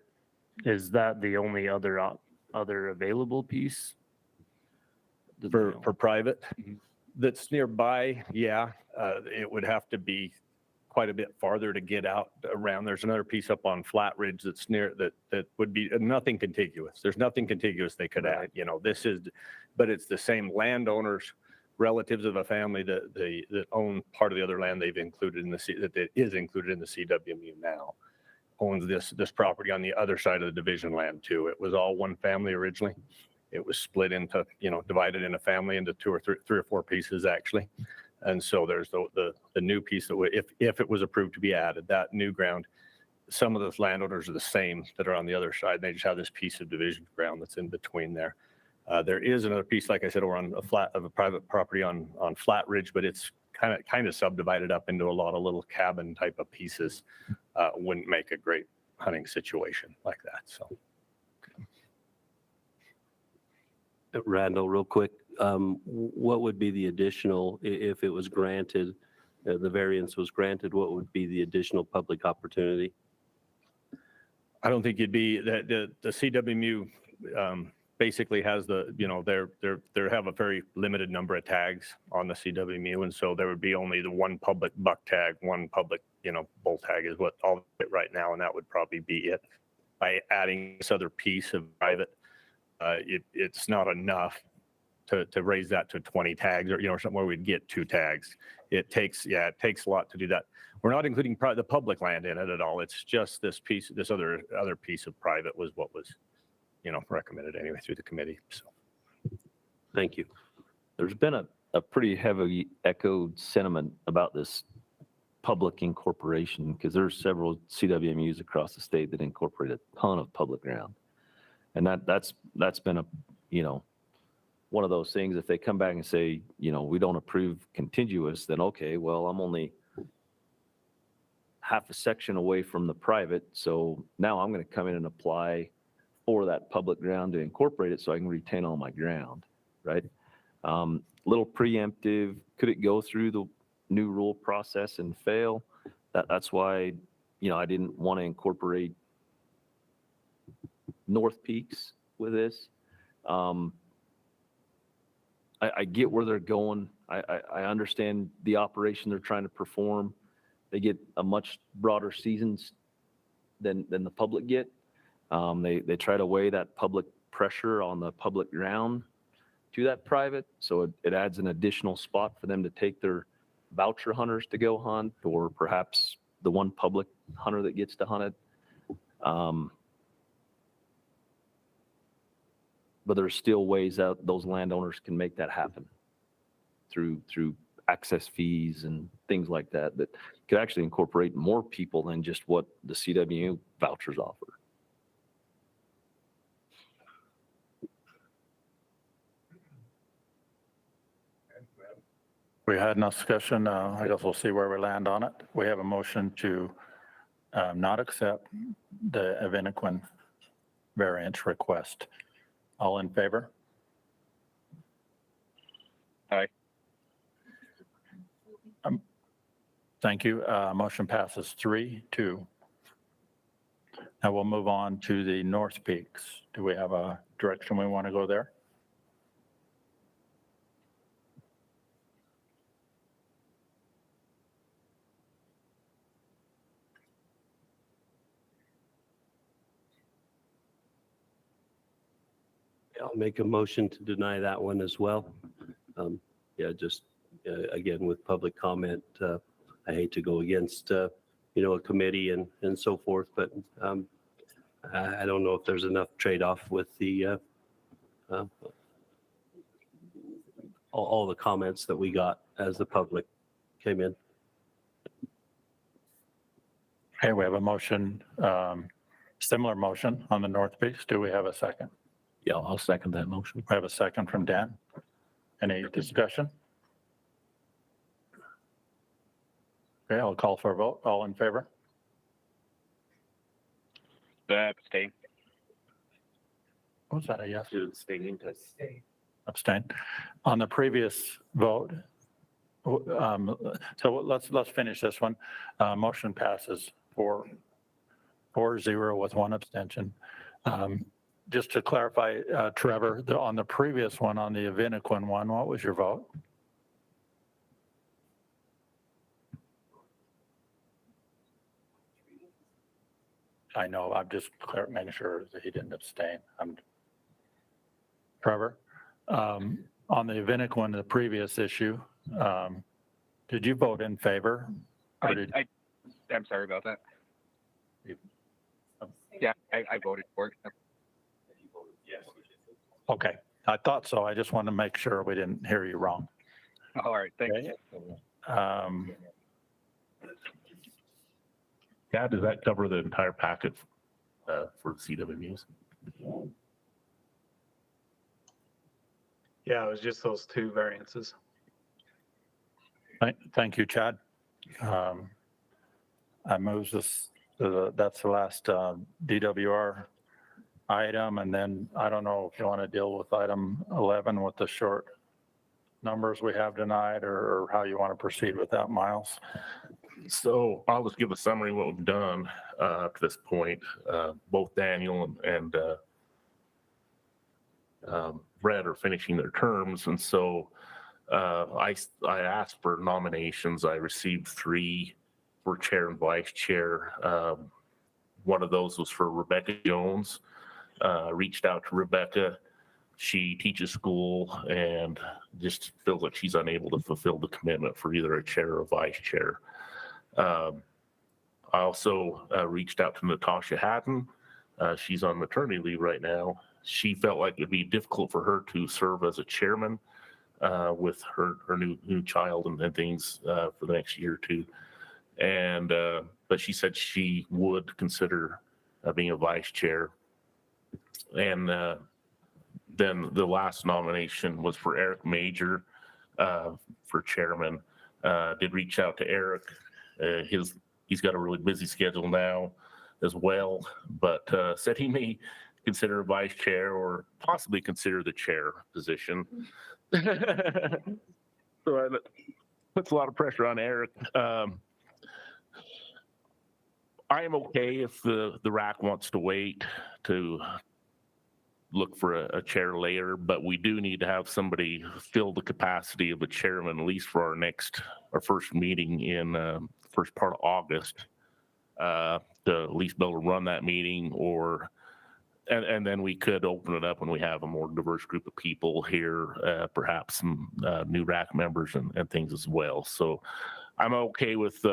is that the only other available piece?
For private, that's nearby, yeah, it would have to be quite a bit farther to get out around. There's another piece up on Flat Ridge that's near, that would be nothing contiguous. There's nothing contiguous they could add, you know, this is, but it's the same landowners, relatives of a family that own part of the other land they've included in the, that is included in the CWMU now, owns this property on the other side of the division land too. It was all one family originally. It was split into, you know, divided in a family into three or four pieces actually. And so there's the new piece that would, if it was approved to be added, that new ground, some of those landowners are the same that are on the other side. They just have this piece of division ground that's in between there. There is another piece, like I said, over on a private property on Flat Ridge, but it's kind of subdivided up into a lot of little cabin type of pieces. Wouldn't make a great hunting situation like that. So.
Randall, real quick, what would be the additional, if it was granted, the variance was granted, what would be the additional public opportunity?
I don't think it'd be that the CWMU basically has the, you know, they have a very limited number of tags on the CWMU. And so there would be only the one public buck tag, one public, you know, bull tag is what all of it right now. And that would probably be it. By adding this other piece of private, it's not enough to raise that to 20 tags or, you know, something where we'd get 2 tags. It takes a lot to do that. We're not including the public land in it at all. It's just this piece, this other piece of private was what was, you know, recommended anyway through the committee. So,
thank you.
There's been a pretty heavy echoed sentiment about this public incorporation because there's several CWMUs across the state that incorporate a ton of public ground. And that's been a, you know, one of those things. If they come back and say, you know, we don't approve contiguous, then okay, well, I'm only half a section away from the private. So now I'm going to come in and apply for that public ground to incorporate it so I can retain all my ground, right? Little preemptive, could it go through the new rule process and fail? That's why, you know, I didn't want to incorporate North Peaks with this. I get where they're going. I understand the operation they're trying to perform. They get a much broader seasons than the public get. They try to weigh that public pressure on the public ground to that private. So it adds an additional spot for them to take their voucher hunters to go hunt, or perhaps the one public hunter that gets to hunt it. But there's still ways out those landowners can make that happen through access fees and things like that could actually incorporate more people than just what the CWU vouchers offer.
We had no discussion. I guess we'll see where we land on it. We have a motion to not accept the Evenequin variance request. All in favor?
Aye.
Thank you. Motion passes 3-2. Now we'll move on to the North Peaks. Do we have a direction we want to go there?
I'll make a motion to deny that one as well. Yeah, just again, with public comment, I hate to go against, a committee and so forth, but I don't know if there's enough trade-off with the all the comments that we got as the public came in.
Okay, we have a motion, similar motion on the North Peaks. Do we have a second?
Yeah, I'll second that motion.
We have a second from Dan. Any discussion? Okay, I'll call for a vote. All in favor?
Abstain.
Was that a yes?
Abstaining.
Abstain. On the previous vote, so let's finish this one. Motion passes 4-0 with one abstention. Just to clarify, Trevor, on the previous one, on the Evenequin one, what was your vote? I know, I'm just making sure that he didn't abstain. Trevor, on the Evenequin, the previous issue, did you vote in favor?
I'm sorry about that. Yeah, I voted for it.
Okay, I thought so. I just wanted to make sure we didn't hear you wrong.
All right, thank you.
Yeah, does that cover the entire packet for CWUs?
Yeah, it was just those two variances.
Thank you, Chad. I move this, that's the last DWR item, and then I don't know if you want to deal with item 11 with the short numbers we have tonight, or how you want to proceed with that, Miles.
So I'll just give a summary of what we've done up to this point. Both Daniel and Brett are finishing their terms, and so I asked for nominations. I received 3 for chair and vice chair. One of those was for Rebecca Jones. Reached out to Rebecca. She teaches school and just feels like she's unable to fulfill the commitment for either a chair or vice chair. I also reached out to Natasha Hatton. She's on maternity leave right now. She felt like it'd be difficult for her to serve as a chairman with her new child and things for the next year or two. And but she said she would consider being a vice chair. And then the last nomination was for Eric Major for chairman. Did reach out to Eric. He's got a really busy schedule now as well, but said he may consider a vice chair or possibly consider the chair position. So that puts a lot of pressure on Eric. I am okay if the RAC wants to wait to look for a chair later, but we do need to have somebody fill the capacity of a chairman, at least for our first meeting in first part of August, to at least be able to run that meeting, and then we could open it up when we have a more diverse group of people here, perhaps some new RAC members and things as well. So I'm okay with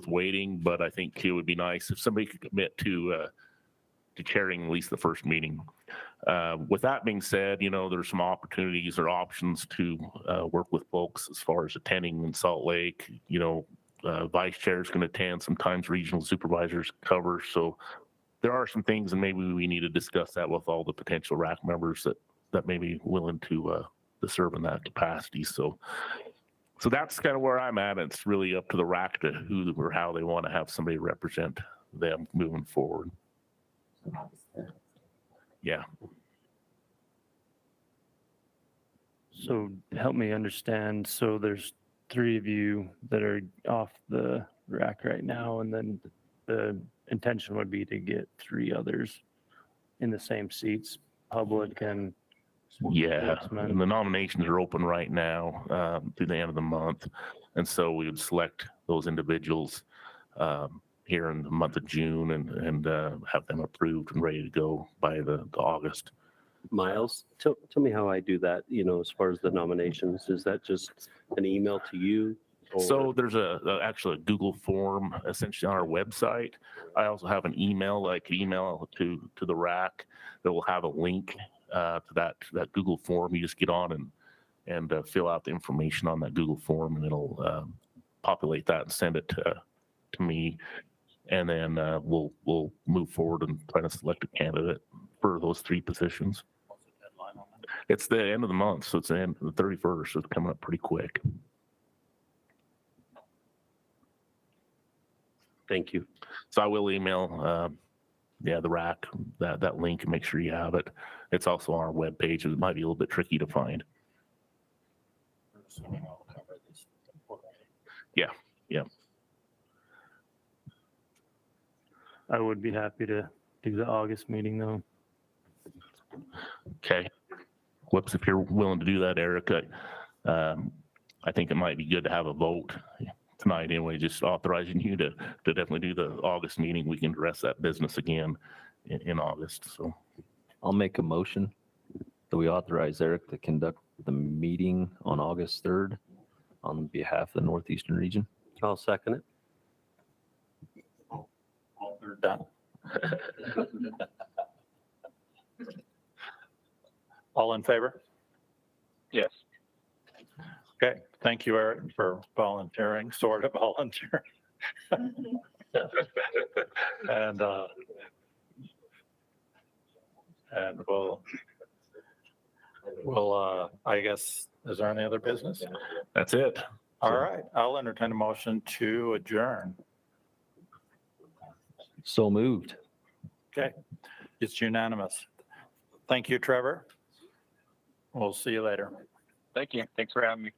waiting, but I think it would be nice if somebody could commit to chairing at least the first meeting. With that being said, there's some opportunities or options to work with folks as far as attending in Salt Lake. Vice chairs can attend, sometimes regional supervisors cover. So there are some things, and maybe we need to discuss that with all the potential RAC members that may be willing to serve in that capacity. So that's kind of where I'm at. It's really up to the RAC to who or how they want to have somebody represent them moving forward. Yeah.
So help me understand. So there's 3 of you that are off the RAC right now, and then the intention would be to get 3 others in the same seats, public and
Yeah,
statesman.
and the nominations are open right now through the end of the month. And so we would select those individuals here in the month of June and have them approved and ready to go by the August.
Miles, tell me how I do that, as far as the nominations. Is that just an email to you?
So there's actually a Google form essentially on our website. I also have an email, like email to the RAC that will have a link to that Google form. You just get on and fill out the information on that Google form, and it'll populate that and send it to me. And then we'll move forward and try to select a candidate for those 3 positions. It's the end of the month, so it's the end of the 31st, so it's coming up pretty quick.
Thank you.
So I will email the RAC that link and make sure you have it. It's also on our webpage. It might be a little bit tricky to find. Yeah.
I would be happy to do the August meeting though.
Okay. Whoops, if you're willing to do that, Eric, I think it might be good to have a vote tonight anyway, just authorizing you to definitely do the August meeting. We can address that business again in August. So
I'll make a motion that we authorize Eric to conduct the meeting on August 3rd on behalf of the Northeastern region.
I'll second it.
They're done. All in favor?
Yes.
Okay, thank you, Eric, for volunteering, sort of volunteering. And we'll, I guess, is there any other business?
that's it.
All right, I'll entertain a motion to adjourn.
So moved.
Okay, it's unanimous. Thank you, Trevor. We'll see you later.
Thank you. Thanks for having me.